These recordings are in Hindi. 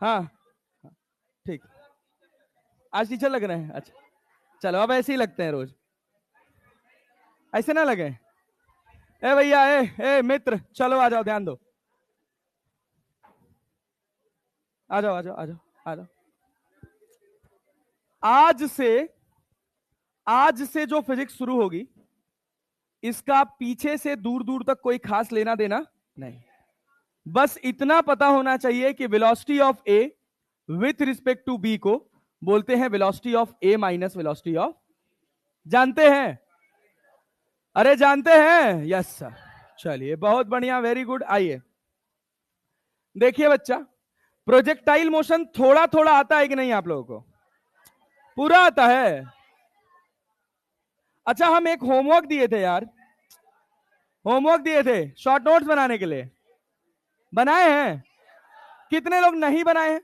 हाँ ठीक, आज टीचर लग रहे हैं। अच्छा चलो, अब ऐसे ही लगते हैं रोज, ऐसे ना लगे। ए भैया, ए मित्र, चलो आ जाओ, ध्यान दो, आ जाओ आ जाओ आ जाओ आ जाओ। आज से जो फिजिक्स शुरू होगी, इसका पीछे से दूर दूर तक कोई खास लेना देना नहीं। बस इतना पता होना चाहिए कि velocity of A with respect to B को बोलते हैं velocity of A minus velocity of, जानते हैं? अरे जानते हैं, यस सर। चलिए बहुत बढ़िया, वेरी गुड। आइए देखिए बच्चा, प्रोजेक्टाइल मोशन थोड़ा थोड़ा आता है कि नहीं आप लोगों को? पूरा आता है? अच्छा, हम एक होमवर्क दिए थे यार, होमवर्क दिए थे शॉर्ट नोट्स बनाने के लिए, बनाए हैं? कितने लोग नहीं बनाए हैं?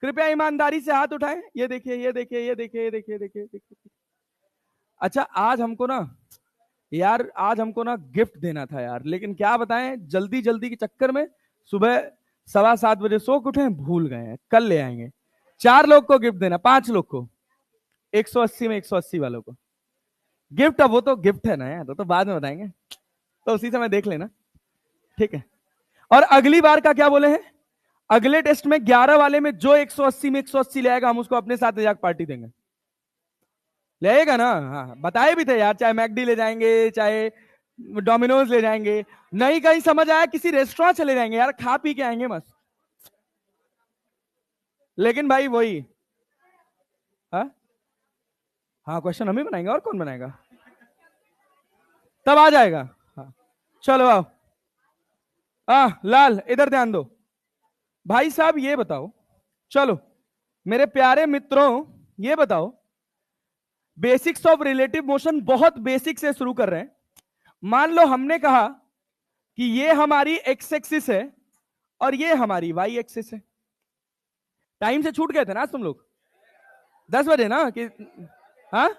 कृपया ईमानदारी से हाथ उठाएं। ये देखिए, ये देखिए, ये देखिए, ये देखिए, देखिए, देखिए। अच्छा, आज हमको ना यार, आज हमको ना गिफ्ट देना था यार, लेकिन क्या बताएं, जल्दी जल्दी के चक्कर में सुबह 7:15 बजे सो के उठे, भूल गए हैं। कल ले आएंगे। 4 लोग को गिफ्ट देना, 5 लोग को, 180 में 180 वालों को गिफ्ट। अब वो तो गिफ्ट है ना यार, तो बाद में बताएंगे, तो उसी समय देख लेना, ठीक है? और अगली बार का क्या बोले हैं? अगले टेस्ट में 11 वाले में जो 180 में 180 ले आएगा, हम उसको अपने साथ ले जाकर पार्टी देंगे। ले आएगा ना? हाँ, बताए भी थे यार, चाहे मैकडी ले जाएंगे, चाहे डोमिनोज ले जाएंगे, नहीं कहीं समझ आया किसी रेस्टोरेंट चले जाएंगे यार, खा पी के आएंगे बस। लेकिन भाई वही, हाँ हाँ, क्वेश्चन हम ही बनाएंगे, और कौन बनाएगा? तब आ जाएगा। हाँ चलो आओ। लाल इधर ध्यान दो। भाई साहब ये बताओ, चलो मेरे प्यारे मित्रों, ये बताओ, बेसिक्स ऑफ रिलेटिव मोशन, बहुत बेसिक से शुरू कर रहे हैं। मान लो हमने कहा कि ये हमारी एक्स एक्सिस है और ये हमारी वाई एक्सिस है। टाइम से छूट गए थे ना तुम लोग? 10 बजे ना कि? हाँ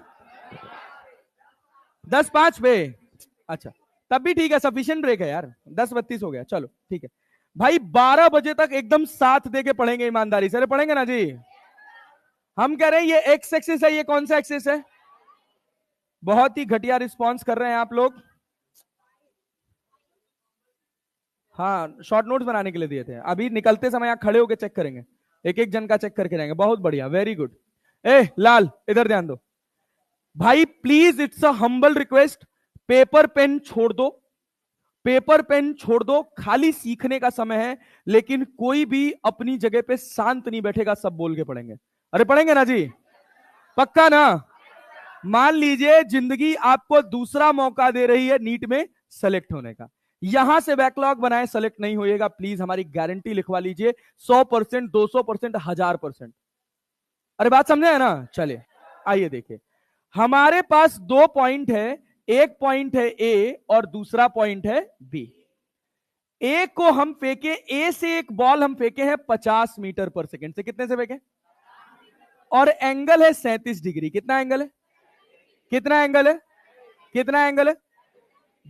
10:05 पे। अच्छा, तब भी ठीक है, सफिशिएंट ब्रेक है यार, 10:32 हो गया, चलो ठीक है। भाई 12 बजे तक एकदम साथ दे के पढ़ेंगे, ईमानदारी से पढ़ेंगे ना जी? हम कह रहे हैं ये एक्स एक्सिस है, ये कौन सा एक्सिस है? बहुत ही घटिया रिस्पॉन्स कर रहे हैं आप लोग। हाँ, शॉर्ट नोट्स बनाने के लिए दिए थे, अभी निकलते समय यहाँ खड़े होकर चेक करेंगे, एक एक जन का चेक करके जाएंगे। बहुत बढ़िया, वेरी गुड। ए लाल इधर ध्यान दो। भाई please, it's a humble request, paper pen छोड़ दो, पेपर पेन छोड़ दो, खाली सीखने का समय है। लेकिन कोई भी अपनी जगह पे शांत नहीं बैठेगा, सब बोल के पढ़ेंगे। अरे पढ़ेंगे ना जी? पक्का ना? मान लीजिए जिंदगी आपको दूसरा मौका दे रही है नीट में सेलेक्ट होने का, यहां से बैकलॉग बनाए, सेलेक्ट नहीं होएगा, प्लीज हमारी गारंटी लिखवा लीजिए, 100%, 200%, 1000%। अरे बात समझे है ना? चलिए आइए देखिए, हमारे पास 2 पॉइंट है, एक पॉइंट है ए और दूसरा पॉइंट है बी। ए को हम फेंके, ए से एक बॉल हम फेंके हैं 50 मीटर पर सेकेंड से, कितने से फेंके? और एंगल है 37 डिग्री। कितना एंगल है? कितना एंगल है? कितना एंगल है?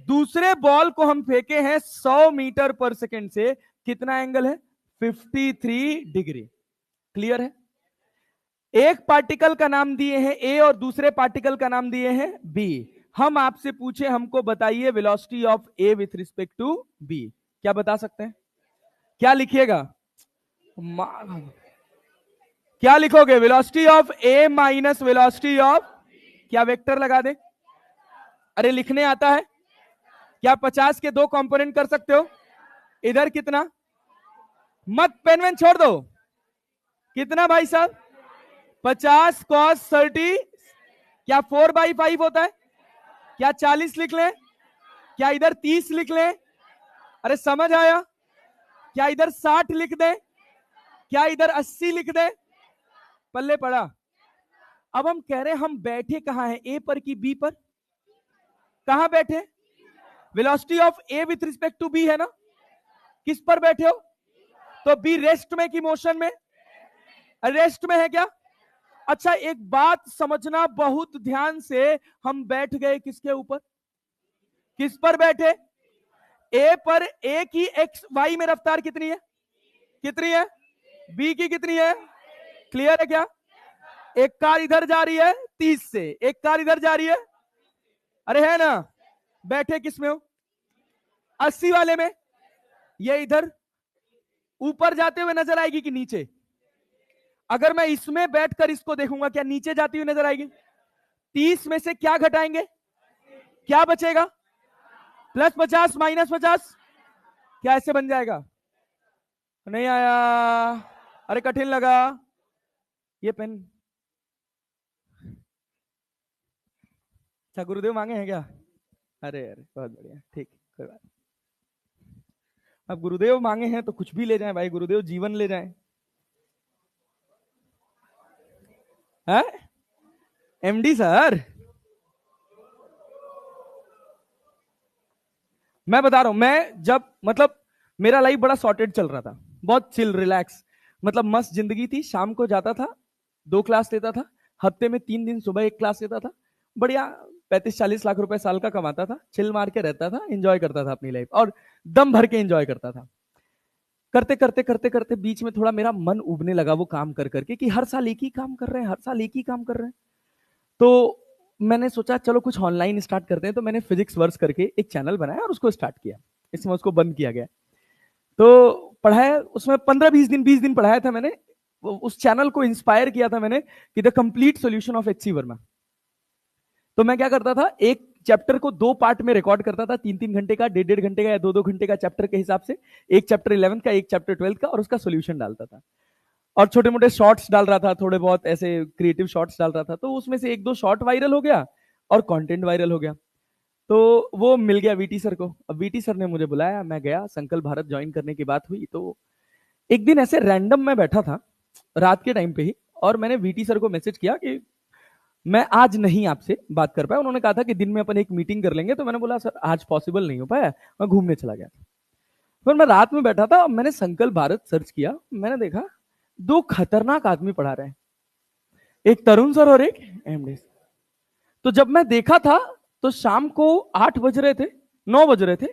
दूसरे बॉल को हम फेंके हैं 100 मीटर पर सेकेंड से, कितना एंगल है? 53 डिग्री। क्लियर है? एक पार्टिकल का नाम दिए हैं ए और दूसरे पार्टिकल का नाम दिए हैं बी। हम आपसे पूछे, हमको बताइए velocity of A with respect to B, क्या बता सकते हैं? क्या लिखिएगा? क्या लिखोगे? Velocity of A minus velocity of, क्या वेक्टर लगा दे? अरे लिखने आता है क्या? 50 के 2 कंपोनेंट कर सकते हो? इधर कितना? मत पेन वेन छोड़ दो। कितना भाई साहब? 50 cos 30, क्या 4/5 होता है? क्या 40 लिख लें? क्या इधर 30 लिख लें? अरे समझ आया? क्या इधर 60 लिख दें? क्या इधर 80 लिख दें? पल्ले पड़ा। अब हम कह रहे हैं हम बैठे कहां हैं, ए पर कि बी पर? कहां बैठे? Velocity of A with respect to B है ना? किस पर बैठे हो? तो बी रेस्ट में कि मोशन में? रेस्ट में है क्या? अच्छा एक बात समझना बहुत ध्यान से, हम बैठ गए किसके ऊपर? किस पर बैठे? ए पर। ए की एक्स वाई में रफ्तार कितनी है? कितनी है? बी की कितनी है? क्लियर है क्या? एक कार इधर जा रही है 30 से, एक कार इधर जा रही है, अरे है ना? बैठे किस में हो? 80 वाले में। ये इधर ऊपर जाते हुए नजर आएगी कि नीचे? अगर मैं इसमें बैठकर इसको देखूंगा, क्या नीचे जाती हुई नजर आएगी? 30 में से क्या घटाएंगे? क्या बचेगा? +50 -50। क्या ऐसे बन जाएगा? नहीं आया, अरे कठिन लगा। ये पेन अच्छा गुरुदेव मांगे हैं क्या? अरे अरे बहुत बढ़िया, ठीक, कोई बात। अब गुरुदेव मांगे हैं तो कुछ भी ले जाएं भाई, गुरुदेव जीवन ले जाएं। है एमडी सर, मैं बता रहा हूं, मैं जब मतलब मेरा लाइफ बड़ा सॉर्टेड चल रहा था, बहुत चिल रिलैक्स, मतलब मस्त जिंदगी थी। शाम को जाता था, 2 क्लास लेता था, हफ्ते में 3 दिन सुबह 1 क्लास लेता था, बढ़िया 35-40 लाख रुपए साल का कमाता था, चिल मार के रहता था, एंजॉय करता था अपनी लाइफ, और दम भर के एंजॉय करता था। करते करते करते करते बीच में थोड़ा मेरा मन उबने लगा वो काम कर करके, कि हर साल एक ही काम कर रहे हैं, हर साल एक ही काम कर रहे हैं। तो मैंने सोचा चलो कुछ ऑनलाइन स्टार्ट करते हैं, तो मैंने फिजिक्स वर्स करके एक चैनल बनाया और उसको स्टार्ट किया। इसमें उसको बंद किया गया। तो पढ़ाया उसमें 15-20 दिन, 20 दिन पढ़ाया था मैंने। उस चैनल को इंस्पायर किया था मैंने कि the complete solution of HC Verma. तो मैं क्या करता था, एक चैप्टर को 2 पार्ट में रिकॉर्ड करता था, 3-3 घंटे का, 1.5-1.5 घंटे का या 2-2 घंटे का चैप्टर के हिसाब से। एक चैप्टर 11th का, एक चैप्टर 12th का, और उसका सोल्यूशन डालता था। और छोटे मोटे शॉर्ट्स डाल रहा था, थोड़े बहुत ऐसे क्रिएटिव शॉर्ट्स डाल रहा था। तो उसमें से 1-2 शॉर्ट वायरल हो गया और कंटेंट वायरल हो गया। तो वो मिल गया वीटी सर को। अब वीटी सर ने मुझे बुलाया, मैं गया, संकल्प भारत ज्वाइन करने की बात हुई। तो एक दिन ऐसे रैंडम में बैठा था रात के टाइम पे ही, और मैंने वीटी सर को मैसेज किया कि मैं आज नहीं आपसे बात कर पाया। उन्होंने कहा था कि दिन में अपन एक मीटिंग कर लेंगे। तो मैंने बोला सर आज पॉसिबल नहीं हो पाया, मैं घूमने चला गया। फिर मैं रात में बैठा था, मैंने संकल्प भारत सर्च किया, मैंने देखा 2 खतरनाक आदमी पढ़ा रहे हैं, एक तरुण सर और एक एमडी। तो जब मैं देखा था तो शाम को 8 बज रहे थे, 9 बज रहे थे,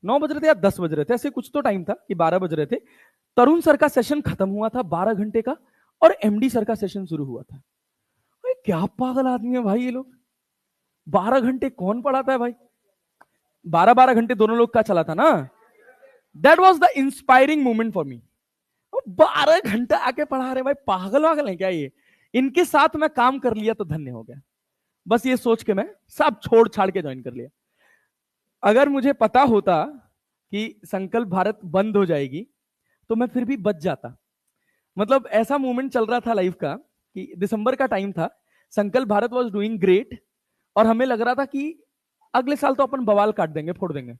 9 बज रहे थे या 10 बज रहे थे, ऐसे कुछ तो टाइम था कि 12 बज रहे थे। तरुण सर का सेशन खत्म हुआ था 12 घंटे का, और एमडी सर का सेशन शुरू हुआ था। क्या पागल आदमी है भाई ये लोग, 12 घंटे कौन पढ़ाता है भाई? 12-12 घंटे दोनों लोग का चला था ना। That was the inspiring moment for me. 12 घंटा आके पढ़ा रहे भाई, पागल वागल है क्या ये? इनके साथ मैं काम कर लिया तो धन्य हो गया, बस ये सोच के मैं सब छोड़ छाड़ के ज्वाइन कर लिया। अगर मुझे पता होता कि संकल्प भारत बंद हो जाएगी तो मैं फिर भी बच जाता। मतलब ऐसा मोमेंट चल रहा था लाइफ का कि दिसंबर का टाइम था, संकल्प भारत वॉज डूइंग ग्रेट, और हमें लग रहा था कि अगले साल तो अपन बवाल काट देंगे, फोड़ देंगे।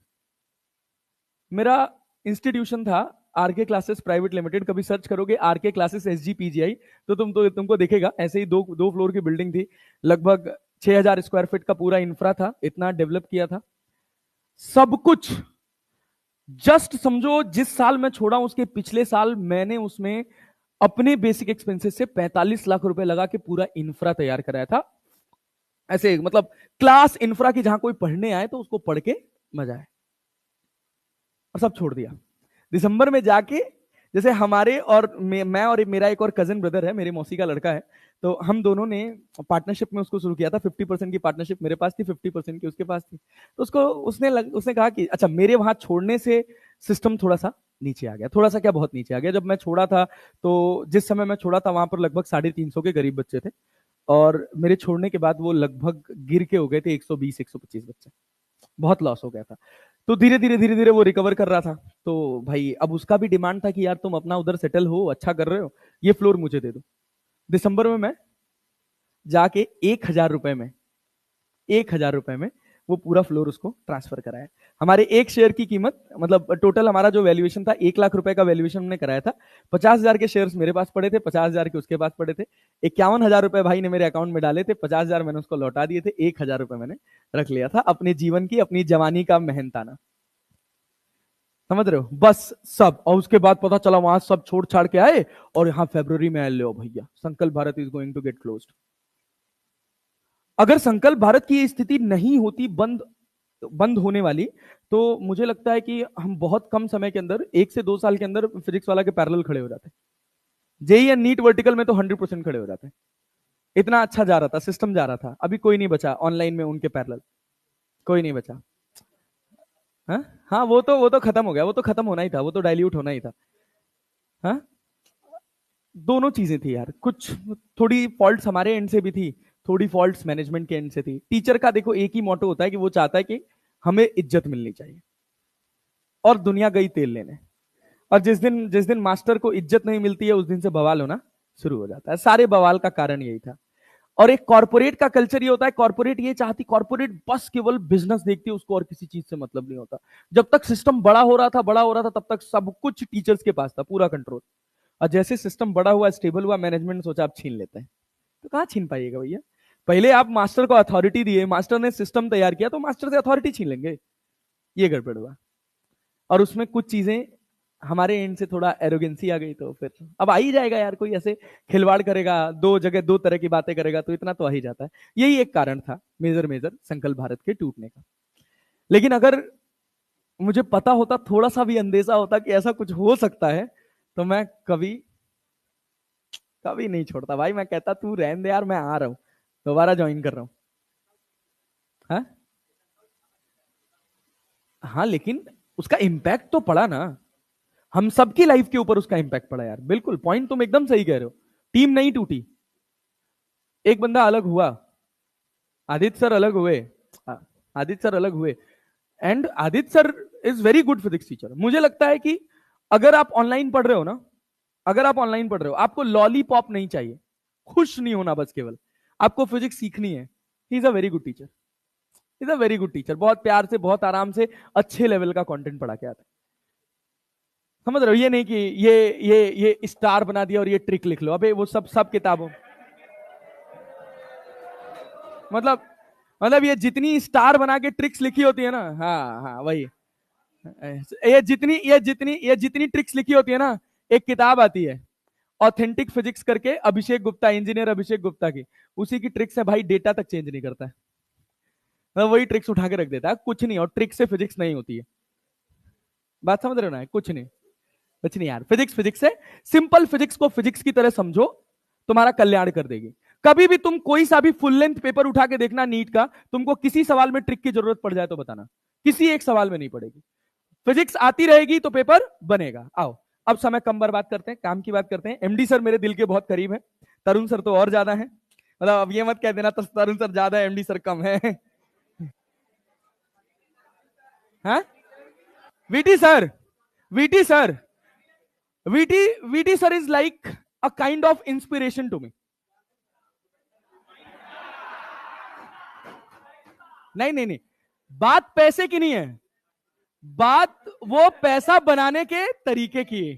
मेरा इंस्टीट्यूशन था आरके क्लासेस प्राइवेट लिमिटेड। कभी सर्च करोगे आरके क्लासेस SGPGI तो तुमको दिखेगा। ऐसे ही दो फ्लोर की बिल्डिंग थी, लगभग 6000 स्क्वायर फीट का पूरा इंफ्रा था, इतना डेवलप किया था सब कुछ। जस्ट समझो जिस साल मैं छोड़ा उसके पिछले साल मैंने उसमें अपने बेसिक एक्सपेंसेस से 45 लाख रुपए लगा के पूरा इंफ्रा तैयार कराया था। ऐसे मतलब क्लास इंफ्रा की, जहां कोई पढ़ने आए तो उसको पढ़ के मजा आए, और सब छोड़ दिया दिसंबर में जाके। जैसे हमारे और मैं और मेरा एक और कजन ब्रदर है, मेरी मौसी का लड़का है, तो हम दोनों ने पार्टनरशिप में उसको शुरू किया था। 50% की पार्टनरशिप मेरे पास थी, 50% की उसके पास थी। तो उसने कहा कि अच्छा मेरे वहां छोड़ने से सिस्टम थोड़ा सा नीचे आ गया, थोड़ा सा क्या बहुत नीचे आ गया। जब मैं छोड़ा था तो जिस समय मैं छोड़ा था वहां पर लगभग 350 के करीब बच्चे थे, और मेरे छोड़ने के बाद वो लगभग गिर के हो गए थे 120-125 बच्चे। बहुत लॉस हो गया था। तो धीरे धीरे वो रिकवर कर रहा था। तो भाई अब उसका भी डिमांड था कि यार तुम अपना उधर सेटल हो, अच्छा कर रहे हो, ये फ्लोर मुझे दे दो। दिसंबर में मैं जाके 1000 रुपए में, 1000 रुपए में वो पूरा फ्लोर उसको ट्रांसफर कराया। हमारे एक शेयर की कीमत, मतलब टोटल हमारा जो वैल्यूएशन था 1 लाख रुपए का वैल्यूएशन हमने कराया था। 50,000 के शेयर्स मेरे पास पड़े थे, 50,000 के उसके पास पड़े थे। 51,000 रुपए भाई ने मेरे अकाउंट में डाले थे, 50,000 मैंने उसको लौटा दिए थे, 1,000 रुपए मैंने रख लिया था अपने जीवन की, अपनी जवानी का मेहनताना। समझ रहे हो? बस सब, और उसके बाद पता चला वहां सब छोड़ छाड़ के आए, और यहाँ फरवरी में आए, लो भैया Sankalp Bharat is going to get closed. अगर संकल्प भारत की स्थिति नहीं होती बंद बंद होने वाली, तो मुझे लगता है कि हम बहुत कम समय के अंदर, 1 से 2 साल के अंदर फिजिक्स वाला के पैरेलल खड़े हो जाते। जेई या नीट वर्टिकल में तो 100% खड़े हो जाते हैं। इतना अच्छा जा रहा था, सिस्टम जा रहा था। अभी कोई नहीं बचा ऑनलाइन में उनके पैरेलल, कोई नहीं बचा। हाँ हाँ, वो तो खत्म हो गया, वो तो खत्म होना ही था, वो तो डाइल्यूट होना ही था। हाँ, दोनों चीजें थी यार, कुछ थोड़ी फॉल्ट्स हमारे एंड से भी थी, थोड़ी फॉल्ट्स मैनेजमेंट के एंड से थी। टीचर का देखो एक ही मोटो होता है कि वो चाहता है कि हमें इज्जत मिलनी चाहिए, और दुनिया गई तेल लेने। और जिस दिन मास्टर को इज्जत नहीं मिलती है, उस दिन से बवाल होना शुरू हो जाता है। सारे बवाल का कारण यही था। और एक कॉर्पोरेट का कल्चर ये होता है, कॉर्पोरेट ये चाहती, कॉर्पोरेट बस केवल बिजनेस देखती है, उसको और किसी चीज से मतलब नहीं होता। जब तक सिस्टम बड़ा हो रहा था तब तक सब कुछ टीचर्स के पास था, पूरा कंट्रोल। और जैसे सिस्टम बड़ा हुआ, स्टेबल हुआ, मैनेजमेंट ने सोचा आप छीन लेते हैं। तो कहां छीन पाइएगा भैया? पहले आप मास्टर को अथॉरिटी दिए, मास्टर ने सिस्टम तैयार किया, तो मास्टर से अथॉरिटी छीन लेंगे? ये गड़बड़ हुआ। और उसमें कुछ चीजें हमारे एंड से थोड़ा एरोगेंसी आ गई, तो फिर अब आ ही जाएगा यार, कोई ऐसे खिलवाड़ करेगा, दो जगह दो तरह की बातें करेगा, तो इतना तो आ ही जाता है। यही एक कारण था मेजर मेजर संकल्प भारत के टूटने का। लेकिन अगर मुझे पता होता, थोड़ा सा भी अंदेशा होता कि ऐसा कुछ हो सकता है, तो मैं कभी कभी नहीं छोड़ता भाई। मैं कहता तू रहने दे यार, मैं आ रहा हूं, दोबारा ज्वाइन कर रहा हूं। हाँ हाँ, लेकिन उसका इम्पैक्ट तो पड़ा ना, हम सबकी लाइफ के ऊपर उसका इंपैक्ट पड़ा यार। बिल्कुल पॉइंट तुम एकदम सही कह रहे हो। टीम नहीं टूटी, एक बंदा अलग हुआ, आदित्य सर अलग हुए। आदित्य सर अलग हुए, and Aditya sir is very good physics teacher. मुझे लगता है कि अगर आप ऑनलाइन पढ़ रहे हो ना, अगर आप ऑनलाइन पढ़ रहे हो, आपको लॉलीपॉप नहीं चाहिए, खुश नहीं होना बस, केवल आपको फिजिक्स सीखनी है। He is a very good teacher, is a very good teacher. बहुत प्यार से, बहुत आराम से, अच्छे लेवल का कंटेंट पढ़ा के आता है। समझ रहे हो? ये नहीं कि ये स्टार बना दिया और ये ट्रिक लिख लो। अबे वो सब सब किताबों, मतलब मतलब ये जितनी स्टार बना के ट्रिक्स लिखी होती है ना, हाँ हाँ वही। ये जितनी ट्रिक्स लिखी होती है ना, एक किताब आती है ऑथेंटिक फिजिक्स करके, अभिषेक गुप्ता, इंजीनियर अभिषेक गुप्ता की। उसी की ट्रिक्स है भाई, डेटा तक चेंज नहीं करता है। वही ट्रिक्स उठा के रख देता है, कुछ नहीं। और ट्रिक से फिजिक्स नहीं होती है। बात समझ रहे हो ना? कुछ नहीं, कुछ नहीं यार। फिजिक्स फिजिक्स है, सिंपल फिजिक्स को फिजिक्स की तरह समझो, तुम्हारा कल्याण कर देगी। कभी भी तुम कोई सा भी फुल लेंथ पेपर उठा के देखना नीट का, तुमको किसी सवाल में ट्रिक की जरूरत पड़ जाए तो बताना, किसी एक सवाल में नहीं पड़ेगी। फिजिक्स आती रहेगी तो पेपर बनेगा। आओ, अब समय कम बर्बाद करते हैं, काम की बात करते हैं। एमडी सर मेरे दिल के बहुत करीब है, तरुण सर तो और ज्यादा है। मतलब अब ये मत कह देना तो तरुण सर ज्यादा है, एमडी सर कम है। हाँ, VT sir, VT sir, VT VT sir is like a kind of inspiration to me. नहीं नहीं नहीं, बात पैसे की नहीं है, बात वो पैसा बनाने के तरीके की है।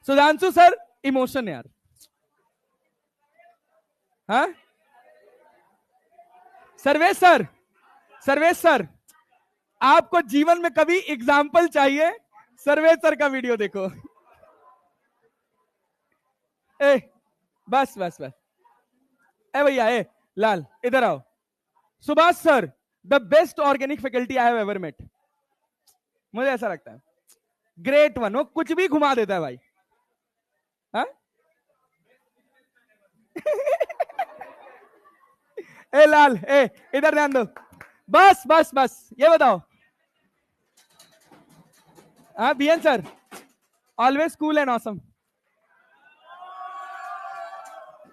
सुधांशु सर इमोशन यार। हाँ, सर्वेश सर, सर्वेश सर, आपको जीवन में कभी एग्जाम्पल चाहिए, सर्वेश सर का वीडियो देखो। ए, बस बस बस। ए भैया, ए लाल, इधर आओ। Subhash sir, the best organic faculty I have ever met. मुझे ऐसा लगता है, ग्रेट वन। वो कुछ भी घुमा देता है भाई। हाँ? ए लाल, ए इधर ध्यान दो। बस बस बस, ये बताओ। हाँ BN sir, always cool and awesome.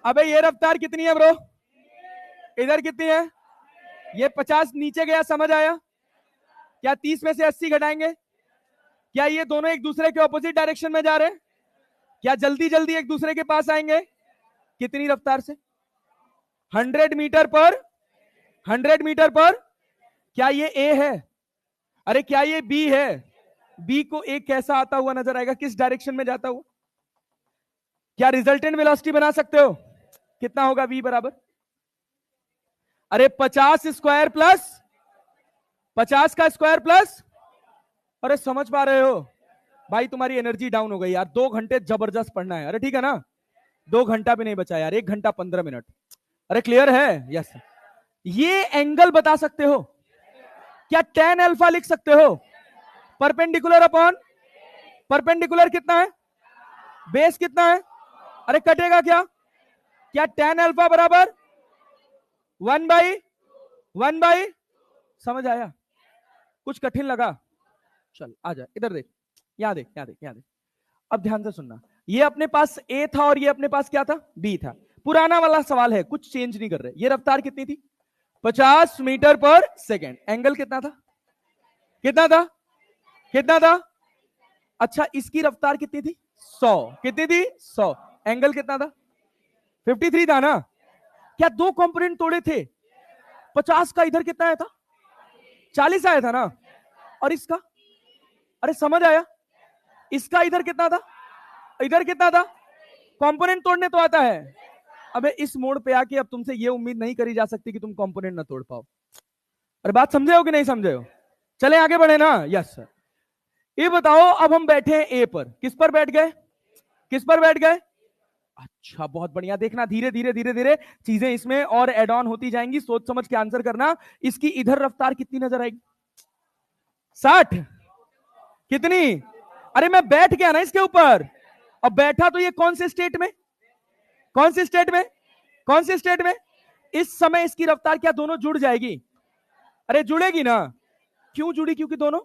अबे ये रफ्तार कितनी है ब्रो? इधर कितनी है? ये 50 नीचे गया, समझ आया? क्या 30 में से 80 घटाएंगे? क्या ये दोनों एक दूसरे के ऑपोजिट डायरेक्शन में जा रहे हैं? क्या जल्दी जल्दी एक दूसरे के पास आएंगे? कितनी रफ्तार से? 100 मीटर पर, 100 मीटर पर। क्या ये ए है? अरे क्या ये बी है? बी को एक कैसा आता हुआ नजर आएगा, किस डायरेक्शन में जाता हुआ? क्या रिजल्टेंट वेलोसिटी बना सकते हो? कितना होगा वी बराबर? अरे 50 स्क्वायर प्लस 50 का स्क्वायर प्लस। अरे समझ पा रहे हो भाई? तुम्हारी एनर्जी डाउन हो गई यार, 2 घंटे जबरदस्त पढ़ना है। अरे ठीक है ना, 2 घंटा भी नहीं बचा यार, 1 घंटा 15 मिनट। अरे क्लियर है? यस। ये एंगल बता सकते हो? क्या tan अल्फा लिख सकते हो? परपेंडिकुलर अपॉन परपेंडिकुलर कितना है, बेस कितना है, अरे कटेगा क्या, क्या tan अल्फा बराबर 1/, समझ आया, कुछ कठिन लगा, चल आ जा इधर देख, यहां देख यहां देख यहां देख, अब ध्यान से सुनना, ये अपने पास ए था और ये अपने पास क्या था, बी था, पुराना वाला सवाल है, कुछ चेंज नहीं कर रहे, ये रफ्तार कितनी थी 50 मीटर पर सेकेंड, एंगल कितना था, कितना था, कितना था, अच्छा इसकी रफ्तार कितनी थी 100, कितनी थी 100, एंगल कितना था 53 था ना, क्या दो कंपोनेंट तोड़े थे, 50 का इधर कितना आया था 40 आया था ना, और इसका, अरे समझ आया, इसका इधर कितना था, इधर कितना था, कंपोनेंट तोड़ने तो आता है, अबे इस मोड़ पे आके अब तुमसे ये उम्मीद नहीं करी जा सकती कि तुम कंपोनेंट ना तोड़ पाओ, अरे बात समझे हो कि नहीं समझे हो, चले आगे बढ़े ना, यस सर, ये बताओ अब हम बैठे हैं ए पर, किस पर बैठ गए, किस पर बैठ गए, अच्छा बहुत बढ़िया, देखना धीरे धीरे धीरे धीरे चीजें इसमें और एड ऑन होती जाएंगी, सोच समझ के आंसर करना, इसकी इधर रफ्तार कितनी नजर आएगी 60, कितनी, अरे मैं बैठ गया ना इसके ऊपर, अब बैठा तो ये कौन से स्टेट में, कौन से स्टेट में, कौन से स्टेट में, इस समय इसकी रफ्तार क्या दोनों जुड़ जाएगी, अरे जुड़ेगी ना, क्यों जुड़ी, क्योंकि दोनों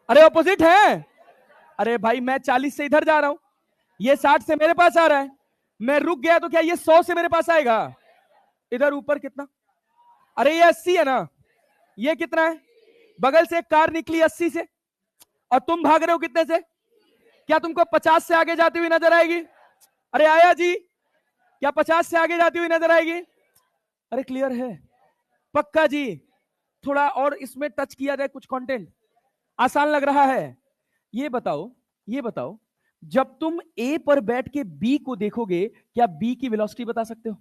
अरे ऑपोजिट है, अरे भाई मैं 40 से इधर जा रहा हूं, ये 60 से मेरे पास आ रहा है, मैं रुक गया तो क्या ये 100 से मेरे पास आएगा, इधर ऊपर कितना, अरे ये 80 है ना, ये कितना है, बगल से एक कार निकली 80 से और तुम भाग रहे हो कितने से, क्या तुमको 50 से आगे जाती हुई नजर आएगी, अरे आया जी, क्या 50 से आगे जाती हुई नजर आएगी, अरे क्लियर है, पक्का जी, थोड़ा और इसमें टच किया जाए कुछ कंटेंट, आसान लग रहा है, ये बताओ, ये बताओ, जब तुम ए पर बैठ के बी को देखोगे, क्या बी की वेलोसिटी बता सकते हो,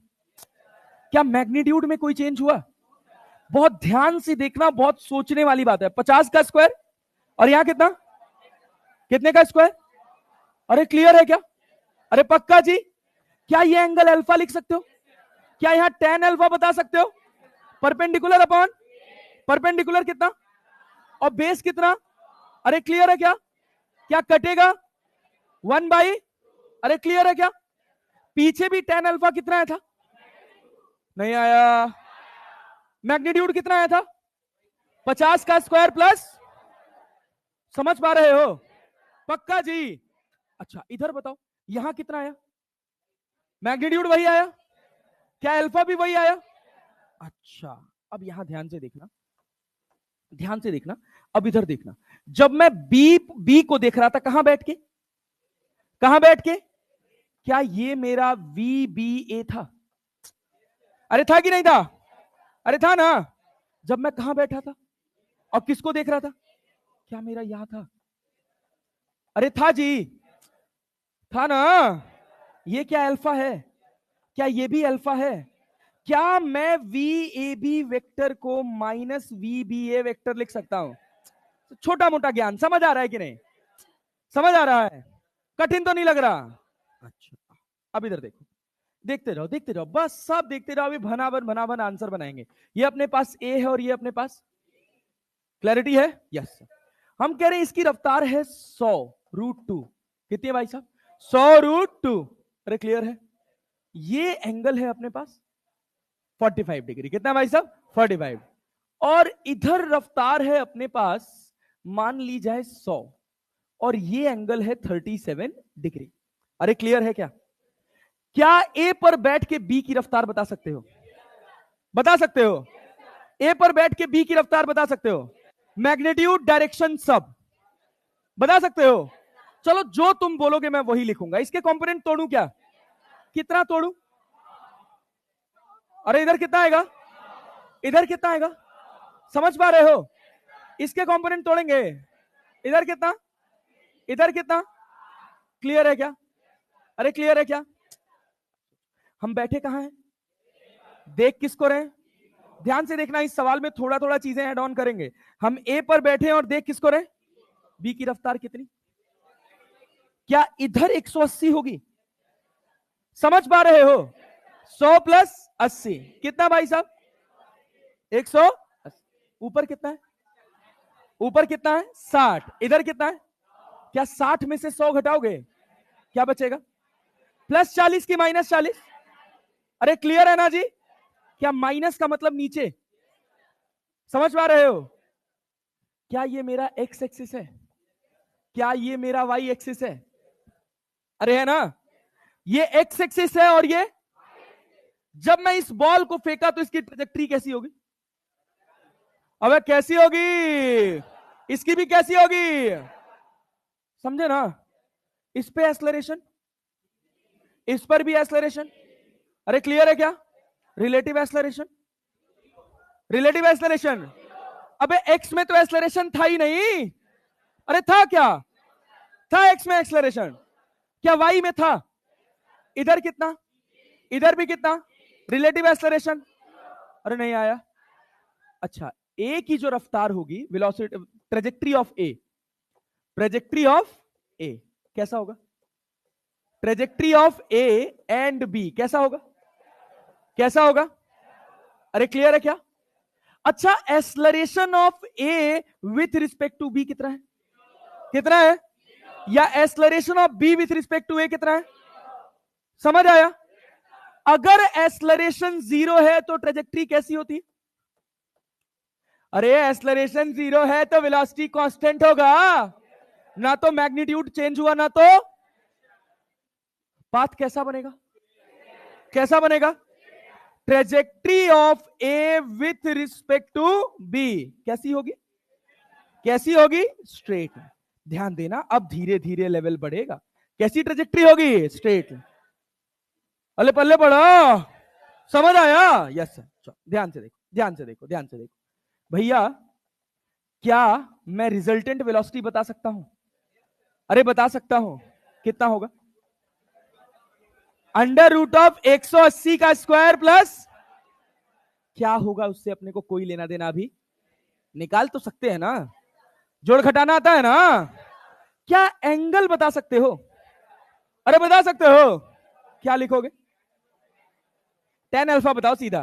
क्या मैग्नीट्यूड में कोई चेंज हुआ, बहुत ध्यान से देखना, बहुत सोचने वाली बात है, 50 का स्क्वायर और यहां कितना, कितने का स्क्वायर, अरे क्लियर है क्या, अरे पक्का जी, क्या ये एंगल अल्फा लिख सकते हो, क्या यहां tan अल्फा बता सकते हो, परपेंडिकुलर अपॉन परपेंडिकुलर कितना और बेस कितना, अरे क्लियर है क्या, क्या कटेगा 1/, अरे क्लियर है क्या, पीछे भी tan अल्फा कितना आया था, नहीं आया, मैग्नीट्यूड कितना आया था 50 का स्क्वायर प्लस, समझ पा रहे हो, पक्का जी, अच्छा इधर बताओ यहां कितना आया, मैग्नीट्यूड वही आया, क्या अल्फा भी वही आया, अच्छा अब यहां ध्यान से देखना, ध्यान से देखना, अब इधर देखना, जब मैं बी को देख रहा था कहां बैठ के, कहां बैठ के, क्या ये मेरा वी बी ए था, अरे था कि नहीं था, अरे था ना, जब मैं कहां बैठा था और किसको देख रहा था, क्या मेरा यहां था, अरे था जी, था ना, ये क्या अल्फा है, क्या ये भी अल्फा है, क्या मैं वी ए बी वेक्टर को minus V B A vector लिख सकता हूं, छोटा मोटा ज्ञान समझ आ रहा है कि नहीं, समझ आ रहा है, कठिन तो नहीं लग रहा, अच्छा अब इधर देखो, देखते रहो बस, सब देखते रहो, अभी भनाभन आंसर बनाएंगे, ये अपने पास ए है और ये अपने पास, क्लैरिटी है, यस, हम कह रहे हैं इसकी रफ्तार है 100√2, कितनी है भाई साहब 100√2, अरे क्लियर है, ये एंगल है अपने पास 45 डिग्री, कितना भाई साहब 45, और इधर रफ्तार है अपने पास मान ली जाए 100 और ये एंगल है 37 डिग्री, अरे क्लियर है क्या, क्या ए पर बैठ के बी की रफ्तार बता सकते हो, बता सकते हो, ए पर बैठ के बी की रफ्तार बता सकते हो, मैग्नीट्यूड डायरेक्शन सब बता सकते हो, चलो जो तुम बोलोगे मैं वही लिखूंगा, इसके कंपोनेंट तोड़ू क्या, कितना तोड़ू, अरे इधर कितना आएगा, इधर कितना आएगा, समझ पा रहे हो, इसके कंपोनेंट तोड़ेंगे, इधर कितना, इधर कितना, क्लियर है क्या, अरे क्लियर है क्या, हम बैठे कहां हैं, देख किसको रहे, ध्यान से देखना, इस सवाल में थोड़ा थोड़ा चीजें ऐड ऑन करेंगे, हम ए पर बैठे हैं और देख किसको रहे, बी की रफ्तार कितनी, क्या इधर 180 होगी, समझ पा रहे हो, 100 प्लस 80 कितना भाई साहब 180, ऊपर कितना है, ऊपर कितना है 60, इधर कितना है, क्या 60 में से 100 घटाओगे, क्या बचेगा, +40 की -40। अरे क्लियर है ना जी, क्या माइनस का मतलब नीचे, समझ पा रहे हो, क्या ये मेरा एक्स एक्सिस है, क्या ये मेरा वाई एक्सिस है, अरे है ना, ये एक्स एक्सिस है और ये, जब मैं इस बॉल को फेंका तो इसकी ट्रेजेक्ट्री कैसी होगी, अबे कैसी होगी, इसकी भी कैसी होगी, समझे ना, इस पे एक्सलरेशन, इस पर भी एक्सलरेशन, अरे क्लियर है क्या, रिलेटिव एक्सलरेशन, रिलेटिव एक्सलरेशन, अबे एक्स में तो एक्सलरेशन था ही नहीं, अरे था क्या, था एक्स में एक्सलरेशन, क्या वाई में था, इधर कितना, इधर भी कितना, रिलेटिव एक्सलरेशन, अरे नहीं आया, अच्छा ए की जो रफ्तार होगी, velocity, trajectory of A, trajectory of A कैसा होगा, trajectory of A and B कैसा होगा, कैसा होगा, अरे क्लियर है क्या, अच्छा acceleration of A with respect to B कितना है, कितना है, या acceleration of B with respect to A कितना है, समझ आया, अगर एक्सलरेशन 0 है तो ट्रेजेक्ट्री कैसी होती है, अरे एक्सलरेशन 0 है तो वेलोसिटी कांस्टेंट होगा, ना तो मैग्नीट्यूड चेंज हुआ ना तो पाथ कैसा बनेगा, कैसा बनेगा, trajectory of A with respect to B कैसी होगी, कैसी होगी, स्ट्रेट, ध्यान देना अब धीरे धीरे लेवल बढ़ेगा, कैसी ट्रेजेक्ट्री होगी, स्ट्रेट, अले पल्ले पड़ा, समझ आया, यस सर, ध्यान से देखो, ध्यान से देखो, ध्यान से देखो भैया, क्या मैं रिजल्टेंट वेलोसिटी बता सकता हूं, अरे बता सकता हूं, कितना होगा, √180 का स्क्वायर प्लस, क्या होगा उससे अपने को कोई लेना देना अभी, निकाल तो सकते हैं ना, जोड़ घटाना आता है ना, क्या एंगल बता सकते हो, अरे बता सकते हो, क्या लिखोगे, tan अल्फा बताओ सीधा,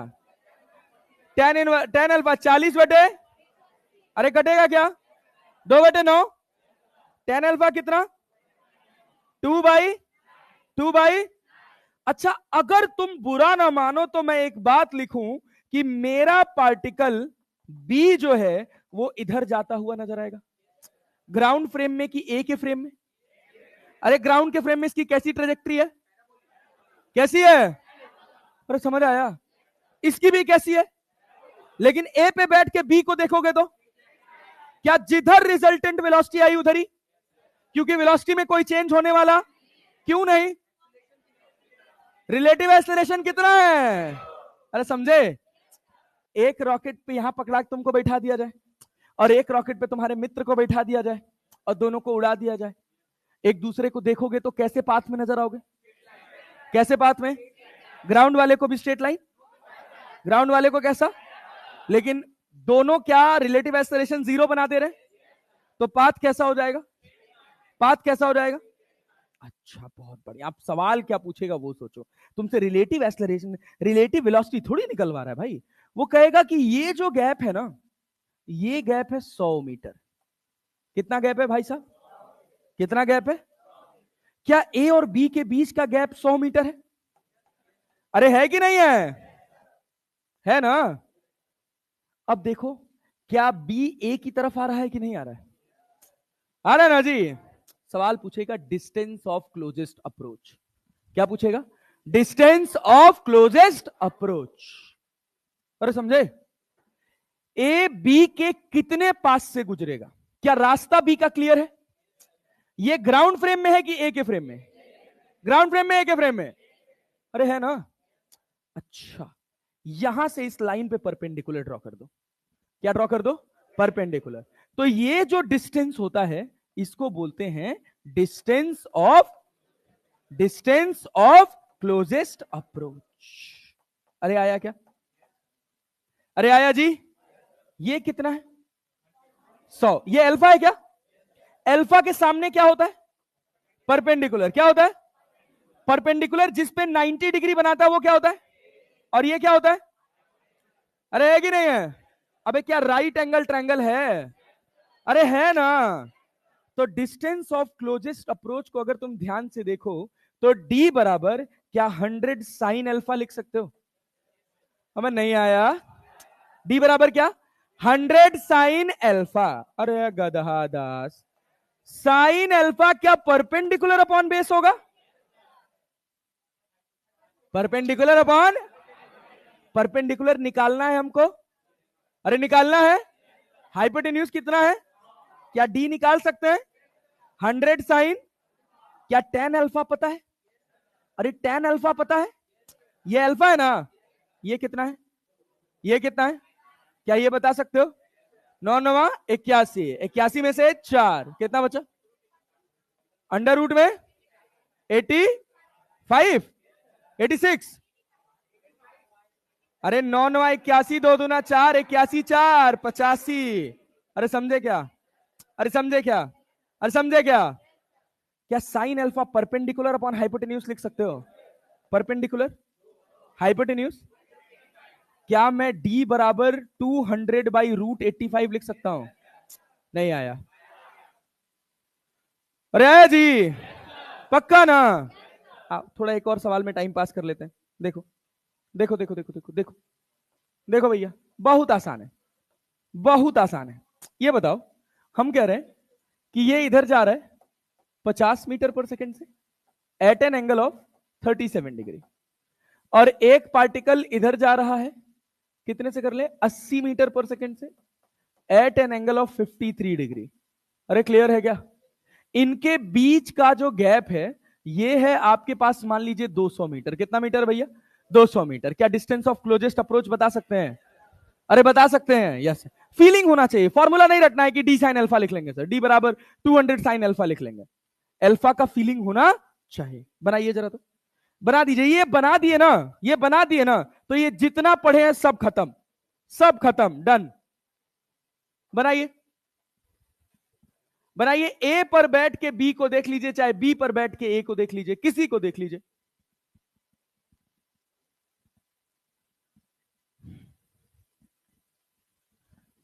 tan अल्फा 40 बटे, अरे कटेगा क्या, 2/9, tan अल्फा कितना, 2/2, अच्छा अगर तुम बुरा ना मानो तो मैं एक बात लिखूं कि मेरा पार्टिकल बी जो है वो इधर जाता हुआ नजर आएगा, ग्राउंड फ्रेम में कि ए के फ्रेम में, अरे ग्राउंड के फ्रेम में इसकी कैसी ट्रेजेक्ट्री है, कैसी है, अरे समझ आया, इसकी भी कैसी है, लेकिन ए पे बैठ के बी को देखोगे तो क्या जिधर रिजल्टेंट वेलोसिटी आई उधर ही, क्योंकि वेलोसिटी में कोई चेंज होने वाला क्यों नहीं, रिलेटिव एक्सेलरेशन कितना है, अरे समझे, एक रॉकेट पे यहां पकड़ा के तुमको बैठा दिया जाए और एक रॉकेट पे तुम्हारे मित्र को बैठा दिया जाए और दोनों को उड़ा दिया जाए, एक दूसरे को देखोगे तो कैसे पाथ में नजर आओगे, कैसे पाथ में, ग्राउंड वाले को भी स्ट्रेट लाइन, ग्राउंड वाले को कैसा, लेकिन दोनों क्या रिलेटिव एक्सेलरेशन 0 बना दे रहे, तो पाथ कैसा हो जाएगा, पाथ कैसा हो जाएगा, अच्छा बहुत बढ़िया, आप सवाल क्या पूछेगा वो सोचो, तुमसे रिलेटिव एक्सेलरेशन, रिलेटिव वेलोसिटी थोड़ी निकलवा रहा है भाई, वो कहेगा कि ये जो गैप है ना, ये गैप है 100 मीटर, कितना गैप है भाई साहब, कितना गैप है, क्या ए और बी के बीच का गैप 100 मीटर है, अरे है कि नहीं है ना, अब देखो क्या बी ए की तरफ आ रहा है कि नहीं आ रहा है, आ रहा है ना जी, सवाल पूछेगा डिस्टेंस ऑफ क्लोजेस्ट अप्रोच, क्या पूछेगा, डिस्टेंस ऑफ क्लोजेस्ट अप्रोच, अरे समझे, ए बी के कितने पास से गुजरेगा, क्या रास्ता बी का क्लियर है, ये ग्राउंड फ्रेम में है कि ए के फ्रेम में, ग्राउंड फ्रेम में, ए के फ्रेम में, अरे है ना, अच्छा यहां से इस लाइन पे परपेंडिकुलर ड्रॉ कर दो, क्या ड्रॉ कर दो, परपेंडिकुलर, तो ये जो डिस्टेंस होता है इसको बोलते हैं डिस्टेंस ऑफ क्लोजेस्ट अप्रोच, अरे आया क्या, अरे आया जी, ये कितना है 100, ये अल्फा है क्या, अल्फा के सामने क्या होता है, परपेंडिकुलर, क्या होता है, परपेंडिकुलर जिस पे 90 डिग्री बनाता है वो क्या होता है, और ये क्या होता है, अरे है कि नहीं है, अबे क्या राइट एंगल ट्रायंगल है, अरे है ना। तो डिस्टेंस ऑफ क्लोजेस्ट अप्रोच को अगर तुम ध्यान से देखो तो डी बराबर क्या 100 साइन अल्फा लिख सकते हो? हमें नहीं आया। डी बराबर क्या? 100 साइन अल्फा। अरे गधा दास, साइन अल्फा क्या परपेंडिकुलर अपॉन बेस होगा? परपेंडिकुलर अपॉन परपेंडिकुलर निकालना है हमको। अरे निकालना है। हाइपोटेन्यूज कितना है? क्या डी निकाल सकते हैं? 100 साइन, क्या टेन अल्फा पता है? अरे टेन अल्फा पता है, ये अल्फा है ना। ये कितना है? ये कितना है? क्या ये बता सकते हो? 9 9 81, 81 में से 4 कितना बचा? अंडर रूट में 85, 86। अरे 9 9 81, 2 2 4, 81 4 85। अरे समझे क्या? अरे समझे क्या? अरे समझे क्या? क्या sine alpha perpendicular upon hypotenuse लिख सकते हो? Perpendicular hypotenuse. क्या मैं डी बराबर 200/√85 लिख सकता हूं? नहीं आया। अरे जी, पक्का ना? थोड़ा एक और सवाल में टाइम पास कर लेते हैं। देखो देखो देखो देखो देखो देखो देखो भैया, बहुत आसान है, बहुत आसान है। ये बताओ, हम कह रहे हैं कि ये इधर जा रहा है 50 मीटर पर सेकंड से at an angle of 37 degree, और एक पार्टिकल इधर जा रहा है कितने से कर ले, 80 मीटर पर सेकंड से at an angle of 53 degree. अरे क्लियर है क्या? इनके बीच का जो गैप है ये है आपके पास, मान लीजिए 200 मीटर। कितना मीटर भैया? 200 मीटर। क्या डिस्टेंस ऑफ क्लोजेस्ट अप्रोच बता सकते हैं? अरे बता सकते हैं, यस। फीलिंग होना चाहिए, फॉर्मूला नहीं रटना है कि डी साइन अल्फा लिख लेंगे सर, डी बराबर 200 साइन अल्फा लिख लेंगे। अल्फा का फीलिंग होना चाहिए। बनाइए जरा, तो बना दीजिए। ये बना दिए ना, ये बना दिए ना, तो ये जितना पढ़े हैं सब खत्म, सब खत्म, डन। बनाइए, बनाइए। ए पर बैठ के बी को देख लीजिए, चाहे बी पर बैठ के ए को देख लीजिए, किसी को देख लीजिए।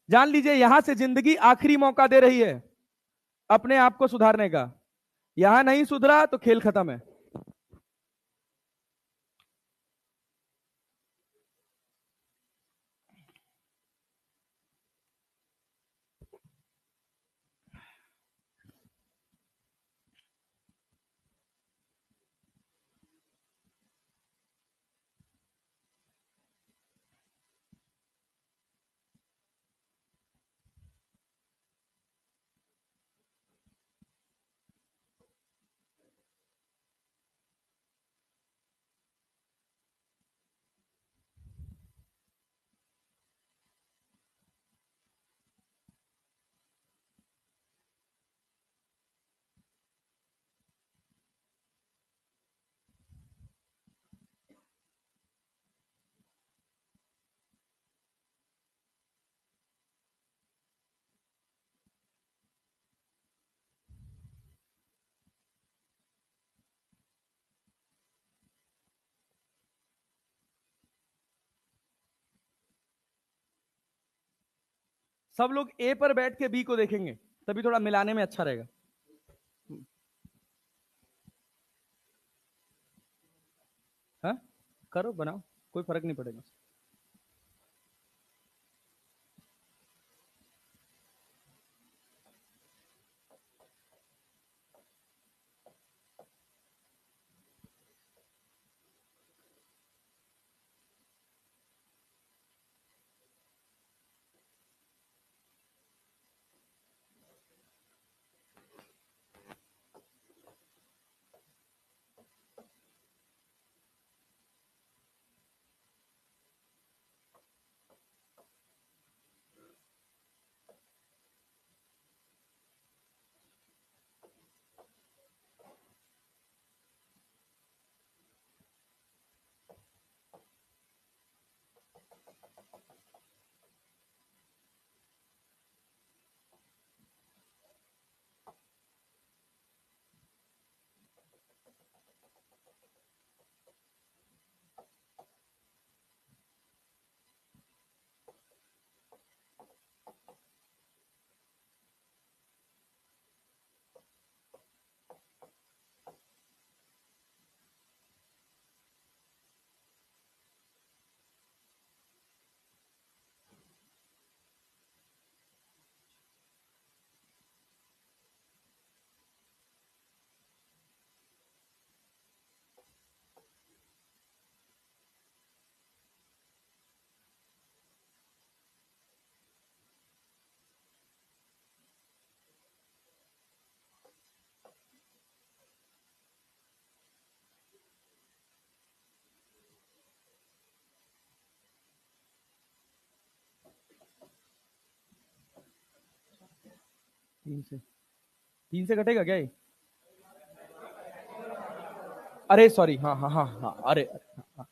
जान लीजिए यहां से जिंदगी आखिरी मौका दे रही है अपने आप को सुधारने का। यहां नहीं सुधरा तो खेल खत्म है। सब लोग ए पर बैठ के बी को देखेंगे, तभी थोड़ा मिलाने में अच्छा रहेगा। हाँ, करो, बनाओ, कोई फर्क नहीं पड़ेगा। 3 से घटेगा क्या ये? अरे सॉरी, हाँ हाँ हाँ हाँ, अरे हाँ।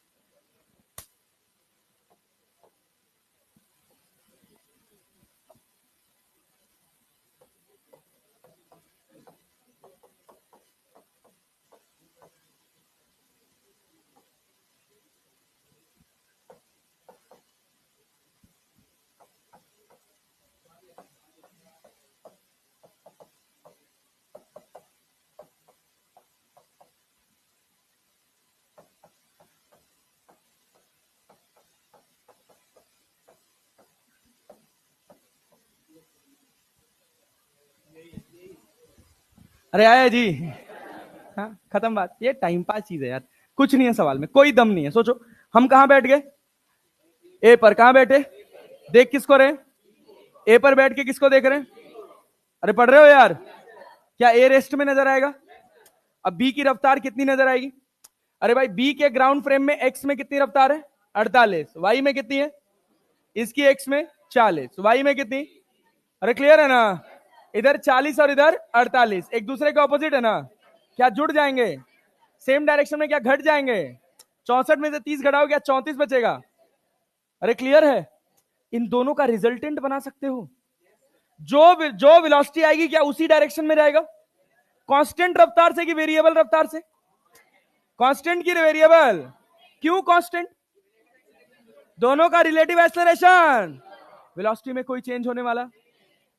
अरे आया जी। हाँ खत्म बात, ये टाइम पास चीज है यार, कुछ नहीं है सवाल में, कोई दम नहीं है। सोचो हम कहां बैठ गए? ए पर। कहां बैठे? देख किसको रहे? ए पर बैठ के किसको देख रहे हैं? अरे पढ़ रहे हो यार? क्या ए रेस्ट में नजर आएगा? अब बी की रफ्तार कितनी नजर आएगी? अरे भाई बी के ग्राउंड फ्रेम में एक्स में कितनी रफ्तार है? 48। वाई में कितनी है? इसकी एक्स में 40, वाई में कितनी? अरे क्लियर है ना? इधर 40 और इधर 48 एक दूसरे के ऑपोजिट है ना? क्या जुड़ जाएंगे? सेम डायरेक्शन में क्या घट जाएंगे? 64 में से 30 घटाओ, क्या 34 बचेगा? अरे क्लियर है? इन दोनों का रिजल्टेंट बना सकते हो। जो जो वेलोसिटी आएगी क्या उसी डायरेक्शन में जाएगा? कांस्टेंट रफ्तार से कि वेरिएबल रफ्तार से? कांस्टेंट की वेरिएबल? क्यों कांस्टेंट? दोनों का रिलेटिव एक्सेलरेशन। वेलोसिटी में कोई चेंज होने वाला?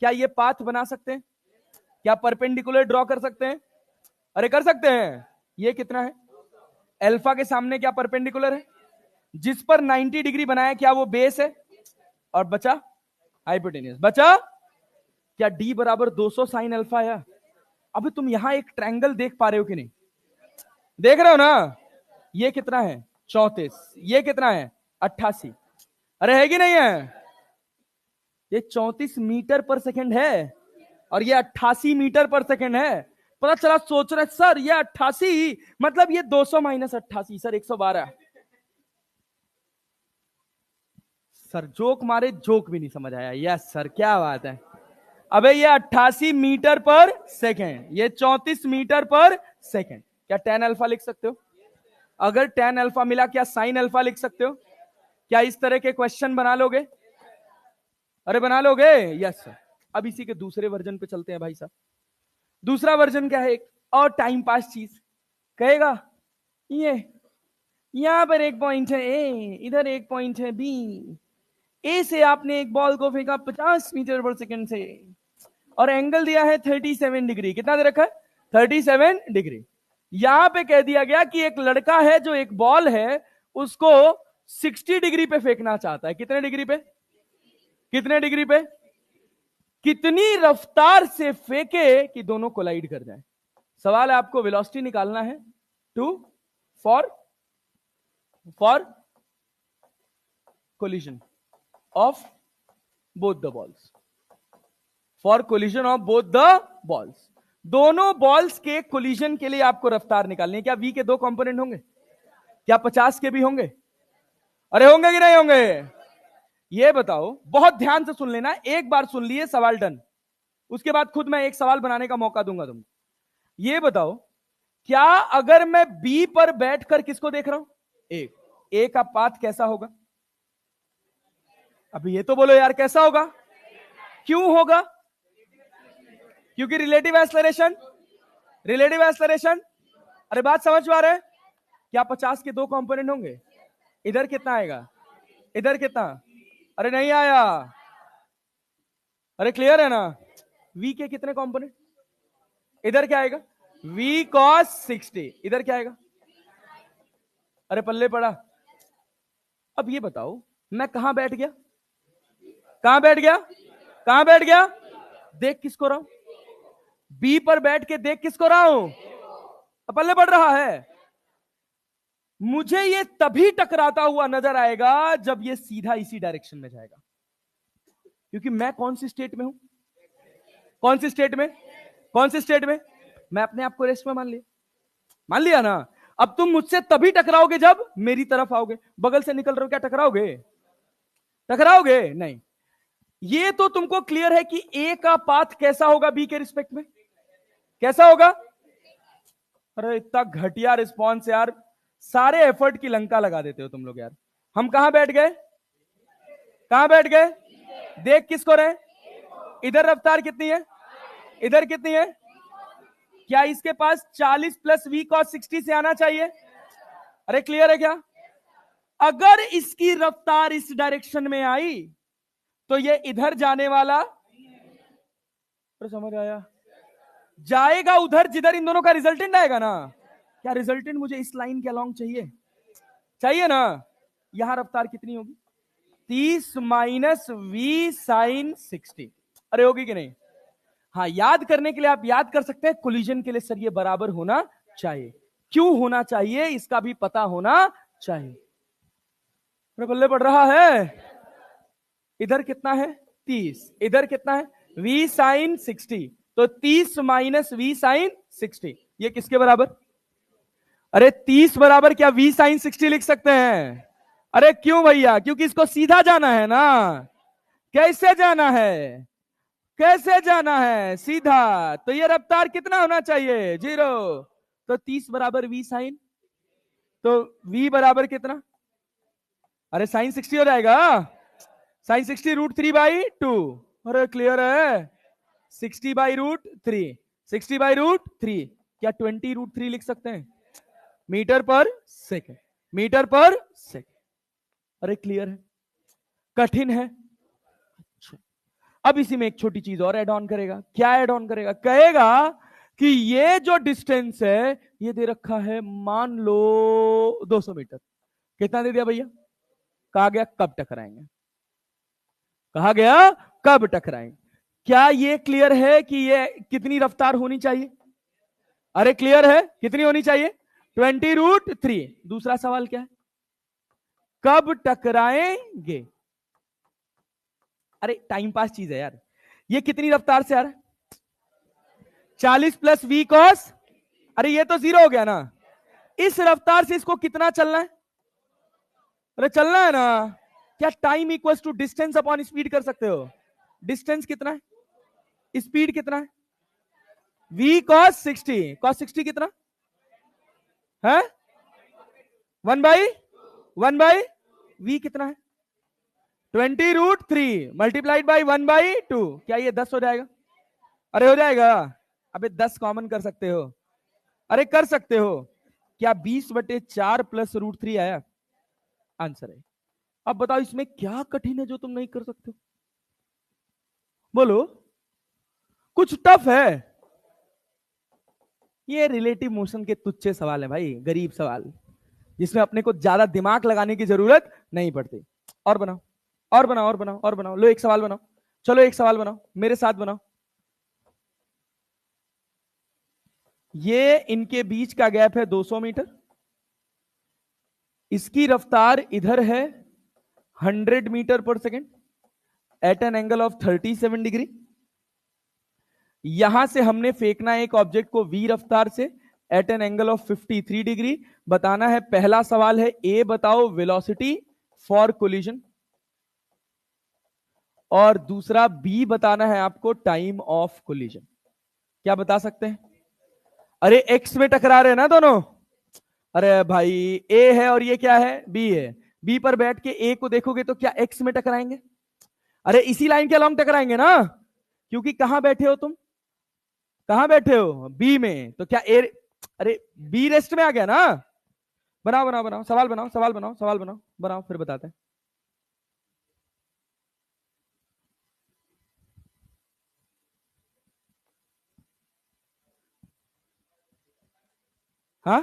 क्या ये पाथ बना सकते हैं? क्या परपेंडिकुलर ड्रॉ कर सकते हैं? अरे कर सकते हैं। ये कितना है? अल्फा के सामने क्या परपेंडिकुलर है? जिस पर 90 डिग्री बनाया क्या वो बेस है? और बचा हाइपोटेन्यूज। बचा क्या डी बराबर 200 साइन अल्फा है? अभी तुम यहां एक ट्रायंगल देख पा रहे हो कि नहीं? देख रहे हो ना? ये कितना है? 34। ये कितना है? 88। अरे है कि नहीं है? ये 34 मीटर पर सेकंड है और ये 88 मीटर पर सेकंड है। पता चला सोच रहे सर ये 88 मतलब ये 200 माइनस 88 सर 112। सर जोक मारे, जोक भी नहीं समझ आया। यस सर क्या बात है। अबे ये 88 मीटर पर सेकंड, ये 34 मीटर पर सेकंड। क्या tan अल्फा लिख सकते हो? अगर tan अल्फा मिला क्या sin अल्फा लिख सकते हो? क्या इस तरह के क्वेश्चन बना लोगे? अरे बना लोगे? Yes sir. अब इसी के दूसरे वर्जन पे चलते हैं भाई साहब। दूसरा वर्जन क्या है? एक और टाइम पास चीज कहेगा, ये यहां पर एक पॉइंट है ए, इधर एक पॉइंट है बी। ए से आपने एक बॉल को फेंका 50 मीटर पर सेकंड से और एंगल दिया है 37 डिग्री। कितना दे रखा है? 37 डिग्री। यहां पे कह दिया गया कि एक लड़का है जो एक बॉल है उसको 60 डिग्री पे फेंकना चाहता है। कितने डिग्री पे? कितने डिग्री पे? कितनी रफ्तार से फेंके कि दोनों कोलाइड कर जाए? सवाल है आपको वेलोसिटी निकालना है to for collision of both the balls. For collision of both the balls. दोनों बॉल्स के कोलिजन के लिए आपको रफ्तार निकालनी है। क्या वी के दो कंपोनेंट होंगे? क्या 50 के भी होंगे? अरे होंगे कि नहीं होंगे? ये बताओ, बहुत ध्यान से सुन लेना, एक बार सुन लिए सवाल डन। उसके बाद खुद मैं एक सवाल बनाने का मौका दूंगा तुमको। ये बताओ, क्या अगर मैं बी पर बैठकर किसको देख रहा हूं? ए का पाथ कैसा होगा? अभी ये तो बोलो यार कैसा होगा? क्यों होगा? क्योंकि रिलेटिव एक्सेलरेशन। Relative acceleration. अरे बात समझ पा रहे हैं? क्या 50 के दो कंपोनेंट होंगे? इधर कितना आएगा? इधर कितना? अरे नहीं आया। अरे क्लियर है ना? v के कितने कंपोनेंट? इधर क्या आएगा? v cos 60। इधर क्या आएगा? अरे पल्ले पड़ा। अब ये बताओ मैं कहां बैठ गया? कहां बैठ गया? कहां बैठ गया? देख किसको रहा हूं? बी पर बैठ के देख किसको रहा हूं? पल्ले पड़ रहा है। मुझे ये तभी टकराता हुआ नजर आएगा जब ये सीधा इसी डायरेक्शन में जाएगा। क्योंकि मैं कौन सी स्टेट में हूं? कौन सी स्टेट में? कौन सी स्टेट में? मैं अपने आप को रेस्ट में मान लिया। मान लिया ना? अब तुम मुझसे तभी टकराओगे जब मेरी तरफ आओगे। बगल से निकल रहे हो, क्या टकराओगे? टकराओगे नहीं। ये तो तुमको क्लियर है कि ए का पाथ कैसा होगा बी के रिस्पेक्ट में, कैसा होगा। अरे इतना घटिया रिस्पॉन्स यार, सारे एफर्ट की लंका लगा देते हो तुम लोग यार। हम कहां बैठ गए, कहां बैठ गए, देख किसको रहे, इधर रफ्तार कितनी है, इधर कितनी है, क्या इसके पास 40 प्लस वी कॉस 60 से आना चाहिए। अरे क्लियर है क्या, अगर इसकी रफ्तार इस डायरेक्शन में आई तो ये इधर जाने वाला, तो समझ आया, जाएगा उधर जिधर इन दोनों का रिजल्टेंट आएगा ना। क्या रिजल्टेंट मुझे इस लाइन के अलोंग चाहिए, चाहिए ना। यहां रफ्तार कितनी होगी, 30 माइनस वी साइन 60। अरे होगी कि नहीं। हाँ, याद करने के लिए आप याद कर सकते हैं, कोलिजन के लिए सर ये बराबर होना चाहिए, क्यों होना चाहिए इसका भी पता होना चाहिए। मेरे बल्ले पड़ रहा है, इधर कितना है 30, इधर कितना है v साइन 60, तो 30 माइनस वी साइन 60 ये किसके बराबर। अरे 30 बराबर क्या v साइन 60 लिख सकते हैं। अरे क्यों भैया, क्योंकि इसको सीधा जाना है ना। कैसे जाना है, कैसे जाना है सीधा, तो ये रफ्तार कितना होना चाहिए 0, तो 30 बराबर v साइन, तो v बराबर कितना, अरे साइन 60 हो जाएगा, साइन 60√3/2। अरे क्लियर है, 60/√3, 60/√3, क्या 20√3 लिख सकते हैं, metre per second, metre per second. अरे क्लियर है, कठिन है। अच्छा, अब इसी में एक छोटी चीज और ऐड ऑन करेगा, क्या ऐड ऑन करेगा, कहेगा कि ये जो डिस्टेंस है ये दे रखा है मान लो 200 मीटर। कितना दे दिया भैया, कहा गया कब टकराएंगे, कहा गया कब टकराएंगे। क्या ये क्लियर है कि ये कितनी रफ्तार होनी चाहिए, अरे क्लियर है, कितनी होनी चाहिए 20√3। दूसरा सवाल क्या है, कब टकराएंगे। अरे टाइम पास चीज है यार, ये कितनी रफ्तार से आ रहा है 40 प्लस वी कॉस, अरे ये तो 0 हो गया ना, इस रफ्तार से इसको कितना चलना है, अरे चलना है ना। क्या time equals to distance upon speed कर सकते हो, डिस्टेंस कितना है, स्पीड कितना है, v cos 60, cos 60 कितना है, 1/1 v कितना है 20√3 मल्टीप्लाइड बाई 1/2, क्या ये 10 हो जाएगा, अरे हो जाएगा। अबे 10 कॉमन कर सकते हो, अरे कर सकते हो, क्या 20/4 प्लस √3 आया, आंसर है। अब बताओ इसमें क्या कठिन है जो तुम नहीं कर सकते हो, बोलो, कुछ टफ है। ये रिलेटिव मोशन के तुच्छे सवाल है भाई, गरीब सवाल, जिसमें अपने को ज्यादा दिमाग लगाने की जरूरत नहीं पड़ती। और बनाओ, और बनाओ, और बनाओ, और बनाओ, लो एक सवाल बनाओ, चलो एक सवाल बनाओ मेरे साथ बनाओ। ये इनके बीच का गैप है 200 मीटर, इसकी रफ्तार इधर है 100 metre per second at an angle of 37 degree. यहां से हमने फेंकना है एक ऑब्जेक्ट को v रफ्तार से at an angle of 53 degree. बताना है, पहला सवाल है ए बताओ वेलोसिटी फॉर कोलिजन, और दूसरा बी बताना है आपको टाइम ऑफ कोलिजन। क्या बता सकते हैं, अरे एक्स में टकरा रहे हैं ना दोनों, अरे भाई ए है और ये क्या है बी है, बी पर बैठ के ए को देखोगे तो क्या एक्स में टकराएंगे, अरे इसी लाइन के अलॉन्ग टकराएंगे ना, क्योंकि कहां बैठे हो तुम, कहां बैठे हो बी में, तो क्या ए, अरे बी रेस्ट में आ गया ना। बनाओ बनाओ बनाओ सवाल बनाओ, सवाल बनाओ, सवाल बनाओ, बनाओ फिर बताते हैं। हाँ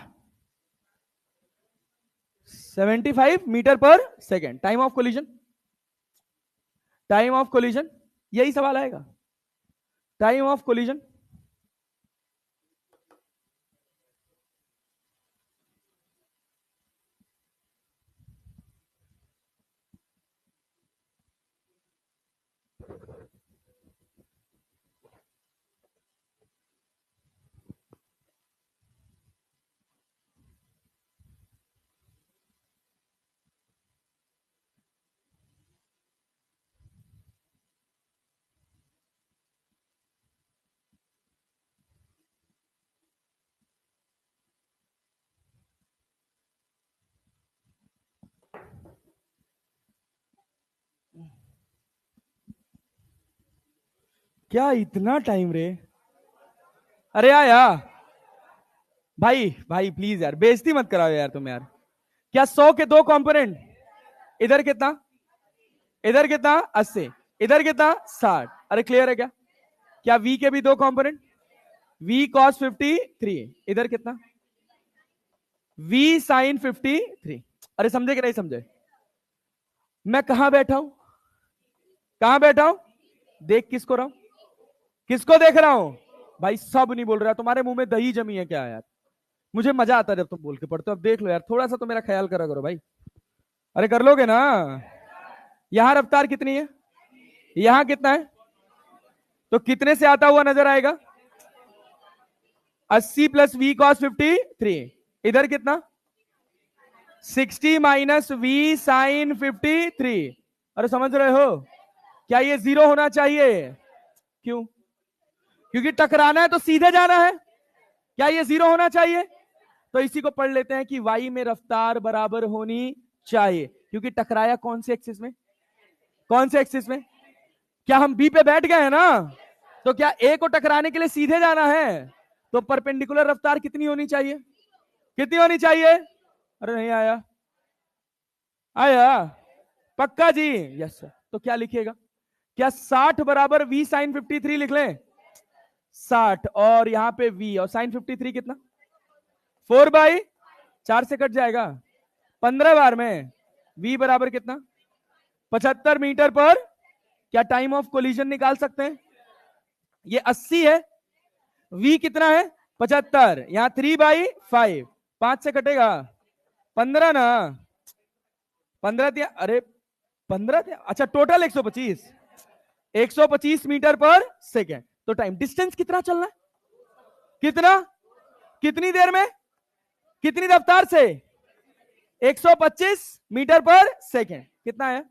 75 metre per second, time of collision, time of collision यही सवाल आएगा, टाइम ऑफ कोलिजन। क्या इतना टाइम रे? अरे आया भाई, भाई प्लीज यार बेइज्जती मत कराओ यार तुम यार। क्या 100 के दो कंपोनेंट? इधर कितना? इधर कितना? 80। इधर कितना? 60। अरे क्लियर है क्या? क्या v के भी दो कंपोनेंट? v cos 53। इधर कितना? v sin 53। अरे समझे कि नहीं समझे? मैं कहां बैठा हूं? कहां बैठा हूं? देख किसको रहा हूं? किसको देख रहा हूं? भाई सब नहीं बोल रहा, तुम्हारे मुंह में दही जमी है क्या यार? मुझे मजा आता है जब तुम बोल के पढ़ते हो। अब देख लो यार, थोड़ा सा तो मेरा ख्याल करा करो भाई। अरे कर लोगे ना? यहां रफ्तार कितनी है? यहां कितना है? तो कितने से आता हुआ नजर आएगा? 80 प्लस वी कॉस 53। इधर कितना? 60 माइनस वी साइन 53। अरे समझ रहे हो? क्या ये जीरो होना चाहिए? क्यों? क्योंकि टकराना है तो सीधे जाना है। क्या ये जीरो होना चाहिए? तो इसी को पढ़ लेते हैं कि वाई में रफ्तार बराबर होनी चाहिए, क्योंकि टकराया कौन से एक्सिस में? कौन से एक्सिस में? क्या हम बी पे बैठ गए हैं ना? तो क्या ए को टकराने के लिए सीधे जाना है? तो परपेंडिकुलर रफ्तार कितनी होनी चाहिए? कितनी होनी चाहिए? अरे नहीं आया। आया? पक्का जी? Yes sir. तो क्या लिखिएगा? क्या 60 बराबर वी साइन 53 लिख लें? 60 और यहां पे v और साइन 53 कितना? 4/4 से कट जाएगा 15 बार में। v बराबर कितना? 75 मीटर पर। क्या टाइम ऑफ कोलिजन निकाल सकते हैं? ये 80 है, v कितना है? 75। यहां 3/5, 5 से कटेगा 15 ना। 15 दिया, अरे 15 दिया, अच्छा टोटल 125। 125 metre per second. तो टाइम डिस्टेंस कितना चलना है? कितना? कितनी देर में? कितनी रफ्तार से? 125 मीटर पर सेकेंड। कितना है?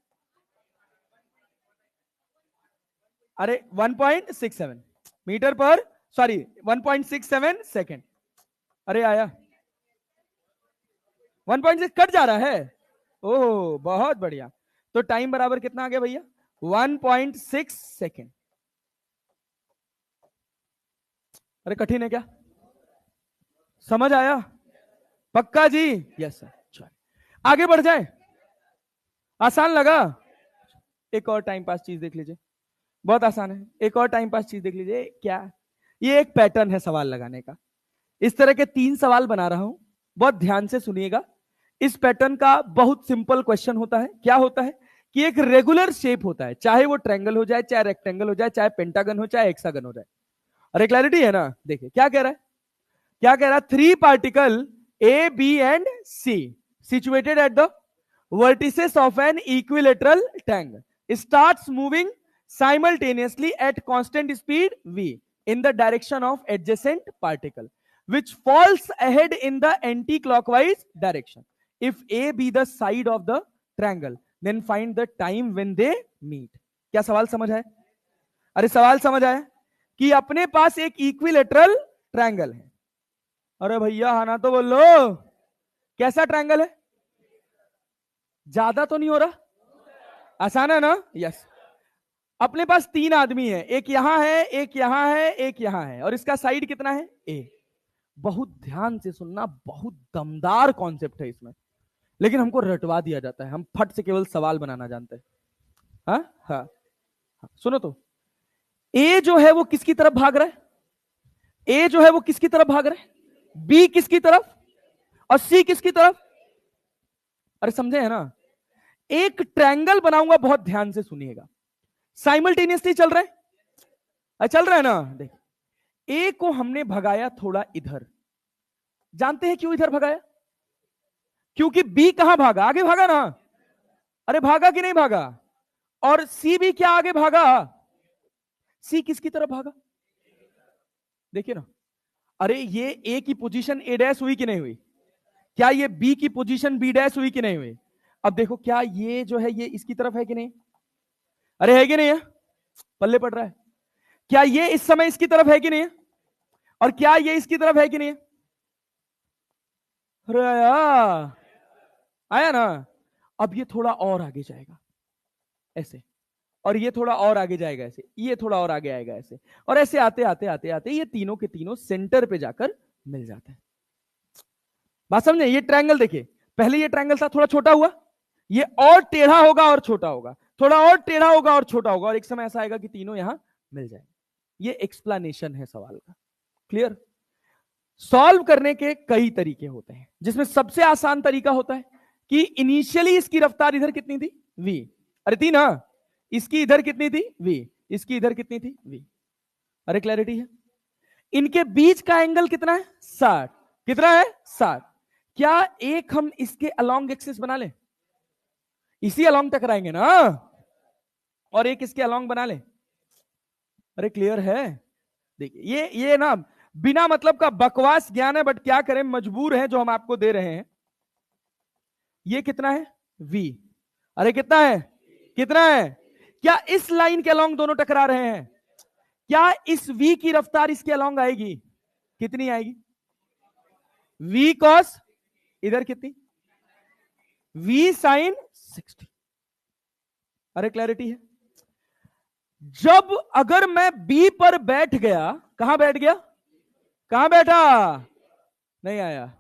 अरे 1.67 मीटर पर, सॉरी 1.67 सेकेंड। अरे आया? 1.6 कट जा रहा है। ओह बहुत बढ़िया। तो टाइम बराबर कितना आ गया भैया? 1.6 सेकेंड। अरे कठिन है क्या? समझ आया? पक्का जी? Yes sir. चलिए आगे बढ़ जाए। आसान लगा? एक और टाइम पास चीज देख लीजिए, बहुत आसान है। एक और टाइम पास चीज देख लीजिए। क्या? ये एक पैटर्न है सवाल लगाने का। इस तरह के 3 सवाल बना रहा हूं, बहुत ध्यान से सुनिएगा। इस पैटर्न का बहुत सिंपल क्वेश्चन होता है। क्या होता है कि एक रेगुलर शेप होता है, चाहे वो ट्रायंगल हो जाए, चाहे रेक्टेंगल हो जाए, चाहे पेंटागन हो, चाहे हेक्सागन हो जाए। अरे क्लैरिटी है ना? देखिए क्या कह रहा है। क्या कह रहा है? 3 particle A B and C situated at the vertices of an equilateral triangle starts moving simultaneously at constant speed v in the direction of adjacent particle which falls ahead in the anti-clockwise direction. If a be the side of the triangle, then find the time when they meet. क्या सवाल समझ आया? अरे सवाल समझ आया कि अपने पास एक इक्विलेटरल ट्रायंगल है। अरे भैया हाँ ना तो बोलो, कैसा ट्रायंगल है? ज्यादा तो नहीं हो रहा? आसान है ना? यस। अपने पास 3 आदमी है, एक यहां है, एक यहां है, एक यहां है, और इसका साइड कितना है? ए। बहुत ध्यान से सुनना, बहुत दमदार कॉन्सेप्ट है इसमें, लेकिन हमको रटवा दिया जाता है। हम फट से केवल सवाल बनाना जानते हैं। हाँ हाँ हाँ। सुनो तो, ए जो है वो किसकी तरफ भाग रहा है? ए जो है वो किसकी तरफ भाग रहा है? बी किसकी तरफ? और सी किसकी तरफ? अरे समझे है ना? एक ट्रायंगल बनाऊंगा, बहुत ध्यान से सुनिएगा। साइमल्टेनियसली चल रहा है, चल रहा है ना? देख, ए को हमने भगाया थोड़ा इधर। जानते हैं क्यों इधर भगाया? क्योंकि बी कहां भागा? आगे भागा ना। अरे भागा कि नहीं भागा? और सी भी क्या आगे भागा? सी किसकी तरफ भागा? देखिए ना। अरे ये ए की पोजीशन ए डैश हुई कि नहीं हुई? क्या ये बी की पोजीशन बी डैश हुई कि नहीं हुई? अब देखो, क्या ये जो है ये इसकी तरफ है कि नहीं? अरे है कि नहीं है? पल्ले पड़ रहा है। क्या ये इस समय इसकी तरफ है कि नहीं है? और क्या ये इसकी तरफ है कि नहीं है? अरे आया ना? अब ये थोड़ा और आगे जाएगा, ऐसे। और ये थोड़ा और आगे जाएगा ऐसे, ये थोड़ा और आगे आएगा ऐसे, और ऐसे आते आते आते आते ये तीनों के तीनों सेंटर पे जाकर मिल जाते हैं। बात समझे? ये ट्रायंगल देखिए, पहले ये ट्रायंगल था थोड़ा छोटा हुआ, ये और टेढ़ा होगा और छोटा होगा, थोड़ा और टेढ़ा होगा और छोटा होगा, और एक समय ऐसा आएगा कि तीनों यहां मिल जाएंगे। ये एक्सप्लेनेशन है सवाल का। क्लियर? सॉल्व करने के कई तरीके होते हैं, जिसमें सबसे आसान तरीका होता है कि इनिशियली इसकी रफ्तार इधर कितनी थी? v। अरे थी ना? इसकी इधर कितनी थी? v। इसकी इधर कितनी थी? v। अरे क्लैरिटी है? इनके बीच का एंगल कितना है? 60। कितना है? 60। क्या एक हम इसके अलोंग एक्सिस बना ले? इसी अलोंग टकराएंगे ना, और एक इसके अलोंग बना ले। अरे क्लियर है? देखिए ये ना बिना मतलब का बकवास ज्ञान है, बट क्या करें, मजबूर है जो हम आपको दे रहे हैं। ये कितना है? v। अरे कितना है? कितना है? क्या इस लाइन के अलोंग दोनों टकरा रहे हैं? क्या इस v की रफ्तार इसके अलोंग आएगी? कितनी आएगी? v cos, इधर कितनी? v sin 60। अरे क्लैरिटी है? जब अगर मैं B पर बैठ गया, कहां बैठ गया? कहां बैठा? नहीं आया?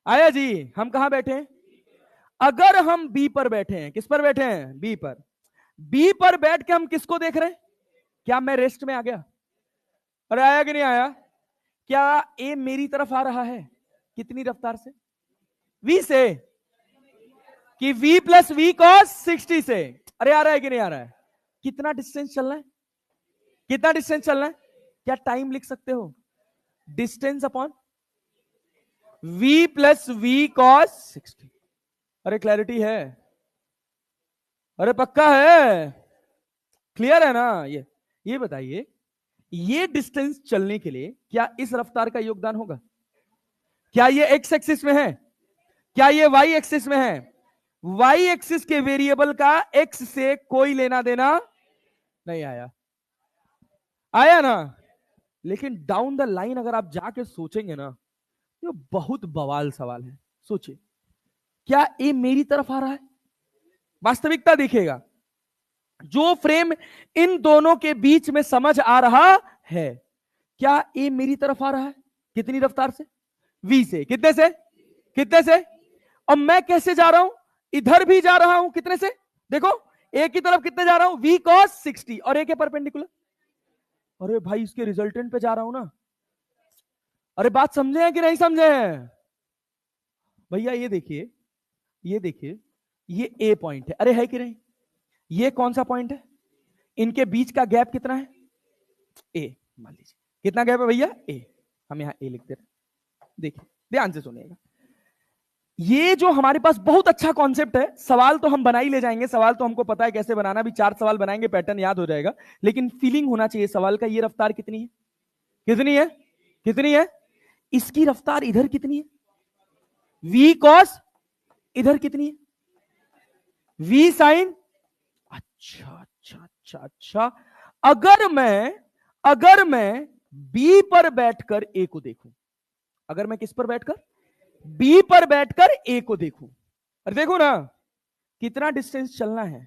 आया जी? हम कहां बैठे हैं? अगर हम B पर बैठे हैं, किस पर बैठे हैं? B पर। B पर बैठ के हम किसको देख रहे हैं? क्या मैं रेस्ट में आ गया? अरे आया कि नहीं आया? क्या A मेरी तरफ आ रहा है? कितनी रफ्तार से? V से। कि V प्लस V cos 60 से। अरे आ रहा है कि नहीं आ रहा है? कितना डिस्टेंस चलना है? कितना डिस्टेंस चलना है? क्या टाइम लिख सकते हो? Distance upon V plus V cos 60। अरे क्लैरिटी है? अरे पक्का है? क्लियर है ना? ये बताइए, ये डिस्टेंस चलने के लिए क्या इस रफ्तार का योगदान होगा? क्या ये एक्स एक्सिस में है? क्या ये वाई एक्सिस में है? वाई एक्सिस के वेरिएबल का एक्स से कोई लेना देना नहीं आया? आया ना? लेकिन डाउन द लाइन अगर आप जाके सोचेंगे ना, ये बहुत बवाल सवाल है। सोचिए, क्या ए मेरी तरफ आ रहा है? वास्तविकता देखिएगा, जो फ्रेम इन दोनों के बीच में समझ आ रहा है, क्या ए मेरी तरफ आ रहा है? कितनी रफ्तार से? v से। कितने से? कितने से? और मैं कैसे जा रहा हूं? इधर भी जा रहा हूं। कितने से? देखो, ए की तरफ कितने जा रहा हूं? v cos 60, और ए के परपेंडिकुलर। अरे भाई, इसके रिजल्टेंट पे जा रहा हूं ना। अरे बात समझे हैं कि नहीं समझे हैं? भैया ये देखिए, ये देखिए, ये ए पॉइंट है। अरे है कि नहीं? ये कौन सा पॉइंट है? इनके बीच का गैप कितना है? ए। मान लीजिए कितना गैप है भैया? ए। हम यहां ए लिख दे रहे। देखिए ध्यान से सुनिएगा, ये जो हमारे पास बहुत अच्छा कॉन्सेप्ट है। सवाल तो हम बना ही ले जाएंगे, सवाल तो हमको पता है कैसे बनाना, भी 4 सवाल बनाएंगे, पैटर्न याद हो जाएगा। लेकिन फीलिंग होना चाहिए सवाल का। ये रफ्तार कितनी है? कितनी है? कितनी है? इसकी रफ्तार इधर कितनी है? v cos, इधर कितनी है? v sin। अच्छा अच्छा अच्छा अच्छा। अगर मैं B पर बैठकर A को देखूं, अगर मैं किस पर बैठकर? B पर बैठकर A को देखूं, अरे देखो ना कितना डिस्टेंस चलना है।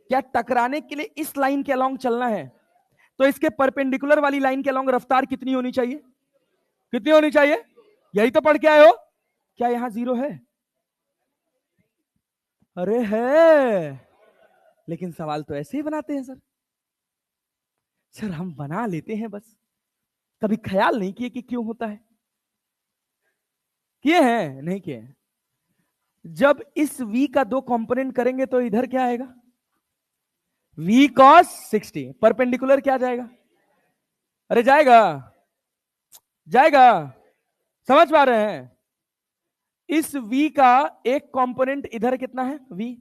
क्या टकराने के लिए इस लाइन के अलोंग चलना है? तो इसके परपेंडिकुलर वाली लाइन के अलोंग रफ्तार कितनी होनी चाहिए? कितनी होनी चाहिए? यही तो पढ़ के आए हो। क्या यहां 0 है? अरे है, लेकिन सवाल तो ऐसे ही बनाते हैं सर हम बना लेते हैं बस, कभी ख्याल नहीं किए कि क्यों होता है। किए हैं? नहीं किए हैं। जब इस v का 2 कंपोनेंट करेंगे तो इधर क्या आएगा? v cos 60। परपेंडिकुलर क्या जाएगा? अरे जाएगा? जाएगा? समझ पा रहे हैं? इस v का एक कंपोनेंट इधर कितना है? v।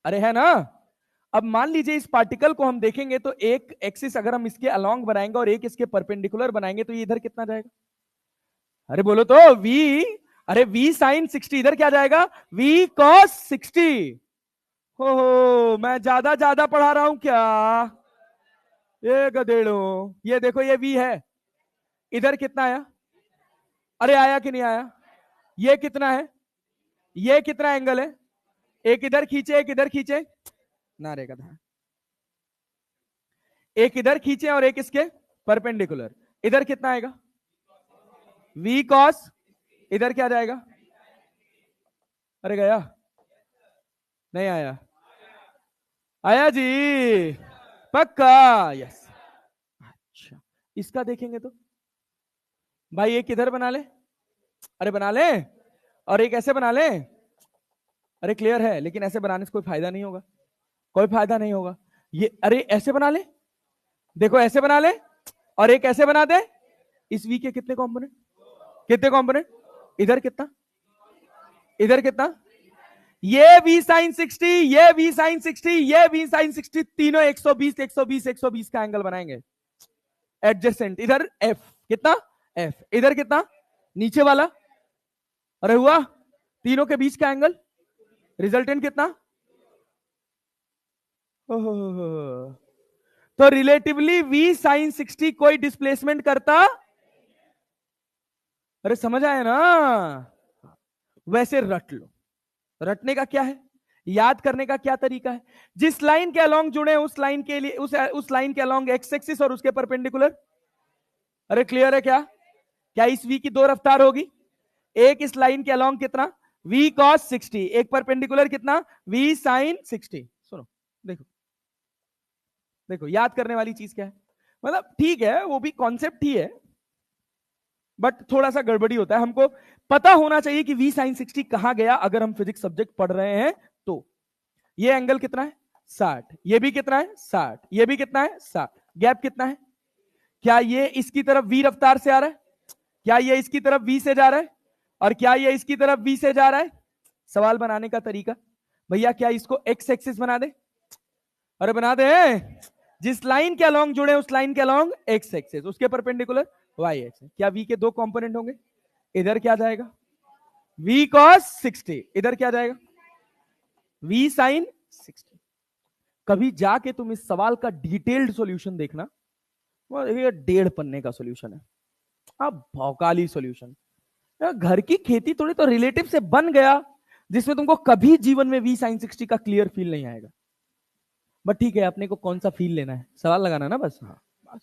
अरे है ना? अब मान लीजिए इस पार्टिकल को हम देखेंगे तो एक एक्सिस अगर हम इसके अलोंग बनाएंगे और एक इसके परपेंडिकुलर बनाएंगे तो ये इधर कितना जाएगा? अरे बोलो तो v। अरे v sin 60, इधर क्या जाएगा? v cos 60। हो मैं ज्यादा पढ़ा रहा हूं क्या? ये गधेड़ो, ये देखो ये v है, इधर कितना आया? अरे आया कि नहीं आया? ये कितना है? ये कितना एंगल है? एक इधर खींचे, एक इधर खींचे ना रे गधा। एक इधर खींचे और एक इसके परपेंडिकुलर, इधर कितना आएगा v cos, इधर क्या जाएगा, अरे गया नहीं आया, आया जी पक्का, यस। अच्छा इसका देखेंगे तो भाई एक इधर बना ले, अरे बना ले, और एक ऐसे बना ले, अरे क्लियर है, लेकिन ऐसे बनाने से कोई फायदा नहीं होगा, कोई फायदा नहीं होगा। ये अरे ऐसे बना ले, देखो ऐसे बना ले, और एक ऐसे बना दे। इस v के कितने कंपोनेंट, कितने कंपोनेंट, इधर कितना, इधर कितना, ये v sin 60, ये v sin 60, ये v sin 60, तीनों 120 120 120 का एंगल बनाएंगे एडजेसेंट। इधर f कितना, f इधर कितना, नीचे वाला, अरे हुआ तीनों के बीच का एंगल, रिजल्टेंट कितना, तो रिलेटिवली v sin 60 कोई डिस्प्लेसमेंट करता, अरे समझ आया ना। वैसे रट लो, रटने का क्या है, याद करने का क्या तरीका है, जिस लाइन के अलोंग जुड़े उस लाइन के लिए उस लाइन के अलोंग एक्स एक्सिस और उसके परपेंडिकुलर, अरे क्लियर है क्या, क्या इस v की दो रफ्तार होगी, एक इस लाइन के अलोंग कितना v cos 60, एक परपेंडिकुलर कितना v sin 60। सुनो देखो, देखो याद करने वाली चीज क्या है, मतलब ठीक है वो भी कॉन्सेप्ट ही है, बट थोड़ा सा गड़बड़ी होता है, हमको पता होना चाहिए कि v sin 60 कहां गया अगर हम फिजिक्स सब्जेक्ट पढ़ रहे हैं तो। ये एंगल कितना है 60, ये भी कितना है 60, ये भी कितना है 60, गैप कितना है, क्या ये इसकी तरफ v रफ्तार से आ रहा है, क्या ये इसकी तरफ v से जा रहा है, और क्या ये इसकी तरफ v से जा रहा है। सवाल बनाने का तरीका, भैया क्या इसको x एक्सिस बना दे, अरे बना दे, जिस लाइन के अलोंग जुड़े उस लाइन के अलोंग x एक्सिस, उसके परपेंडिकुलर y एक्सिस, क्या v के दो कंपोनेंट होंगे, इधर क्या जाएगा v cos 60, इधर क्या जाएगा v sin 60। कभी जाके तुम इस सवाल का डिटेल्ड सॉल्यूशन देखना, ये 1.5 पन्ने का सॉल्यूशन है, अब भौकाली सॉल्यूशन, घर की खेती थोड़ी तो रिलेटिव से बन गया, जिसमें तुमको कभी जीवन में v sin 60 का क्लियर फील नहीं आएगा, बट ठीक है अपने को कौन सा फील लेना है, सवाल लगाना ना बस, हाँ बस,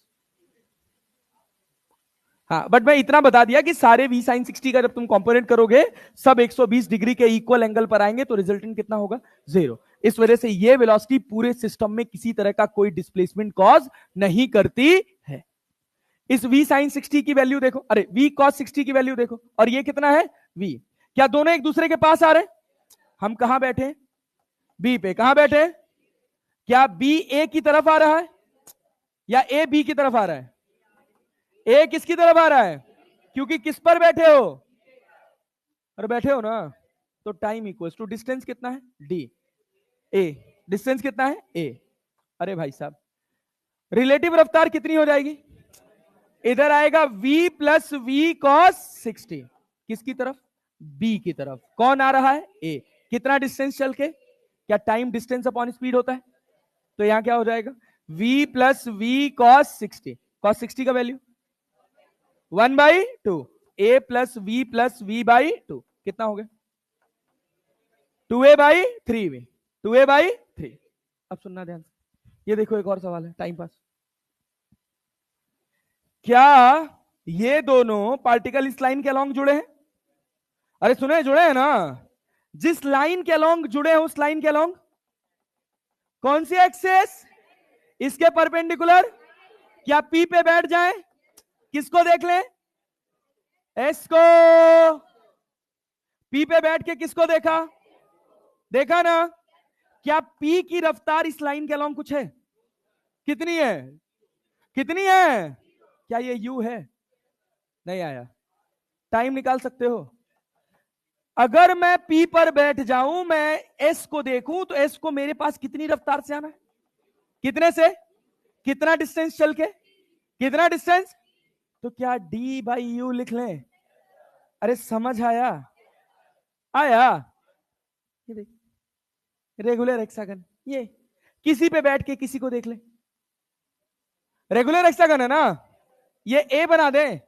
हाँ बट मैं इतना बता दिया कि सारे v sin 60 का जब तुम कंपोनेंट करोगे सब 120 डिग्री के इक्वल एंगल पर आएंगे, तो रिजल्टेंट कितना होगा 0। इस वजह से ये वेलोसिटी पूरे सिस्टम में किसी तरह का कोई डिस्प्लेसमेंट कॉज नहीं करती है। इस v sin 60 की वैल्यू देखो, अरे v cos 60 की वैल्यू देखो, और ये कितना है v, क्या दोनों एक दूसरे के पास आ रहे हैं, हम कहां बैठे b पे, कहां बैठे, क्या b a की तरफ आ रहा है या a b की तरफ आ रहा है, a किसकी तरफ आ रहा है, क्योंकि किस पर बैठे हो, अरे बैठे हो ना, तो टाइम इक्वल्स टू डिस्टेंस कितना है d, a डिस्टेंस कितना है a, अरे भाई साहब रिलेटिव रफ्तार कितनी हो जाएगी, इधर आएगा v प्लस v cos 60, किसकी तरफ, b की तरफ, कौन आ रहा है a, कितना डिस्टेंस चल के, क्या टाइम डिस्टेंस अपॉन स्पीड होता है, तो यहां क्या हो जाएगा v plus v cos 60, cos 60 का value 1/2, a plus v by 2 कितना हो गया 2a/3v, 2a/3। अब सुनना ध्यान से, ये देखो एक और सवाल है टाइम पास, क्या ये दोनों पार्टिकल इस लाइन के अलोंग जुड़े हैं, अरे सुने जुड़े हैं ना, जिस लाइन के अलोंग जुड़े हैं उस लाइन के अलोंग कौन सी एक्सिस, इसके परपेंडिकुलर, क्या पी पे बैठ जाएं, किसको देख लें, एस को, पी पे बैठ के किसको देखा, देखा ना, क्या पी की रफ्तार इस लाइन के अलोंग कुछ है, कितनी है, कितनी है, क्या ये u है, नहीं आया, टाइम निकाल सकते हो, अगर मैं P पर बैठ जाऊं, मैं S को देखूं, तो S को मेरे पास कितनी रफ्तार से आना है, कितने से, कितना डिस्टेंस चल के, कितना डिस्टेंस, तो क्या d/u लिख लें, अरे समझ आया, आया, ये देख रेगुलर हेक्सागन, ये किसी पे बैठ के किसी को देख ले, रेगुलर हेक्सागन है ना, ये A बना दे,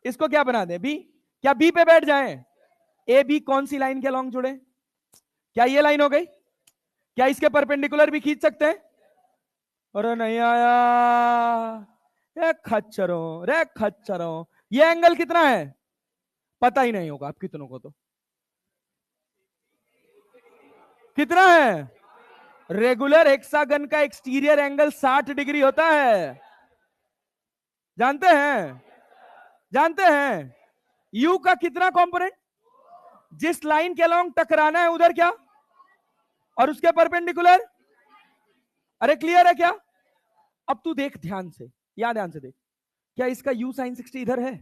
इसको क्या बना दे B, क्या B पे बैठ जाए, ए बी कौन सी लाइन के अलोंग जुड़े, क्या ये लाइन हो गई, क्या इसके परपेंडिकुलर भी खींच सकते हैं, अरे नहीं आया, रे खच्चरों, ये एंगल कितना है पता ही नहीं होगा आप कितनों को, तो कितना है? रेगुलर हेक्सागन का एक्सटीरियर एंगल 60 डिग्री होता है, जानते हैं? जानते हैं? यू का कितना कंपोनेंट? जिस लाइन के अलोंग टकराना है उधर क्या, और उसके परपेंडिकुलर। अरे क्लियर है क्या? अब तू देख ध्यान से, या ध्यान से देख, क्या इसका u sin 60 इधर है?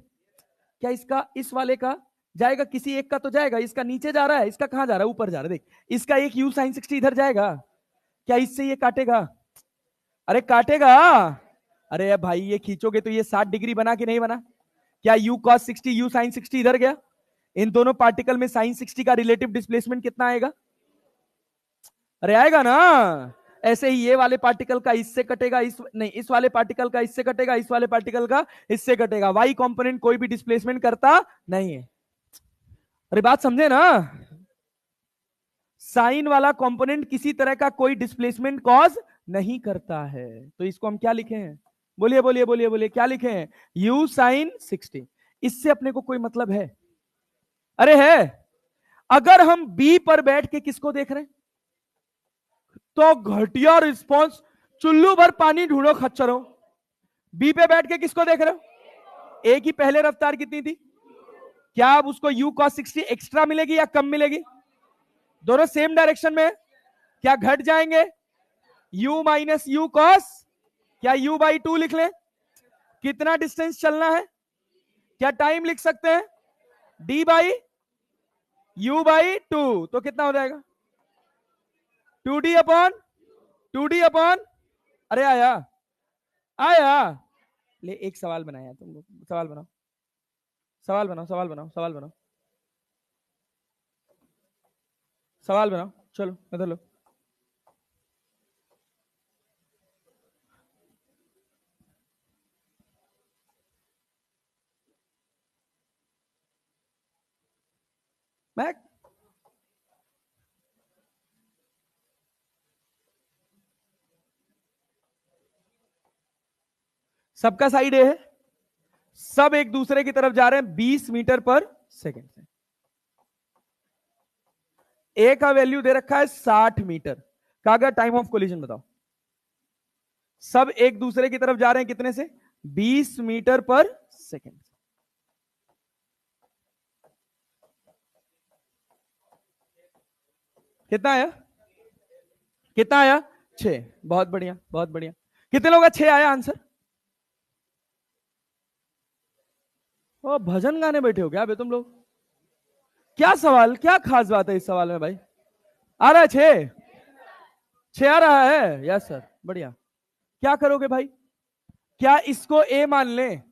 क्या इसका इस वाले का जाएगा? किसी एक का तो जाएगा, इसका नीचे जा रहा है, इसका कहां जा रहा है? ऊपर जा रहा है। देख, इसका एक u sin 60 इधर जाएगा, क्या इससे ये काटेगा? अरे काटेगा। अरे भाई ये खींचोगे तो ये 60 डिग्री बना कि नहीं बना? क्या u cos 60 u sin 60 इधर गया? इन दोनों पार्टिकल में sin 60 का रिलेटिव डिस्प्लेसमेंट कितना आएगा? अरे आएगा ना। ऐसे ही ये वाले पार्टिकल का इससे कटेगा, इस वाले पार्टिकल का इससे कटेगा, इस वाले पार्टिकल का इससे कटेगा। वाई कंपोनेंट कोई भी डिस्प्लेसमेंट करता नहीं है। अरे बात समझे ना? साइन वाला कंपोनेंट किसी तरह का कोई डिस्प्लेसमेंट कॉज नहीं करता है, तो इसको हम क्या लिखे हैं? बोलिए बोलिए बोलिए बोलिए, क्या लिखे हैं? u sin 60। इससे अपने को कोई मतलब है? अरे है। अगर हम B पर बैठ के किसको देख रहे हैं, तो घटिया रिस्पांस, चुल्लू भर पानी ढूंढो खच्चरों। बी पे बैठ के किसको देख रहे हो? ए की पहले रफ्तार कितनी थी? क्या अब उसको u cos 60 एक्स्ट्रा मिलेगी या कम मिलेगी? दोनों सेम डायरेक्शन में, क्या घट जाएंगे? u माइनस यू cos, क्या u बाई 2 लिख लें? कितना डिस्टेंस चलना है? क्या टाइम लिख सकते हैं? d बाई u बाई 2, तो कितना हो जाएगा? 2d अपॉन 2d अपॉन, अरे आया आया। ले एक सवाल बनाया तुम लोग, सवाल बनाओ, सवाल बनाओ, सवाल बनाओ, सवाल बनाओ, सवाल बनाओ, चलो इधर लो। मैं सबका साइड ए है, सब एक दूसरे की तरफ जा रहे हैं 20 मीटर पर सेकेंड से। ए का वैल्यू दे रखा है 60 मीटर। कहा गया टाइम ऑफ कोलिजन बताओ। सब एक दूसरे की तरफ जा रहे हैं कितने से? 20 मीटर पर सेकेंड। कितना आया? कितना आया? 6। बहुत बढ़िया, बहुत बढ़िया। कितने लोग का 6 आया आंसर? ओ भजन गाने बैठे हो क्या बे तुम लोग? क्या सवाल, क्या खास बात है इस सवाल में भाई? आ रहा है 6? 6 आ रहा है? यस सर, बढ़िया। क्या करोगे भाई? क्या इसको ए मान लें?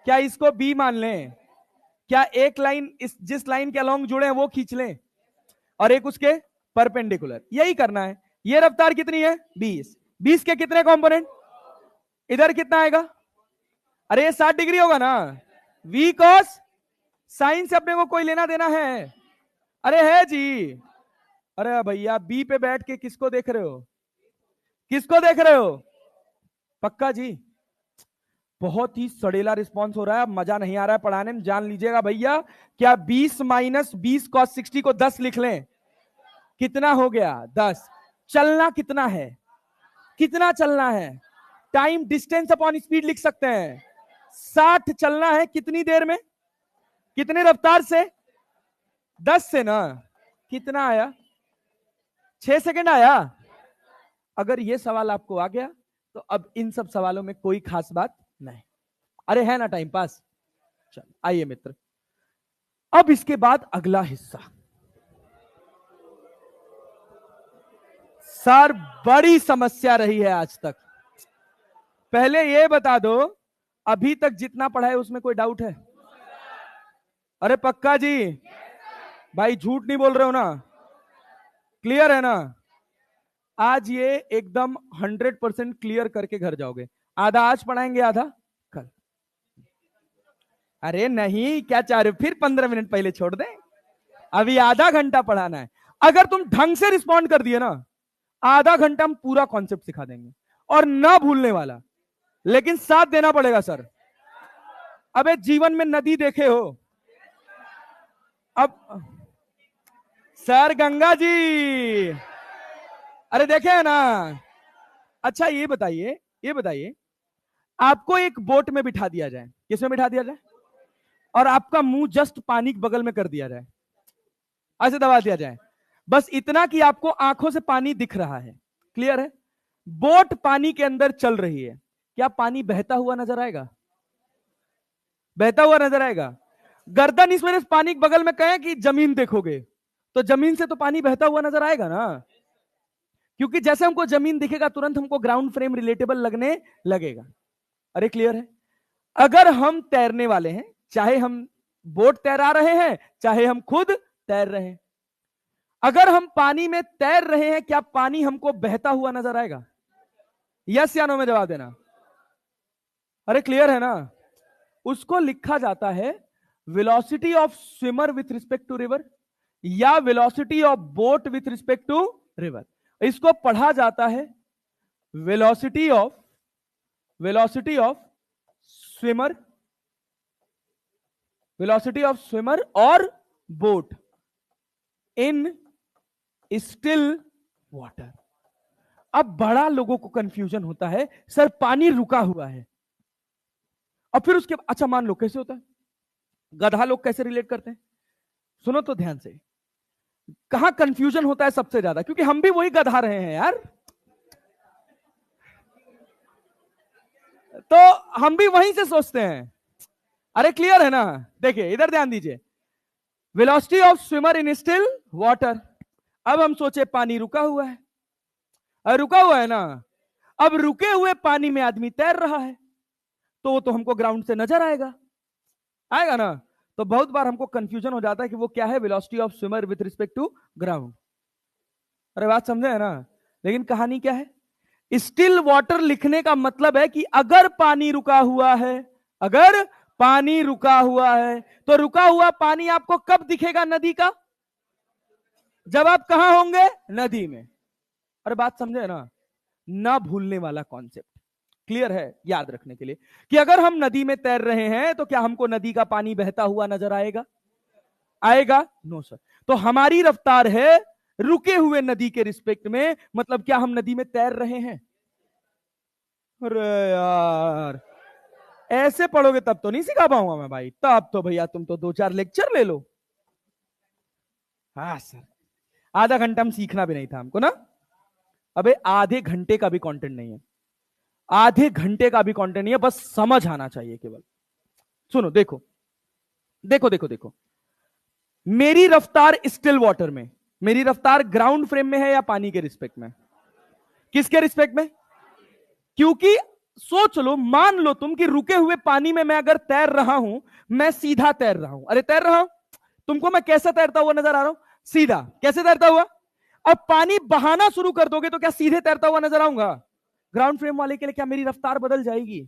क्या इसको बी मान लें? क्या एक लाइन इस जिस लाइन के अलोंग जुड़े हैं वो खींच लें, और एक उसके परपेंडिकुलर? यही करना है। ये रफ्तार कितनी है? 20। 20 के कितने कंपोनेंट? इधर कितना आएगा? अरे ये 60 डिग्री होगा ना। v cos साइन से अपने को कोई लेना देना है? अरे है जी। अरे भैया बी पे बैठ के किसको देख रहे हो? किसको देख रहे हो? पक्का जी? बहुत ही सड़ेला रिस्पांस हो रहा है, मजा नहीं आ रहा है पढ़ाने में। जान लीजिएगा भैया, क्या 20 माइनस 20 cos 60 को 10 लिख लें? कितना हो गया? 10। चलना कितना है? कितना चलना है? टाइम डिस्टेंस अपॉन स्पीड लिख सकते हैं। 60 चलना है कितनी देर में, कितने रफ्तार से? 10 से ना। कितना आया? 6 सेकंड आया। अगर ये सवाल आपको आ गया तो अब इन सब सवालों में कोई खास बात नहीं। अरे है ना टाइम पास। चलो आइए मित्र, अब इसके बाद अगला हिस्सा। सर बड़ी समस्या रही है आज तक। पहले ये बता दो, अभी तक जितना पढ़ा है उसमें कोई डाउट है? अरे पक्का जी? भाई झूठ नहीं बोल रहे हो ना? क्लियर है ना? आज ये एकदम 100% क्लियर करके घर जाओगे। आधा आज पढ़ाएंगे, आधा कल। अरे नहीं, क्या चाह रहे हो? फिर 15 मिनट पहले छोड़ दें? अभी आधा घंटा पढ़ाना है। अगर तुम ढंग से रिस्पॉन्ड कर दिए ना, आधा घंटा हम पूरा कॉन्सेप्ट सिखा देंगे। और ना भूलने वाला, लेकिन साथ देना पड़ेगा सर। अबे जीवन में नदी देखे हो? अब सर गंगा जी, अरे देखे है ना। अच्छा ये बताइए, आपको एक बोट में बिठा दिया जाए, किसमें बिठा दिया जाए, और आपका मुंह जस्ट पानी के बगल में कर दिया जाए, ऐसे दबा दिया जाए, बस इतना कि आपको आंखों से पानी दिख रहा है, क्लियर है? बोट पानी के अंदर चल रही है, क्या पानी बहता हुआ नजर आएगा? बहता हुआ नजर आएगा। गर्दन इस वजह से पानी के बगल में कहें कि जमीन देखोगे, तो जमीन से तो पानी बहता हुआ नजर आएगा ना, क्योंकि जैसे हमको जमीन दिखेगा तुरंत हमको ग्राउंड फ्रेम रिलेटेबल लगने लगेगा। अरे क्लियर है? अगर हम तैरने वाले हैं, चाहे हम बोट तैरा रहे हैं चाहे हम खुद तैर रहे हैं, अगर हम पानी में तैर रहे हैं, क्या पानी हमको बहता हुआ नजर आएगा? यस या नो में जवाब देना। अरे क्लियर है ना? उसको लिखा जाता है velocity of swimmer with respect to river, या velocity of boat with respect to river. इसको पढ़ा जाता है velocity of swimmer, velocity of swimmer और बोट इन स्टिल वाटर। अब बड़ा लोगों को कंफ्यूजन होता है, सर पानी रुका हुआ है, और फिर उसके अच्छा मान लो कैसे होता है, गधा लोग कैसे रिलेट करते हैं, सुनो तो ध्यान से, कहां कंफ्यूजन होता है सबसे ज्यादा, क्योंकि हम भी वही गधा रहे हैं यार, तो हम भी वहीं से सोचते हैं। अरे क्लियर है ना? देखिए इधर ध्यान दीजिए, velocity of swimmer in still water. अब हम सोचे पानी रुका हुआ है, रुका हुआ है ना, अब रुके हुए पानी में आदमी तैर रहा है, तो वो तो हमको ग्राउंड से नजर आएगा, आएगा ना। तो बहुत बार हमको कंफ्यूजन हो जाता है कि वो क्या है, velocity of swimmer with respect to ground. अरे बात समझे है ना? लेकिन कहानी क्या है, स्टिल वाटर लिखने का मतलब है कि अगर पानी रुका हुआ है, अगर पानी रुका हुआ है, तो रुका हुआ पानी आपको कब दिखेगा नदी का? जब आप कहां होंगे? नदी में। अरे बात समझे ना? ना भूलने वाला कॉन्सेप्ट, क्लियर है? याद रखने के लिए कि अगर हम नदी में तैर रहे हैं तो क्या हमको नदी का पानी बहता हुआ नजर आएगा? आएगा? No sir. तो हमारी रफ्तार है रुके हुए नदी के रिस्पेक्ट में, मतलब क्या हम नदी में तैर रहे हैं? अरे यार ऐसे पढ़ोगे तब तो नहीं सिखा पाऊंगा मैं भाई, तब तो भैया तुम तो 2-4 लेक्चर ले लो। हाँ सर, आधा घंटा हम सीखना भी नहीं था हमको ना। अबे आधे घंटे का भी कंटेंट नहीं है, आधे घंटे का भी कंटेंट नहीं है, बस समझ आना चाहिए केवल। सुनो देखो देखो देखो देखो, मेरी रफ्तार स्टिल वाटर में, मेरी रफ्तार ग्राउंड फ्रेम में है या पानी के रिस्पेक्ट में? किसके रिस्पेक्ट में? क्योंकि सोच लो, मान लो तुम कि रुके हुए पानी में मैं अगर तैर रहा हूं, मैं सीधा तैर रहा हूं, अरे तैर रहा हूं, तुमको मैं कैसा तैरता हुआ नजर आ रहा हूं? सीधा। कैसे तैरता हुआ? अब पानी बहाना शुरू कर दोगे तो क्या सीधे तैरता हुआ नजर आऊंगा? ग्राउंड फ्रेम वाले के लिए क्या मेरी रफ्तार बदल जाएगी?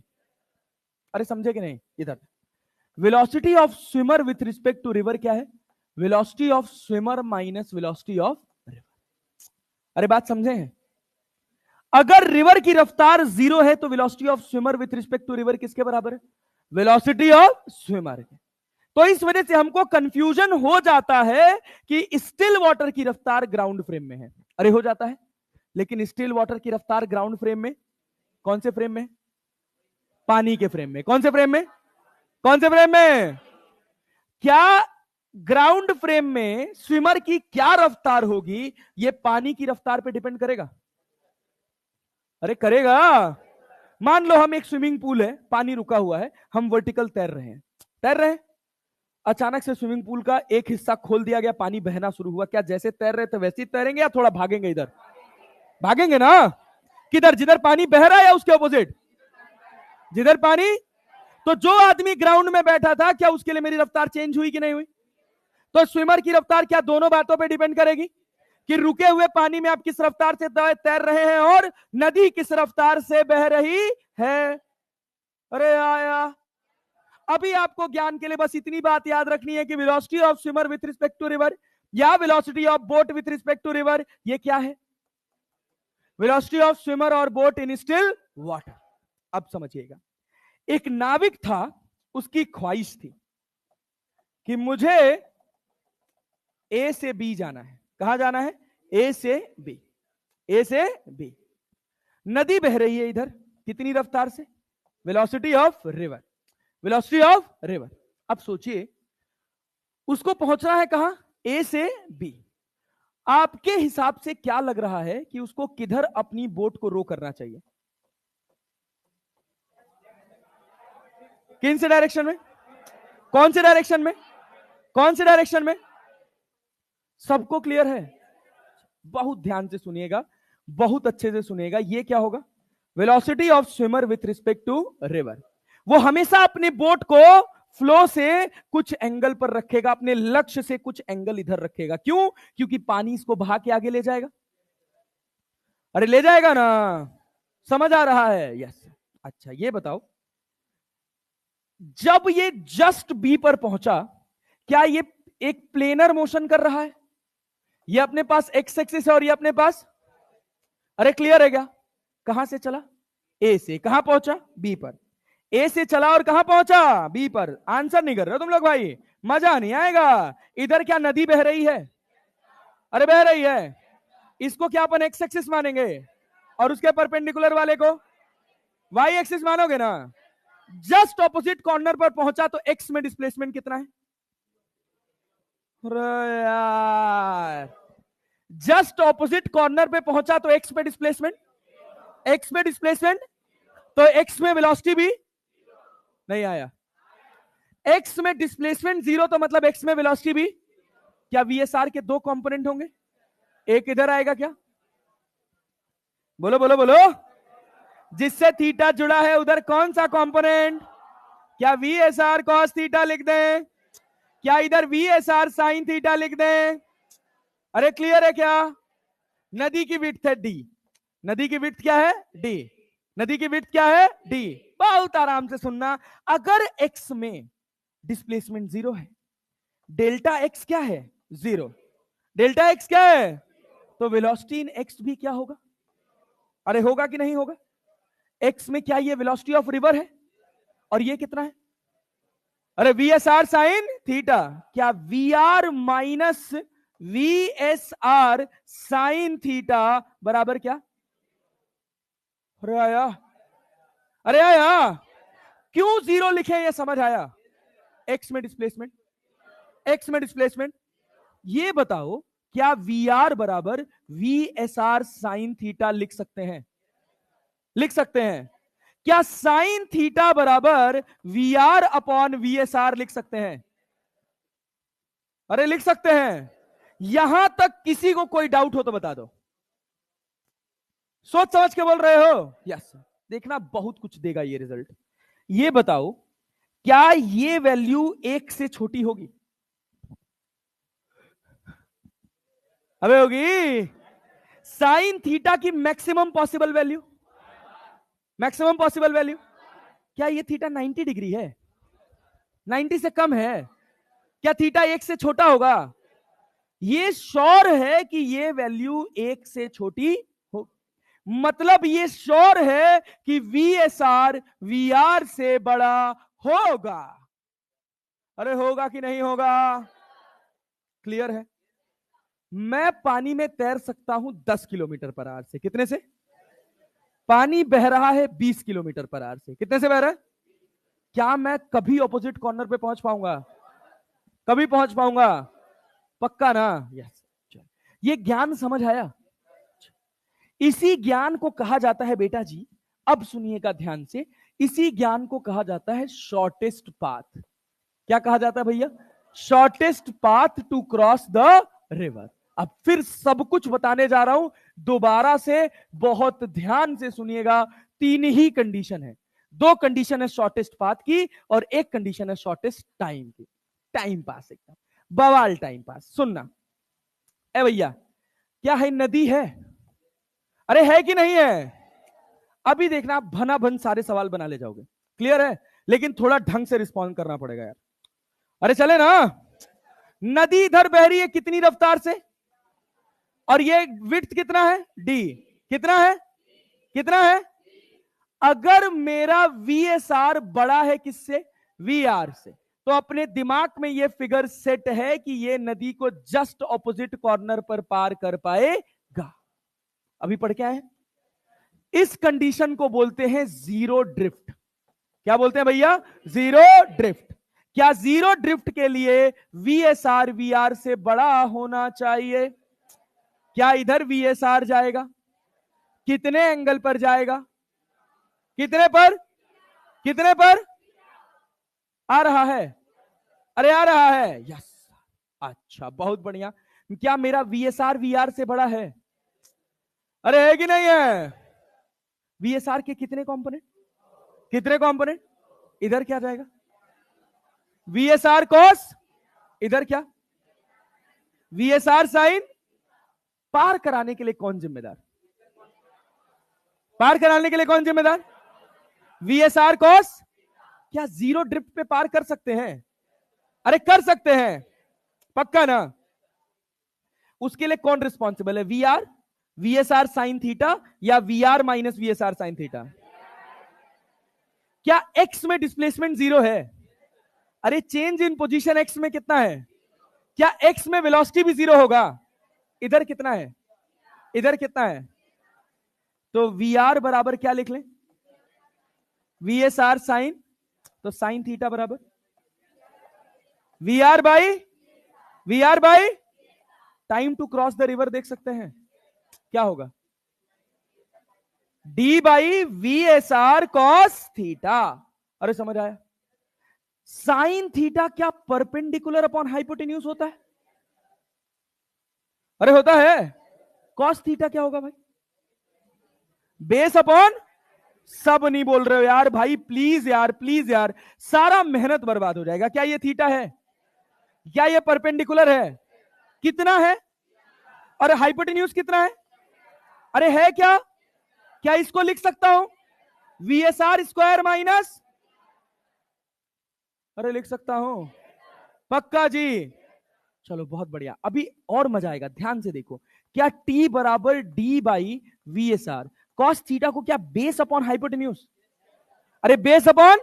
अरे समझे कि नहीं? इधर velocity of swimmer with respect to river क्या है? Velocity of swimmer minus velocity of river. अरे बात समझे हैं? अगर रिवर की रफ्तार 0 है तो velocity of swimmer with respect to river किसके बराबर है? वेलोसिटी ऑफ स्विमर के। तो इस वजह से हमको कंफ्यूजन हो जाता है कि स्टिल वाटर की रफ्तार ग्राउंड फ्रेम में है। अरे हो जाता है, लेकिन स्टिल वाटर की रफ्तार ग्राउंड फ्रेम में, कौन से फ्रेम में? पानी के फ्रेम में। कौन से फ्रेम में? कौन से फ्रेम में? क्या ग्राउंड फ्रेम में स्विमर की क्या रफ्तार होगी, यह पानी की रफ्तार पे डिपेंड करेगा? अरे करेगा। मान लो हम एक स्विमिंग पूल है, पानी रुका हुआ है, हम वर्टिकल तैर रहे हैं, अचानक से स्विमिंग पूल का एक हिस्सा खोल दिया गया, पानी बहना शुरू हुआ, क्या जैसे तैर रहे थे वैसे ही तैरेंगे या थोड़ा भागेंगे? इधर भागेंगे ना। किधर? जिधर पानी बह रहा है या उसके ऑपोजिट? जिधर पानी। तो जो आदमी ग्राउंड में बैठा था, क्या उसके लिए मेरी रफ्तार चेंज हुई कि नहीं हुई? तो स्विमर की रफ्तार क्या दोनों बातों पर डिपेंड करेगी, कि रुके हुए पानी में आप किस रफ्तार से तैर रहे हैं और नदी किस रफ्तार से बह रही है। अरे आया, अभी आपको ज्ञान के लिए बस इतनी बात याद रखनी है कि velocity of swimmer with respect to river या velocity of boat with respect to river, ये क्या है? वेलोसिटी ऑफ स्विमर और बोट इन स्टिल वाटर। अब समझिएगा, एक नाविक था, उसकी ख्वाहिश थी कि मुझे ए से बी जाना है। कहां जाना है? ए से बी। ए से बी। नदी बह रही है इधर, कितनी रफ्तार से? Velocity of river. Velocity of river. अब सोचिए, उसको पहुंचना है कहां? ए से बी। आपके हिसाब से क्या लग रहा है कि उसको किधर अपनी बोट को रो करना चाहिए? किन से डायरेक्शन में? कौन से डायरेक्शन में? कौन से डायरेक्शन में? सबको क्लियर है? बहुत ध्यान से सुनिएगा, बहुत अच्छे से सुनिएगा। ये क्या होगा? Velocity of swimmer with respect to river. वो हमेशा अपने बोट को फ्लो से कुछ एंगल पर रखेगा, अपने लक्ष्य से कुछ एंगल इधर रखेगा। क्यों? क्योंकि पानी इसको बहा के आगे ले जाएगा। अरे ले जाएगा ना, समझ आ रहा है? यस। अच्छा ये बताओ, जब ये जस्ट बी पर पहुंचा, क्या ये एक प्लेनर मोशन कर रहा है? ये अपने पास एक्स एक्सिस है और ये अपने पास, अरे क्लियर है क्या? कहां से चला? ए से। कहां पहुंचा? बी पर। ए से चला और कहां पहुंचा? बी पर। आंसर नहीं कर रहे हो तुम लोग भाई, मजा नहीं आएगा। इधर क्या नदी बह रही है? अरे बह रही है। इसको क्या अपन एक्स एक्सिस मानेंगे और उसके परपेंडिकुलर वाले को वाई एक्सिस मानोगे ना? जस्ट ऑपोजिट कॉर्नर पर पहुंचा तो एक्स में डिस्प्लेसमेंट कितना है? अरे यार, जस्ट ऑपोजिट कॉर्नर पे पहुंचा तो एक्स में डिस्प्लेसमेंट, एक्स में डिस्प्लेसमेंट, तो एक्स में वेलोसिटी भी नहीं आया। एक्स में डिस्प्लेसमेंट जीरो, तो मतलब एक्स में वेलोसिटी भी। क्या वीएसआर के दो कंपोनेंट होंगे? एक इधर आएगा क्या? बोलो बोलो बोलो। जिससे थीटा जुड़ा है उधर कौन सा कंपोनेंट? क्या वीएसआर कॉस थीटा लिख दें? क्या इधर वीएसआर साइन थीटा लिख दें? अरे क्लियर है क्या? नदी की विड्थ है डी। नदी की विड्थ क्या है? डी। नदी की विड्थ क्या है? डी। बहुत आराम से सुनना, अगर एक्स में डिस्प्लेसमेंट जीरो है, डेल्टा एक्स क्या है? जीरो। डेल्टा एक्स क्या है? तो वेलोसिटी इन एक्स भी क्या होगा? अरे होगा कि नहीं होगा? एक्स में क्या ये वेलोसिटी ऑफ रिवर है? और ये कितना है? अरे V S R sine theta. क्या V R minus V S R sine theta बराबर क्या? अरे आया, अरे आया। क्यों जीरो लिखे ये समझ आया? एक्स में डिस्प्लेसमेंट, एक्स में डिस्प्लेसमेंट। ये बताओ, क्या वी आर बराबर V S R sine theta लिख सकते हैं? लिख सकते हैं। क्या साइन थीटा बराबर V R upon V S R लिख सकते हैं? अरे लिख सकते हैं। यहां तक किसी को कोई डाउट हो तो बता दो। सोच समझ के बोल रहे हो? यस। देखना बहुत कुछ देगा ये रिजल्ट। ये बताओ, क्या ये वैल्यू एक से छोटी होगी? अबे होगी। साइन थीटा की maximum possible value, maximum possible value, क्या ये थीटा 90 डिग्री है? 90 से कम है? क्या थीटा एक से छोटा होगा? ये श्योर है कि ये वैल्यू एक से छोटी हो, मतलब ये श्योर है कि वीएसआर वीआर से बड़ा होगा। अरे होगा कि नहीं होगा? क्लियर है? मैं पानी में तैर सकता हूं 10 किलोमीटर पर आवर से। कितने से? पानी बह रहा है 20 किलोमीटर पर आवर से। कितने से बह रहा है? क्या मैं कभी ऑपोजिट कॉर्नर पे पहुंच पाऊंगा? कभी पहुंच पाऊंगा? पक्का ना? यस। ये ज्ञान समझ आया? इसी ज्ञान को कहा जाता है बेटा जी, अब सुनिएगा ध्यान से, इसी ज्ञान को कहा जाता है शॉर्टेस्ट पाथ। क्या कहा जाता है भैया? Shortest path to cross the river. अब फिर सब कुछ बताने जा रहा हूं, दोबारा से बहुत ध्यान से सुनिएगा। तीन ही कंडीशन है, दो कंडीशन है शॉर्टेस्ट पाथ की और एक कंडीशन है शॉर्टेस्ट टाइम की। टाइम पास एकदम बवाल टाइम पास। सुनना ए भैया, क्या है? नदी है? अरे है कि नहीं है? अभी देखना, आप भना भन सारे सवाल बना ले जाओगे। क्लियर है? लेकिन थोड़ा ढंग से रिस्पॉन्ड करना पड़ेगा यार। अरे चले ना। नदी इधर बह रही है कितनी रफ्तार से? और ये विड्थ कितना है? डी। कितना है, कितना है? अगर मेरा VSR बड़ा है किससे? VR से, तो अपने दिमाग में ये फिगर सेट है कि ये नदी को जस्ट ऑपोजिट कॉर्नर पर पार कर पाएगा। अभी पढ़ के आए? इस कंडीशन को बोलते हैं जीरो ड्रिफ्ट। क्या बोलते हैं भैया? Zero drift. क्या जीरो ड्रिफ्ट के लिए VSR VR से बड़ा होना चाहिए? क्या इधर VSR जाएगा? कितने एंगल पर जाएगा? कितने पर? कितने पर? आ रहा है? अरे आ रहा है, यस। अच्छा, बहुत बढ़िया। क्या मेरा VSR VR से बड़ा है? अरे है कि नहीं है? VSR के कितने कंपोनेंट? कितने कंपोनेंट? इधर क्या जाएगा? VSR cos, इधर क्या? VSR sin। पार कराने के लिए कौन जिम्मेदार? पार कराने के लिए कौन जिम्मेदार? VSR cos। क्या जीरो ड्रिफ्ट पे पार कर सकते हैं? अरे कर सकते हैं, पक्का ना? उसके लिए कौन रिस्पॉन्सिबल है? VR, VSR sin थीटा या VR minus VSR sin theta? क्या X में डिस्प्लेसमेंट जीरो है? अरे चेंज इन पोजीशन X में कितना है? क्या X में वेलोसिटी भी जीरो होगा? इधर कितना है? इधर कितना है? तो VR बराबर क्या लिख लें? VSR साइन, तो साइन थीटा बराबर VR by time to cross the river. देख सकते हैं क्या होगा? D by VSR cos theta. अरे समझ आया? साइन थीटा क्या परपेंडिकुलर अपॉन हाइपोटेन्यूज होता है? अरे होता है। कॉस थीटा क्या होगा भाई? Base upon. सब नहीं बोल रहे हो यार भाई, प्लीज यार, प्लीज यार, सारा मेहनत बर्बाद हो जाएगा। क्या ये थीटा है? क्या ये परपेंडिकुलर है? कितना है? और हाइपोटेन्यूज कितना है? अरे है क्या? क्या इसको लिख सकता हूं? VSR square minus. अरे लिख सकता हूं, पक्का जी? चलो बहुत बढ़िया। अभी और मजा आएगा, ध्यान से देखो। क्या T बराबर D by VSR cos theta को क्या बेस अपॉन हाइपोटेन्यूज? अरे बेस अपॉन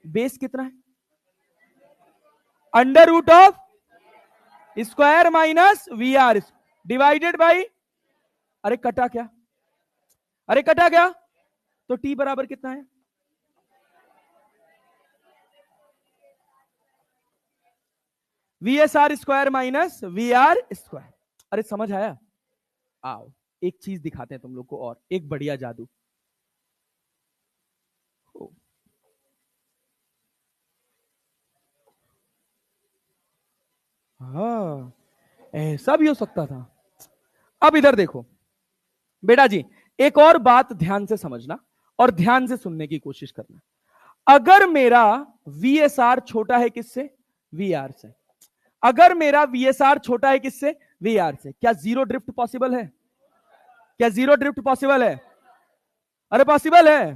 बेस कितना है? Under root of square minus VR divided by. अरे कटा क्या? अरे कटा क्या? तो T बराबर कितना है? VSR square minus VR square. अरे समझ आया? आओ एक चीज दिखाते हैं तुम लोग को, और एक बढ़िया जादू। हाँ, ऐसा भी हो सकता था। अब इधर देखो बेटा जी, एक और बात ध्यान से समझना और ध्यान से सुनने की कोशिश करना। अगर मेरा VSR छोटा है किससे? VR से। अगर मेरा VSR छोटा है किससे? VR से। क्या जीरो ड्रिफ्ट पॉसिबल है? क्या जीरो ड्रिफ्ट पॉसिबल है? अरे पॉसिबल है।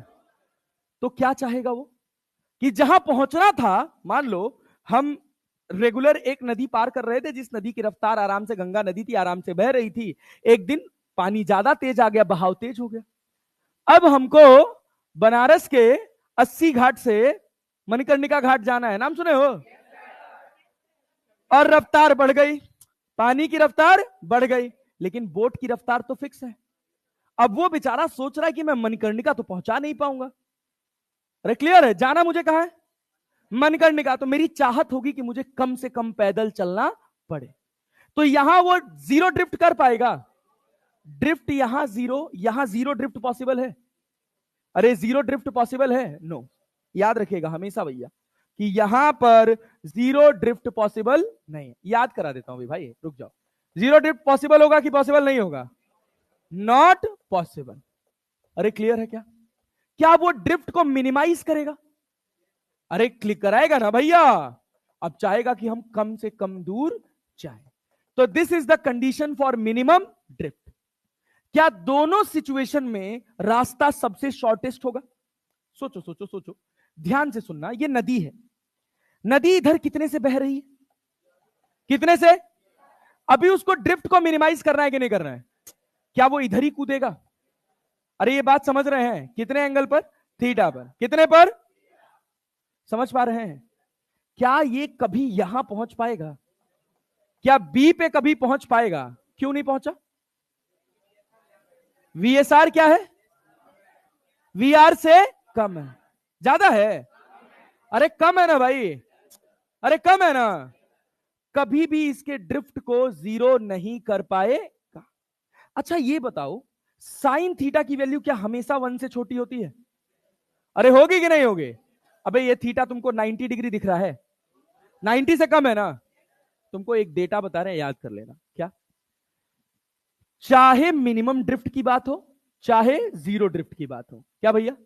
तो क्या चाहेगा वो? कि जहां पहुंचना था, मान लो हम रेगुलर एक नदी पार कर रहे थे, जिस नदी की रफ्तार आराम से गंगा नदी थी, आराम से बह रही थी। एक दिन पानी ज्यादा तेज आ गया, बहाव तेज हो गया। अब हमको बनारस के 80 घाट से मणिकर्णिका घाट जाना है, नाम सुने हो? और रफ्तार बढ़ गई, पानी की रफ्तार बढ़ गई, लेकिन बोट की रफ्तार तो फिक्स है। अब वो बेचारा सोच रहा है कि मैं मणिकर्णिका तो पहुंचा नहीं पाऊंगा। अरे क्लियर है, जाना मुझे कहां है? मणिकर्णिका। तो मेरी चाहत होगी कि मुझे कम से कम पैदल चलना पड़े। तो यहां वो जीरो ड्रिफ्ट कर पाएगा? ड्रिफ्ट यहां जीरो ड्रिफ्ट पॉसिबल है? अरे जीरो ड्रिफ्ट पॉसिबल है? नो। याद रखिएगा हमेशा भैया कि यहां पर जीरो ड्रिफ्ट पॉसिबल नहीं है। याद करा देता हूं भाई, रुक जाओ। जीरो ड्रिफ्ट पॉसिबल होगा कि पॉसिबल नहीं होगा? Not possible. अरे क्लियर है क्या? क्या वो ड्रिफ्ट को मिनिमाइज करेगा? अरे क्लिक कराएगा ना भैया। अब चाहेगा कि हम कम से कम दूर जाएं। तो this is the condition for minimum drift. क्या दोनों सिचुएशन में रास्ता सबसे शॉर्टेस्ट होगा? सोचो सोचो सोचो, ध्यान से सुनना। ये नदी है, नदी इधर कितने से बह रही है? कितने से? अभी उसको ड्रिफ्ट को मिनिमाइज करना है कि नहीं करना है? क्या वो इधर ही कूदेगा? अरे ये बात समझ रहे हैं? कितने एंगल पर? थीटा पर। कितने पर? समझ पा रहे हैं? क्या ये कभी यहां पहुंच पाएगा? क्या बी पे कभी पहुंच पाएगा? क्यों नहीं पहुंचा? वीएसआर क्या है? वीआर से कम है। ज्यादा है? अरे कम है ना भाई, अरे कम है ना। कभी भी इसके ड्रिफ्ट को जीरो नहीं कर पाएगा। अच्छा ये बताओ, साइन थीटा की वैल्यू क्या हमेशा 1 से छोटी होती है? अरे होगी कि नहीं होगी? अबे ये थीटा तुमको 90 डिग्री दिख रहा है, 90 से कम है ना। तुमको एक डेटा बता रहे हैं, याद कर लेना। क्या? चाहे मिनिमम ड्रिफ्ट की बात हो, चाहे जीरो ड्रिफ्ट की बात हो, क्या भैया?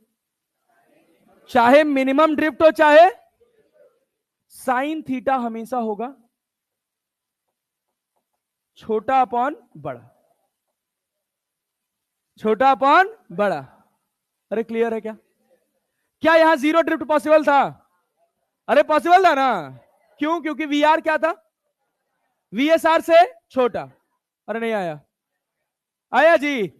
चाहे मिनिमम ड्रिफ्ट हो, चाहे साइन थीटा हमेशा होगा छोटा अपॉन बड़ा, छोटा अपॉन बड़ा। अरे क्लियर है क्या? क्या यहां जीरो ड्रिफ्ट पॉसिबल था? अरे पॉसिबल था ना। क्यों? क्योंकि वीआर क्या था? वीएसआर से छोटा। अरे नहीं आया? आया जी।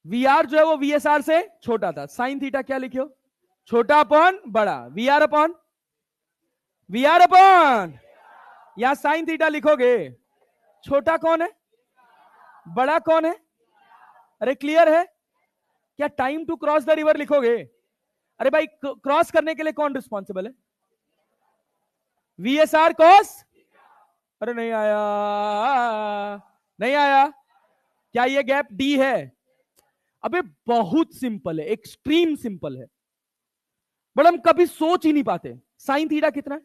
वीआर जो है वो वीएसआर से छोटा था। साइन थीटा क्या लिखियो? छोटा अपॉन बड़ा। वीआर अपॉन यहां साइन थीटा लिखोगे। छोटा कौन है? बड़ा कौन है? अरे क्लियर है क्या? Time to cross the river लिखोगे। अरे भाई क्रॉस करने के लिए कौन रिस्पॉन्सिबल है? VSR cos. अरे नहीं आया, नहीं आया। क्या ये गैप डी है? अबे बहुत सिंपल है, एक्सट्रीम सिंपल है, बट हम कभी सोच ही नहीं पाते। साइन थीटा कितना है?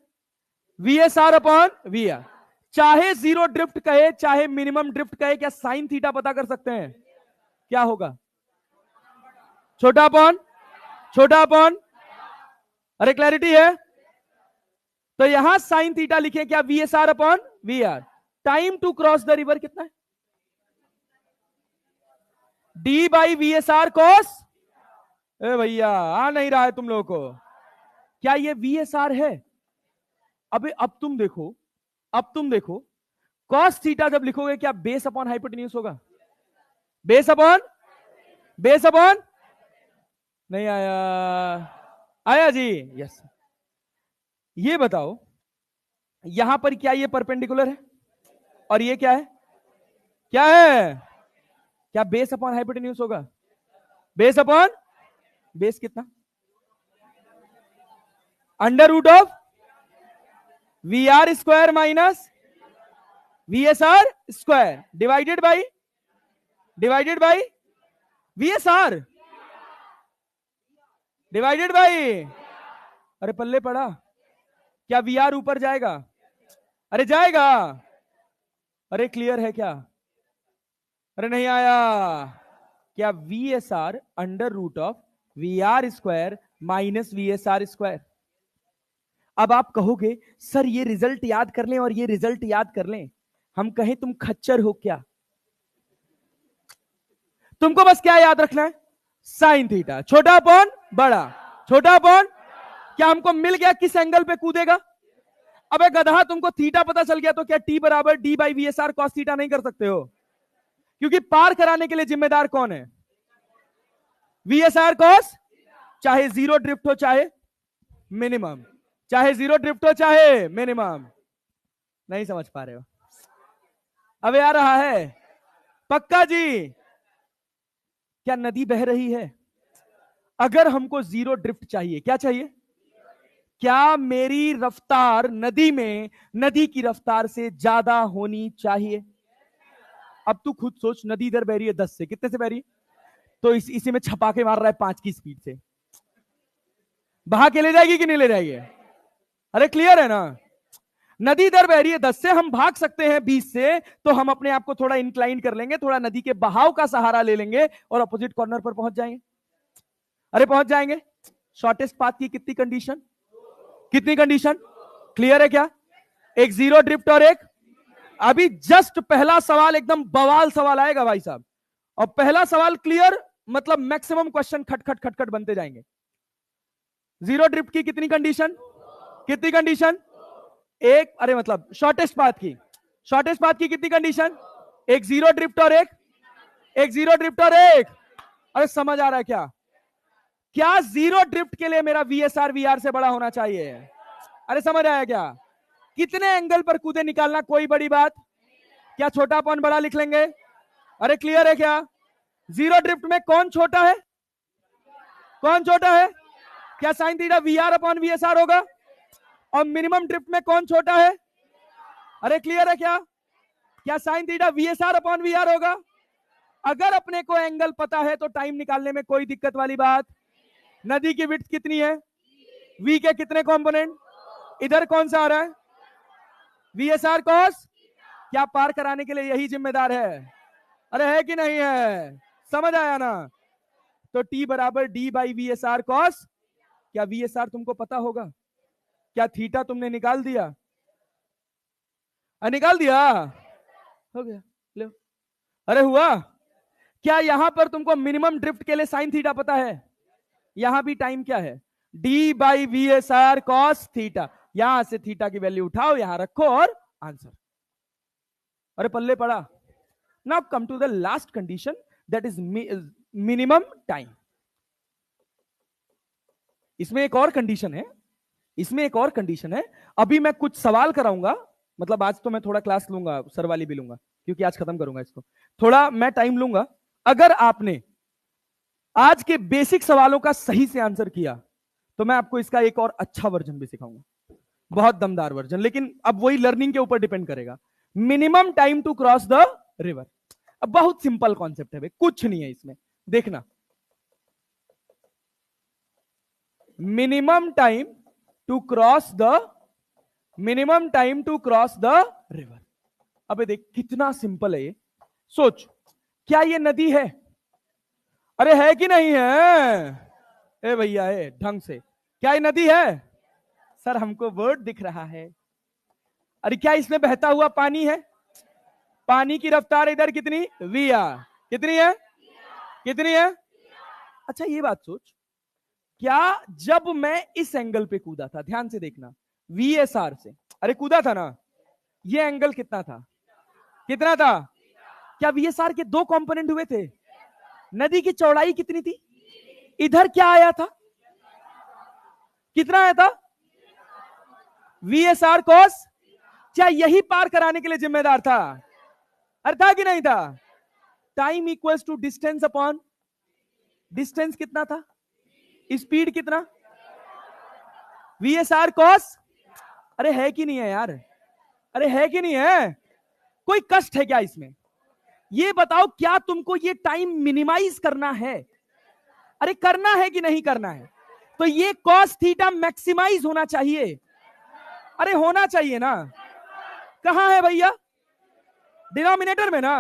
VSR upon VR. चाहे जीरो ड्रिफ्ट कहे, चाहे मिनिमम ड्रिफ्ट कहे, क्या साइन थीटा पता कर सकते हैं? क्या होगा? छोटा अपॉन छोटा अपॉन। अरे क्लैरिटी है? तो यहां साइन थीटा लिखे क्या? VSR upon VR. Time to cross the river कितना है? D by VSR cos. ए भैया आ नहीं रहा है तुम लोगों को। क्या ये वीएसआर है? अबे अब तुम देखो, अब तुम देखो, कॉस थीटा जब लिखोगे क्या बेस अपॉन हाइपोटेन्यूज होगा? बेस अपॉन नहीं आया? आया जी? यस। ये बताओ, यहां पर क्या ये परपेंडिकुलर है और ये क्या है? क्या है? क्या बेस अपॉन हाइपोटेन्यूज होगा? बेस अपॉन बेस कितना? Under root of V R square minus V S R square divided by V S R divided by. अरे पल्ले पड़ा। क्या वी आर ऊपर जाएगा? अरे जाएगा। अरे क्लियर है क्या? अरे नहीं आया? क्या V S R under root of V R square minus V S R square. अब आप कहोगे सर ये रिजल्ट याद कर लें और ये रिजल्ट याद कर लें। हम कहें तुम खच्चर हो क्या? तुमको बस क्या याद रखना है? साइन थीटा छोटा अपॉन बड़ा, छोटा अपॉन। क्या हमको मिल गया किस एंगल पे कूदेगा? अबे गधा, तुमको थीटा पता चल गया तो क्या टी बराबर D by V S R cos theta नहीं कर सकते हो? क्योंकि पार कराने के लिए जिम्मेदार कौन है? We S R cos. चाहे जीरो ड्रिफ्ट हो चाहे मिनिमम, चाहे जीरो ड्रिफ्ट हो चाहे मिनिमम। नहीं समझ पा रहे हो? अबे आ रहा है पक्का जी? क्या नदी बह रही है? अगर हमको जीरो ड्रिफ्ट चाहिए, क्या चाहिए? क्या मेरी रफ्तार नदी में नदी की रफ्तार से ज्यादा होनी चाहिए? अब तू खुद सोच, नदी इधर बह रही है 10 से, कितने से बह रही है? तो इसी में छपाके मार रहा है 5 की स्पीड से। बहा के ले जाएगी कि नहीं ले जाएगी? अरे क्लियर है ना? नदी इधर बह रही है 10 से, हम भाग सकते हैं 20 से, तो हम अपने आप को थोड़ा इंक्लाइन कर लेंगे, थोड़ा नदी के बहाव का सहारा ले लेंगे और अपोजिट कॉर्नर पर पहुंच जाएंगे। अरे पहुंच जाएंगे। शॉर्टेस्ट पाथ की कितनी कंडीशन? कितनी कंडीशन? क्लियर है क्या? एक जीरो ड्रिफ्ट और एक। अभी जस्ट पहला सवाल एकदम बवाल सवाल आएगा भाई साहब, और पहला सवाल क्लियर मतलब मैक्सिमम क्वेश्चन खट खट खट खट बनते जाएंगे। जीरो ड्रिफ्ट की कितनी कंडीशन? कितनी कंडीशन? एक। अरे मतलब शॉर्टेस्ट पाथ की, शॉर्टेस्ट पाथ की कितनी कंडीशन? एक जीरो ड्रिफ्ट और एक जीरो ड्रिफ्ट और एक। अरे समझ आ रहा है क्या? क्या जीरो ड्रिफ्ट के लिए मेरा वीएसआर वीआर से बड़ा होना चाहिए? अरे समझ आया क्या? कितने एंगल पर कूदे निकालना कोई बड़ी बात? क्या छोटा अपॉन बड़ा लिख लेंगे? अरे क्लियर है क्या? जीरो ड्रिफ्ट में कौन छोटा है? कौन छोटा है? क्या sine theta VR upon VSR होगा? और मिनिमम ड्रिफ्ट में कौन छोटा है? अरे क्लियर है क्या? क्या sine theta VSR upon VR होगा? अगर अपने को एंगल पता है तो टाइम निकालने में कोई दिक्कत वाली बात। नदी की विड्थ कितनी है? वी के कितने कंपोनेंट? इधर कौन सा आ रहा है? VSR cos. क्या पार कराने के लिए यही जिम्मेदार है? अरे है कि नहीं है? समझ आया ना? तो टी बराबर D by V S R cos. क्या वी एस आर तुमको पता होगा? क्या थीटा तुमने निकाल दिया? निकाल दिया? हो गया, लो। अरे हुआ? क्या यहां पर तुमको मिनिमम ड्रिफ्ट के लिए साइन थीटा पता है? यहां भी टाइम क्या है? D by V S R cos theta. यहां से थीटा की वैल्यू उठाओ, यहां रखो और आंसर। अरे पल्ले पड़ा। Now come to the last condition, that is minimum time. इसमें एक और कंडीशन है, इसमें एक और कंडीशन है। अभी मैं कुछ सवाल कराऊंगा, मतलब आज तो मैं थोड़ा क्लास लूंगा, सर वाली भी लूंगा, क्योंकि आज खत्म करूंगा इसको। थोड़ा मैं टाइम लूंगा। अगर आपने आज के बेसिक सवालों का सही से आंसर किया तो मैं आपको इसका एक और अच्छा वर्जन भी सिखाऊंगा, बहुत दमदार वर्जन। लेकिन अब वही लर्निंग के ऊपर डिपेंड करेगा। Minimum time to cross the river. अब बहुत सिंपल कॉन्सेप्ट है भाई, कुछ नहीं है इसमें, देखना। Minimum time to cross the river. अबे देख कितना सिंपल है ये। सोच, क्या ये नदी है? अरे है कि नहीं है? ए भैया है ढंग से, क्या ये नदी है? सर हमको वर्ड दिख रहा है। अरे क्या इसमें बहता हुआ पानी है? पानी की रफ्तार इधर कितनी? V R. कितनी है? कितनी है? अच्छा ये बात सोच, क्या जब मैं इस एंगल पे कूदा था, ध्यान से देखना, वीएसआर से, अरे कूदा था ना, ये एंगल कितना था? कितना था? क्या वीएसआर के दो कंपोनेंट हुए थे? नदी की चौड़ाई कितनी थी? इधर क्या आया था? कितना आया था? VSR cos. क्या यही पार कराने के लिए जिम्मेदार था? अरे था कि नहीं था? Time equals to distance upon distance. कितना था? स्पीड कितना? VSR cos. अरे है कि नहीं है यार? अरे है कि नहीं है? कोई कष्ट है क्या इसमें? ये बताओ, क्या तुमको ये टाइम मिनिमाइज करना है? अरे करना है कि नहीं करना है? तो ये कॉस थीटा मैक्सिमाइज होना चाहिए। अरे होना चाहिए ना? कहां है भैया? डिनोमिनेटर में ना।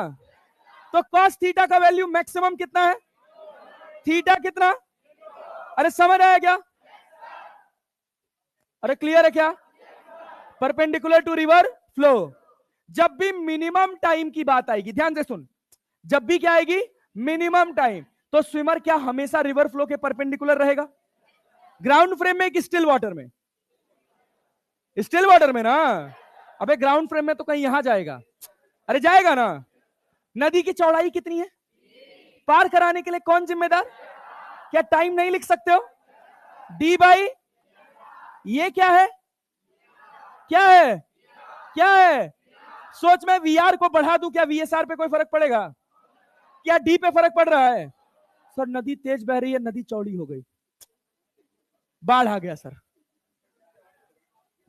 तो कॉस थीटा का वैल्यू मैक्सिमम कितना है? थीटा कितना? अरे समझ आया क्या? अरे क्लियर है क्या? Perpendicular to river flow. जब भी मिनिमम टाइम की बात आएगी, ध्यान से सुन, जब भी क्या आएगी? मिनिमम टाइम, तो स्विमर क्या हमेशा रिवर फ्लो के परपेंडिकुलर रहेगा? ग्राउंड फ्रेम में कि स्टिल वाटर में? स्टिल वाटर में ना। अबे ग्राउंड फ्रेम में तो कहीं यहां जाएगा। अरे जाएगा ना। नदी की चौड़ाई कितनी है? पार कराने के लिए कौन जिम्मेदार? क्या टाइम नहीं लिख सकते हो? डी बाई, ये क्या है? क्या है? क्या है? सोच, मैं वीआर को बढ़ा दूं, क्या वीएसआर पे कोई फर्क पड़ेगा? क्या डी पे फर्क पड़ रहा है? सर नदी तेज बह रही है, नदी चौड़ी हो गई, बाढ़ आ गया सर।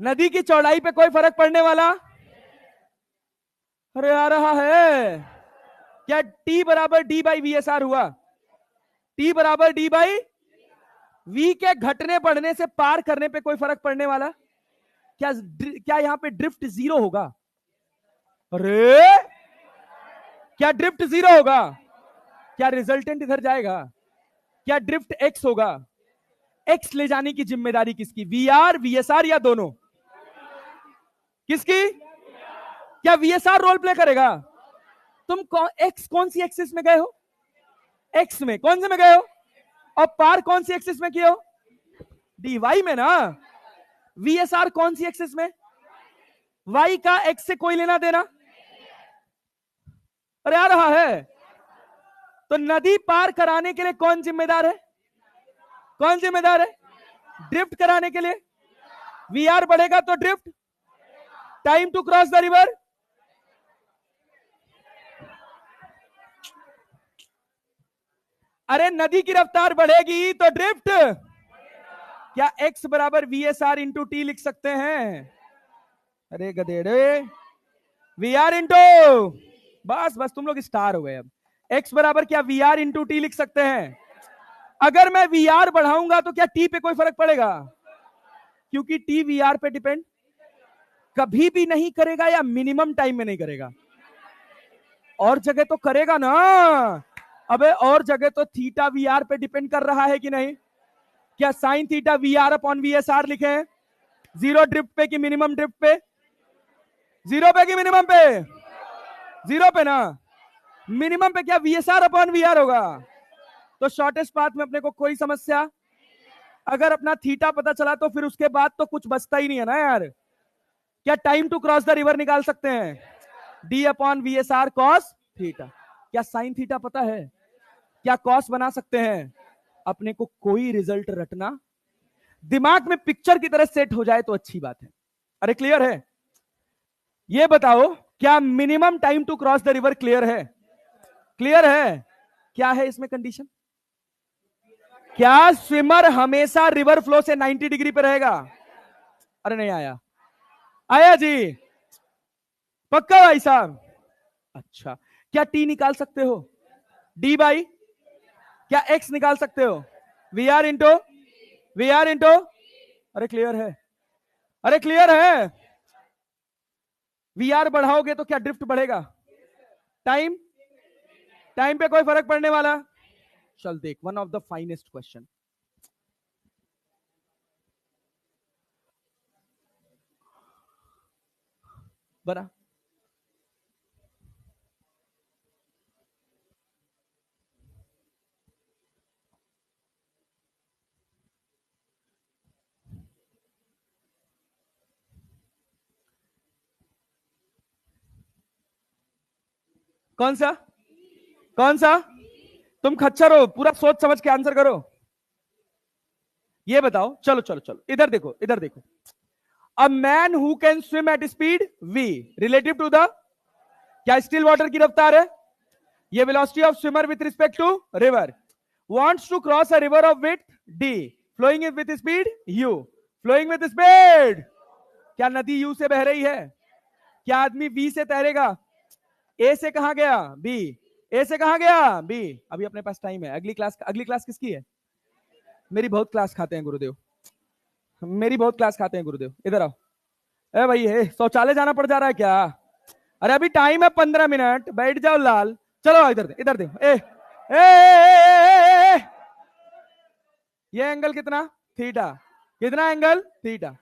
नदी की चौड़ाई पे कोई फर्क पड़ने वाला? अरे आ रहा है। क्या टी बराबर D by V S are हुआ? टी बराबर डी बाई वी के घटने बढ़ने से पार करने पे कोई फर्क पड़ने वाला? क्या यहां पे ड्रिफ्ट जीरो होगा? अरे क्या ड्रिफ्ट जीरो होगा? क्या रिजल्टेंट इधर जाएगा? क्या ड्रिफ्ट एक्स होगा? एक्स ले जाने की जिम्मेदारी किसकी? वीआर, वीएसआर या दोनों? किसकी? क्या वीएसआर रोल प्ले करेगा? तुम एक्स कौन सी एक्सिस में गए हो? एक्स में। कौन से में गए हो? और पार कौन सी एक्सिस में किए हो? डीवाई में ना। वीएसआर कौन सी एक्सिस में? वाई का एक्स से कोई लेना देना? अरे आ रहा है। तो नदी पार कराने के लिए कौन जिम्मेदार है? कौन जिम्मेदार है? ड्रिफ्ट कराने के लिए। वीआर बढ़ेगा तो drift, time to cross the river. अरे नदी की रफ्तार बढ़ेगी तो ड्रिफ्ट। क्या x बराबर V S are into T लिख सकते हैं? अरे गधेड़े, वी आर इंटू, बस बस तुम लोग स्टार हो गए। अब x बराबर क्या वी आर इंटू टी लिख सकते हैं? अगर मैं वी आर बढ़ाऊंगा तो क्या टी पे कोई फर्क पड़ेगा? क्योंकि टी वी आर पे डिपेंड कभी भी नहीं करेगा, या मिनिमम टाइम में नहीं करेगा। और जगह तो करेगा ना। अबे और जगह तो थीटा वी आर पे डिपेंड कर रहा है कि नहीं? क्या sine theta V R upon V S R लिखे हैं? जीरो ड्रिफ्ट पे कि मिनिमम ड्रिफ्ट पे? जीरो पे कि मिनिमम पे? जीरो पे ना। मिनिमम पे क्या V S R upon V R होगा? तो शॉर्टेस्ट पाथ में अपने को कोई समस्या। अगर अपना थीटा पता चला तो फिर उसके बाद तो कुछ बचता ही नहीं है ना यार। क्या time to cross the river निकाल सकते हैं? D upon V S R cos theta. क्या साइन थीटा पता है? क्या कॉस बना सकते हैं? अपने को कोई रिजल्ट रटना, दिमाग में पिक्चर की तरह सेट हो जाए तो अच्छी बात है। अरे क्लियर है? ये बताओ, क्या minimum time to cross the river clear है? क्लियर है? क्या है इसमें कंडीशन? क्या स्विमर हमेशा रिवर फ्लो से 90 डिग्री पे रहेगा? अरे नहीं आया। आया जी? पक्का भाई साहब? अच्छा, क्या टी निकाल सकते हो? डी बाई क्या एक्स निकाल सकते हो? V R into V R into. अरे क्लियर है? अरे क्लियर है? वी आर बढ़ाओगे तो क्या ड्रिफ्ट बढ़ेगा? टाइम, टाइम पे कोई फर्क पड़ने वाला? चल देख, one of the finest question. बना कौन सा? कौन सा? तुम खच्चर हो, पूरा सोच समझ के आंसर करो। ये बताओ, चलो चलो चलो, इधर देखो, इधर देखो। A man who can swim at speed v relative to the, क्या स्टिल वाटर की रफ्तार है? ये velocity of swimmer with respect to river, wants to cross a river of with d, flowing with speed u, flowing with speed. क्या नदी u से बह रही है? क्या आदमी v से तैरेगा? a से कहां गया? b, a से कहां गया? b। अभी अपने पास टाइम है। अगली क्लास किसकी है? मेरी बहुत क्लास खाते हैं गुरुदेव, मेरी बहुत क्लास खाते हैं गुरुदेव। इधर आओ। ए भाई, शौचालय जाना पड़ जा रहा है क्या? अरे अभी टाइम है 15 मिनट, बैठ जाओ लाल। चलो इधर दे, इधर दे। ये एंगल कितना? थीटा। कितना angle? Theta.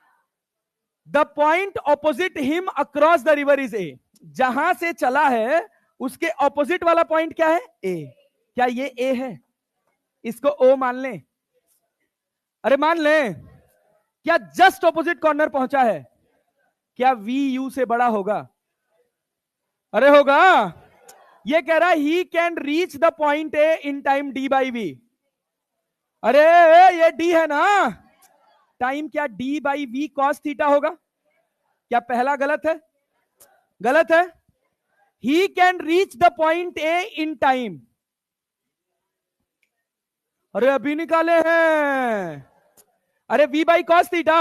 The point opposite him across the river is a. जहां से चला है उसके ऑपोजिट वाला पॉइंट क्या है? ए। क्या ये ए है? इसको ओ मान लें? अरे मान लें। क्या जस्ट ऑपोजिट कॉर्नर पहुंचा है? क्या वी यू से बड़ा होगा? अरे होगा। ये कह रहा है he can reach the point A in time D by V. अरे ये डी है ना, टाइम क्या D by V cos theta होगा? क्या पहला गलत है? गलत है। He can reach the point A in time. अरे अभी निकाले हैं। अरे वी बाई कॉस थीटा।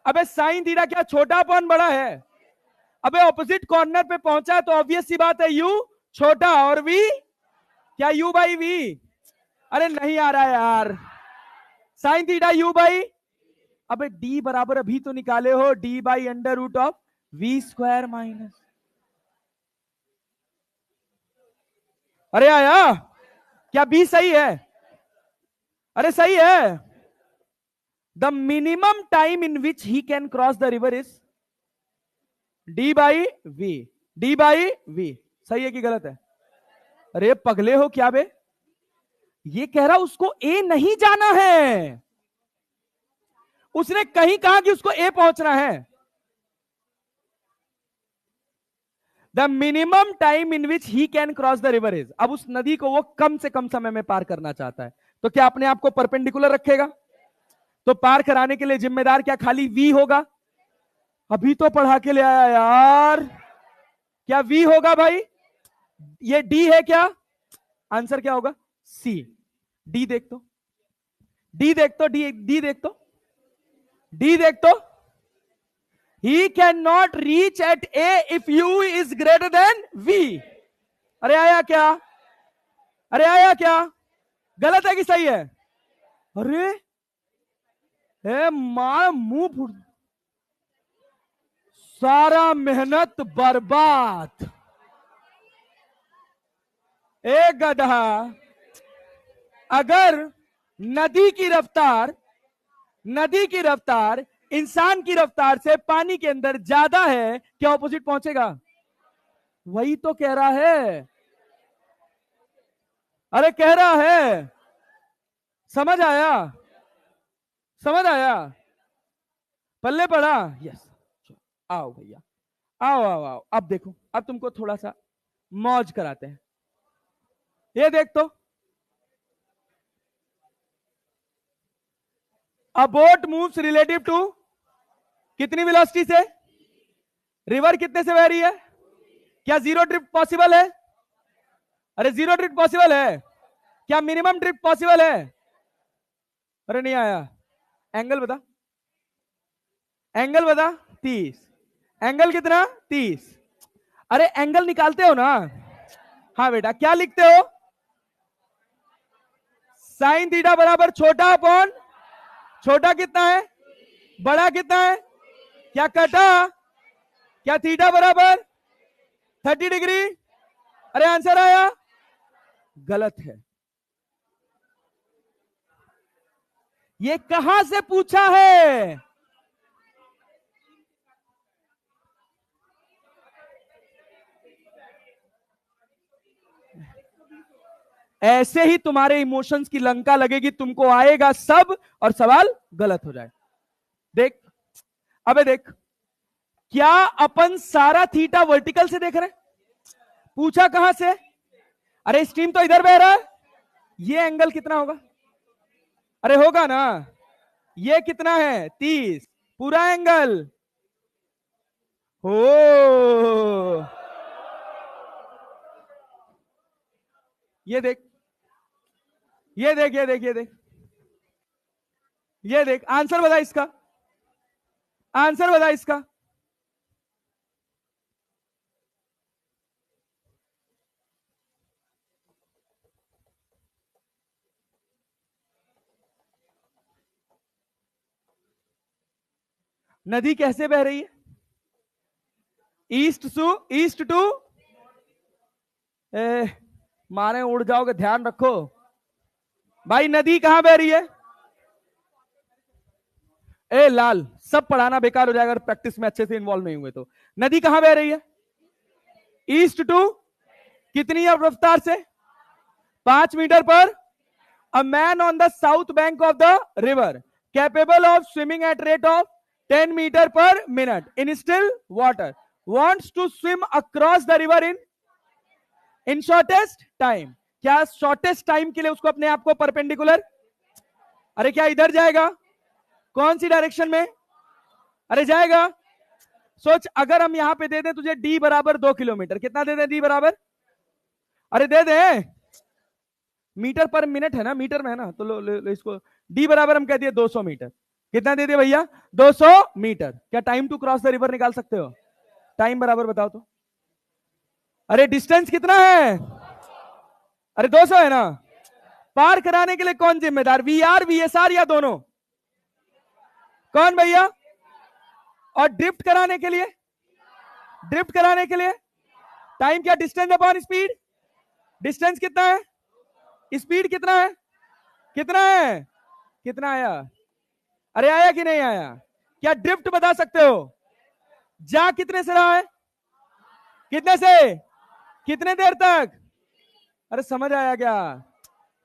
अबे साइन थीटा क्या छोटा अपॉन बड़ा है? अबे ऑपोजिट कॉर्नर पे पहुंचा तो ऑब्वियस सी बात है यू छोटा, और वी क्या यू बाई वी। अरे नहीं आ रहा है यार। साइन थीटा यू बाई, अबे डी बराबर अभी तो निकाले हो, D by under root of V square minus. अरे आया? क्या बी सही है? अरे सही है। The minimum time in which he can cross the river is D by V. D by V सही है कि गलत है? अरे पगले हो क्या बे? ये कह रहा उसको ए नहीं जाना है। उसने कहीं कहा कि उसको ए पहुंचना है। The minimum time in which he can cross the river is. अब उस नदी को वो कम से कम समय में पार करना चाहता है, तो क्या अपने आप को परपेंडिकुलर रखेगा? तो पार कराने के लिए जिम्मेदार क्या खाली वी होगा? अभी तो पढ़ा के ले आया यार, क्या वी होगा भाई? ये डी है क्या? आंसर क्या होगा? सी। डी देख तो, डी देख तो, डी देख तो, डी देख तो। He can not reach at A if U is greater than V. अरे आया क्या? अरे आया क्या? गलत है कि सही है? अरे मां मुंह फूट, सारा मेहनत बर्बाद। एक गधा, अगर नदी की रफ्तार, नदी की रफ्तार इंसान की रफ्तार से पानी के अंदर ज्यादा है, क्या ऑपोजिट पहुंचेगा? वही तो कह रहा है, अरे कह रहा है। समझ आया? समझ आया? पल्ले पड़ा? यस। आओ भैया, आओ आओ आओ। अब देखो, अब तुमको थोड़ा सा मौज कराते हैं। ये देख तो, a boat moves relative to कितनी वेलोसिटी से? रिवर कितने से बह रही है? क्या जीरो ड्रिफ्ट पॉसिबल है? अरे जीरो ड्रिफ्ट पॉसिबल है? क्या मिनिमम ड्रिफ्ट पॉसिबल है? अरे नहीं आया। एंगल बता, एंगल बता। 30। एंगल कितना? 30। अरे एंगल निकालते हो ना? हाँ बेटा, क्या लिखते हो? साइन थीटा बराबर छोटा अपॉन छोटा कितना है? बड़ा कितना है? क्या कटा? क्या थीटा बराबर 30 डिग्री? अरे आंसर आया? गलत है। ये कहां से पूछा है? ऐसे ही तुम्हारे इमोशंस की लंका लगेगी, तुमको आएगा सब और सवाल गलत हो जाए। देख, अबे देख, क्या अपन सारा थीटा वर्टिकल से देख रहे हैं? पूछा कहां से? अरे स्ट्रीम तो इधर बह रहा है, ये एंगल कितना होगा? अरे होगा ना, ये कितना है? 30। पूरा एंगल हो। ये देख, ये देख, ये देख, ये देख, ये देख। आंसर बता इसका, आंसर बता इसका। नदी कैसे बह रही है? ईस्ट टू मारे उड़ जाओगे, ध्यान रखो भाई। नदी कहां बह रही है? ए लाल, सब पढ़ाना बेकार हो जाएगा अगर प्रैक्टिस में अच्छे से इन्वॉल्व नहीं हुए तो। नदी कहां बह रही है? ईस्ट टू कितनी रफ्तार से? 5 metre per. A man on the south bank of the river capable of swimming at rate of 10 metre per minute in still water wants to swim across the river in shortest time। क्या शॉर्टेस्ट टाइम के लिए उसको अपने आप को परपेंडिकुलर? अरे क्या इधर जाएगा? कौन सी डायरेक्शन में? अरे जाएगा। सोच, अगर हम यहां पे दे दें तुझे डी बराबर 2 किलोमीटर, कितना दे दें डी बराबर? अरे दे दे, मीटर पर मिनट है ना, मीटर में है ना, तो लो इसको। डी बराबर हम कह दिए 200 मीटर। कितना दे दिए भैया? 200 मीटर। क्या time to cross the river निकाल सकते हो? टाइम बराबर बताओ तो। अरे डिस्टेंस कितना है? अरे 200 है ना। पार कराने के लिए कौन जिम्मेदार? वीआर, वीएसआर या दोनों? कौन भैया? और ड्रिफ्ट कराने के लिए? ड्रिफ्ट कराने के लिए टाइम क्या? Distance upon speed. डिस्टेंस कितना है? स्पीड कितना है? कितना है? कितना आया? अरे आया कि नहीं आया? क्या ड्रिफ्ट बता सकते हो? जा कितने से रहा है? कितने से? कितने देर तक? अरे समझ आया क्या?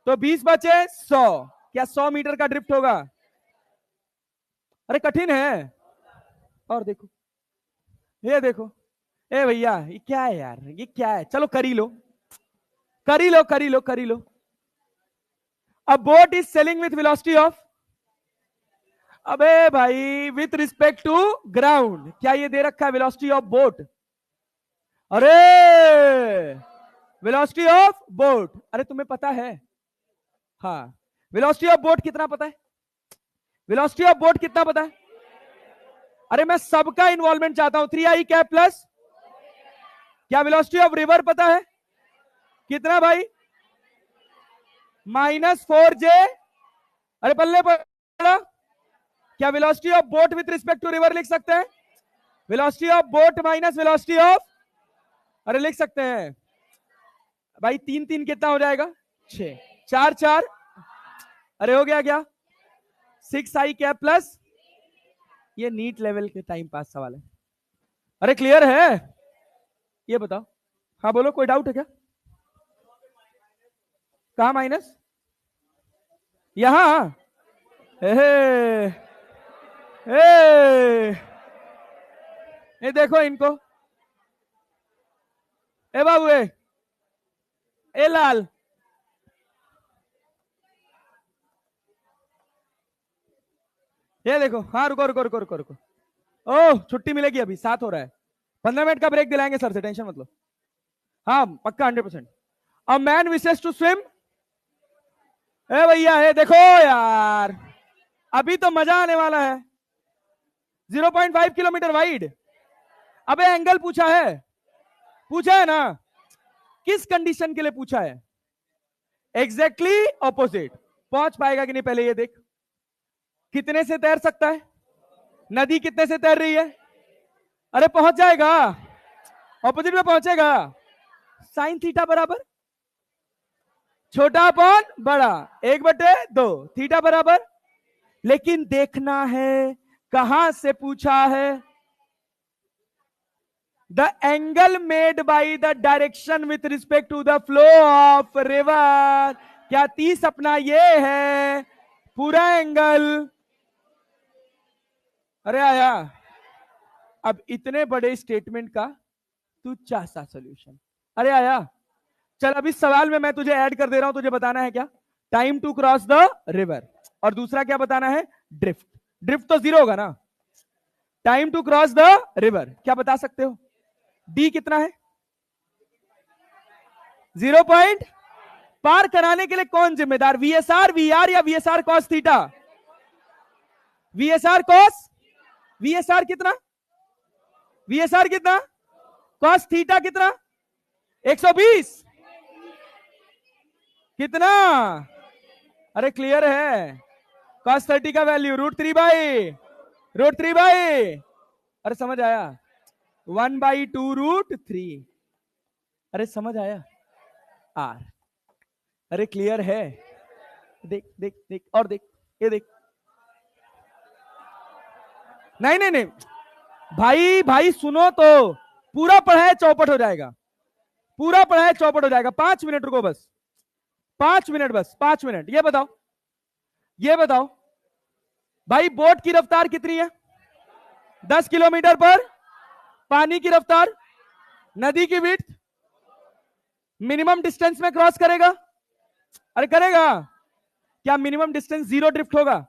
तो 20 बचे 100। क्या 100 मीटर का ड्रिफ्ट होगा? अरे कठिन है। और देखो, ये देखो, ए भैया ये क्या है यार, ये क्या है? चलो कर ही लो, कर ही लो, कर ही लो, कर ही लो। A boat is sailing with velocity of, अबे भाई विथ रिस्पेक्ट टू ग्राउंड, क्या ये दे रखा है वेलोसिटी ऑफ बोट? अरे वेलोसिटी ऑफ बोट, अरे तुम्हें पता है? हाँ, वेलोसिटी ऑफ बोट कितना पता है? वेलोसिटी ऑफ बोट कितना पता है? अरे मैं सबका इन्वॉल्वमेंट चाहता हूं, 3i कैप प्लस, क्या वेलोसिटी ऑफ रिवर पता है? कितना भाई? -4j, अरे पल्ले पड़ा, क्या velocity of boat with respect to river लिख सकते हैं? Velocity of boat minus velocity of, अरे लिख सकते हैं भाई, 3 3 कितना हो जाएगा? 6, 4 4, अरे हो गया क्या? 6i कैप प्लस, ये नीट लेवल के टाइम पास सवाल है। अरे क्लियर है? ये बताओ, हाँ बोलो, कोई डाउट है क्या? कहा माइनस? यहां? ये देखो इनको, ए बाबू, ए लाल, ये देखो, हाँ रुको रुको रुको रुको रुको, ओह छुट्टी मिलेगी अभी, 7 हो रहा है, 15 मिनट का ब्रेक दिलाएंगे सर से, टेंशन मत लो। हाँ पक्का 100%। A man wishes to swim, ए भैया है देखो यार, अभी तो मजा आने वाला है। 0.5 किलोमीटर वाइड, अबे एंगल पूछा है, पूछा है ना? किस कंडीशन के लिए पूछा है? Exactly opposite. पहुंच पाएगा कि नहीं पहले ये देख, कितने से तैर सकता है? नदी कितने से तैर रही है? अरे पहुंच जाएगा, ऑपोजिट में पहुंचेगा। साइन थीटा बराबर छोटा अपॉन बड़ा, 1/2, थीटा बराबर, लेकिन देखना है कहां से पूछा है? The angle made by the direction with respect to the flow of river, क्या 30 अपना ये है पूरा एंगल? अरे आया, अब इतने बड़े स्टेटमेंट का तू चाहता सॉल्यूशन, अरे आया, चल अब इस सवाल में मैं तुझे ऐड कर दे रहा हूं, तुझे बताना है क्या? Time to cross the river, और दूसरा क्या बताना है? ड्रिफ्ट। ड्रिफ्ट तो 0 होगा ना, time to cross the river क्या बता सकते हो? डी कितना है? 0 पॉइंट, पार कराने के लिए कौन जिम्मेदार? वीएसआर, वीआर या VSR cos theta? VSR cos, VSR कितना? वीएसआर कितना? कॉस थीटा कितना? 120, कितना? अरे क्लियर है, cos 30 का वैल्यू √3/, अरे समझ आया? 1/2 √3, अरे समझ आया? आर, अरे क्लियर है? देख देख देख और देख, ये देख, नहीं नहीं नहीं भाई, भाई सुनो तो, पूरा पढ़ा है चौपट हो जाएगा, पूरा पढ़ा है चौपट हो जाएगा। 5 मिनट रुको बस, 5 मिनट बस, 5 मिनट। ये बताओ, ये बताओ भाई, बोट की रफ्तार कितनी है? 10 किलोमीटर पर। पानी की रफ्तार, नदी की विड्थ, मिनिमम डिस्टेंस में क्रॉस करेगा? अरे करेगा, क्या मिनिमम डिस्टेंस 0 ड्रिफ्ट होगा?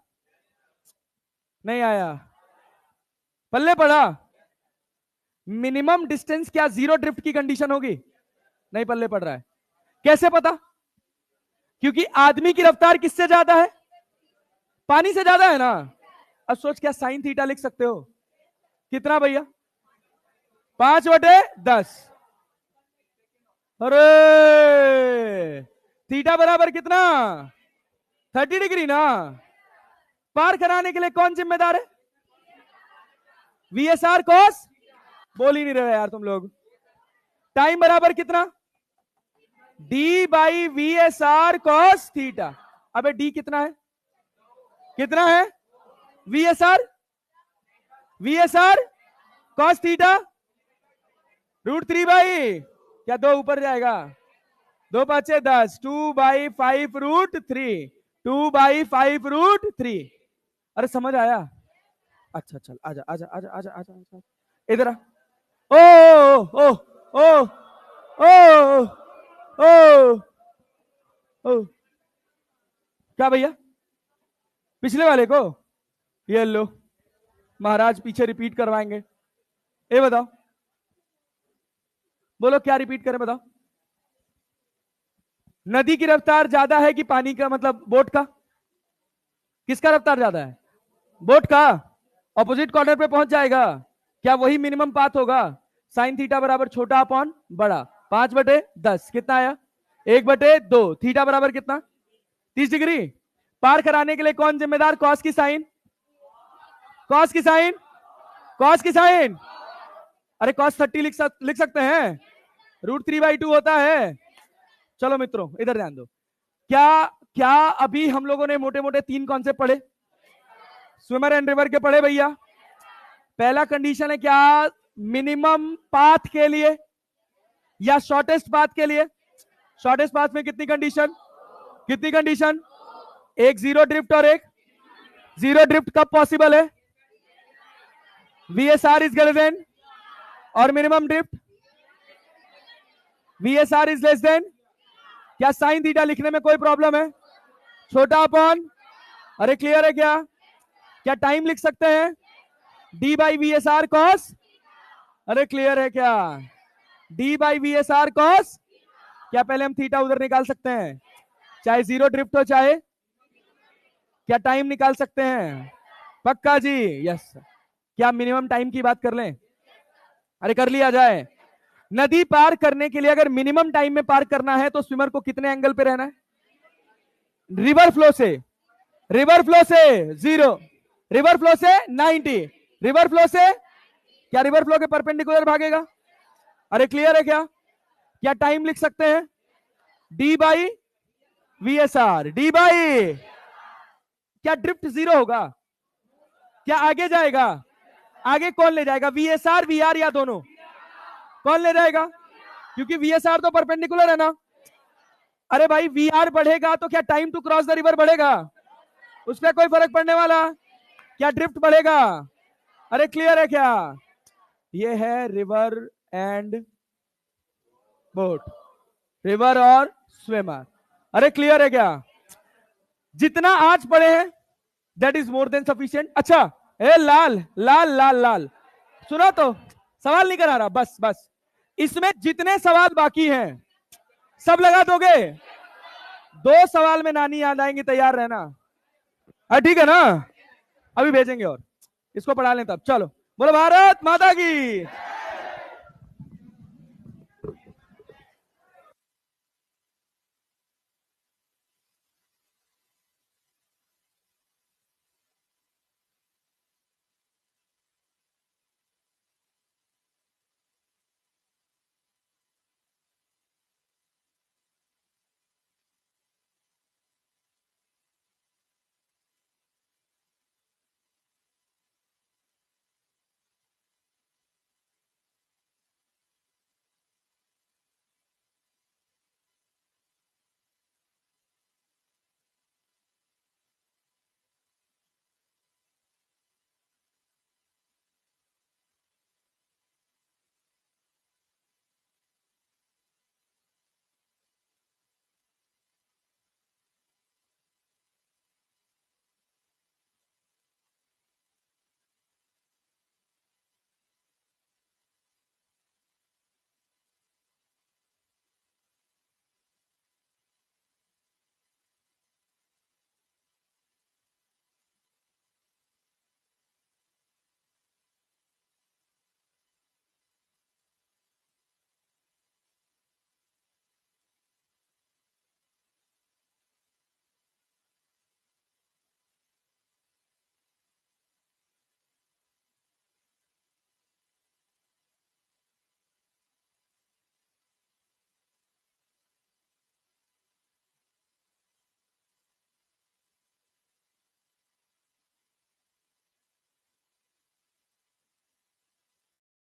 नहीं आया, पल्ले पड़ा, मिनिमम डिस्टेंस क्या 0 ड्रिफ्ट की कंडीशन होगी? नहीं पल्ले पड़ रहा है। कैसे पता? क्योंकि आदमी की रफ्तार किससे ज्यादा है? पानी से ज्यादा है ना। अब सोच, क्या साइन थीटा लिख सकते हो? कितना भैया? 5/10, अरे थीटा बराबर कितना? 30 डिग्री ना। पार कराने के लिए कौन जिम्मेदार है? वीएसआर कॉस, बोल ही नहीं रहे यार तुम लोग। टाइम बराबर कितना? D/VSR cos theta. अबे डी कितना है? कितना है? वीएसआर, वीएसआर कॉस थीटा √3, क्या 2 ऊपर जाएगा? 2 5 10, 2/5 √3, 2/5 √3। अरे समझ आया? अच्छा चल, आजा आजा आजा आजा आजा, इधर आ। ओ ओ ओ ओ ओ ओ क्या भैया? पिछले वाले को? ये लो महाराज, पीछे रिपीट करवाएंगे। ये बताओ, बोलो क्या रिपीट करें, बताओ। नदी की रफ्तार ज्यादा है कि पानी का, मतलब बोट का? किसका रफ्तार ज्यादा है? बोट का। ऑपोजिट कॉर्नर पे पहुंच जाएगा। क्या वही मिनिमम पाथ होगा? साइन थीटा बराबर छोटा अपॉन बड़ा, 5/10 कितना आया? 1/2। थीटा बराबर कितना? 30 डिग्री। पार कराने के लिए कौन जिम्मेदार? कॉस की साइन। कॉस की साइन। कॉस की साइन। अरे कॉस 30 लिख सकते हैं। √3/2 होता है। चलो मित्रों इधर ध्यान दो। क्या क्या अभी हम लोगों ने मोटे मोटे 3 कॉन्सेप्ट पढ़े? स्विमर एंड रिवर के पढ़े भैया। पहला कंडीशन है क्या? मिनिमम पाथ के लिए या शॉर्टेस्ट पाथ के लिए? शॉर्टेस्ट पाथ में कितनी कंडीशन? कितनी कंडीशन? एक जीरो ड्रिफ्ट और एक जीरो ड्रिफ्ट कब पॉसिबल है? VSR इज ग्रेटर देन और minimum drift VSR is less than. क्या साइन थीटा लिखने में कोई प्रॉब्लम है? छोटा अपॉन। अरे क्लियर है क्या? क्या टाइम लिख सकते हैं? D/VSR cos. अरे क्लियर है क्या? D/VSR cos. क्या पहले हम थीटा उधर निकाल सकते हैं? चाहे जीरो ड्रिफ्ट हो चाहे। क्या टाइम निकाल सकते हैं? पक्का जी? यस। क्या मिनिमम टाइम की बात कर लें? अरे कर लिया जाए। नदी पार करने के लिए अगर मिनिमम टाइम में पार करना है तो स्विमर को कितने एंगल पे रहना है? रिवर फ्लो से। रिवर फ्लो से 0। रिवर फ्लो से 90। रिवर फ्लो से क्या रिवर फ्लो के परपेंडिकुलर भागेगा? अरे क्लियर है क्या? क्या टाइम लिख सकते हैं? D/VSR। क्या ड्रिफ्ट 0 होगा? क्या आगे जाएगा? आगे कौन ले जाएगा? VSR VR या दोनों? कौन ले जाएगा? क्योंकि VSR तो परपेंडिकुलर है ना। अरे भाई VR बढ़ेगा तो क्या time to cross the river बढ़ेगा? उस पर कोई फर्क पड़ने वाला? क्या ड्रिफ्ट बढ़ेगा? अरे क्लियर है क्या? ये है रिवर एंड बोट, रिवर और स्विमर। अरे क्लियर है क्या? जितना आज पढ़े हैं that is more than sufficient. अच्छा ए लाल लाल लाल लाल, सुनो तो, सवाल नहीं करा रहा, बस बस। इसमें जितने सवाल बाकी हैं सब लगा दोगे? 2 सवाल में नानी याद आएंगी, तैयार रहना। ठीक है ना? अभी भेजेंगे और इसको पढ़ा लें तब। चलो बोलो भारत माता की।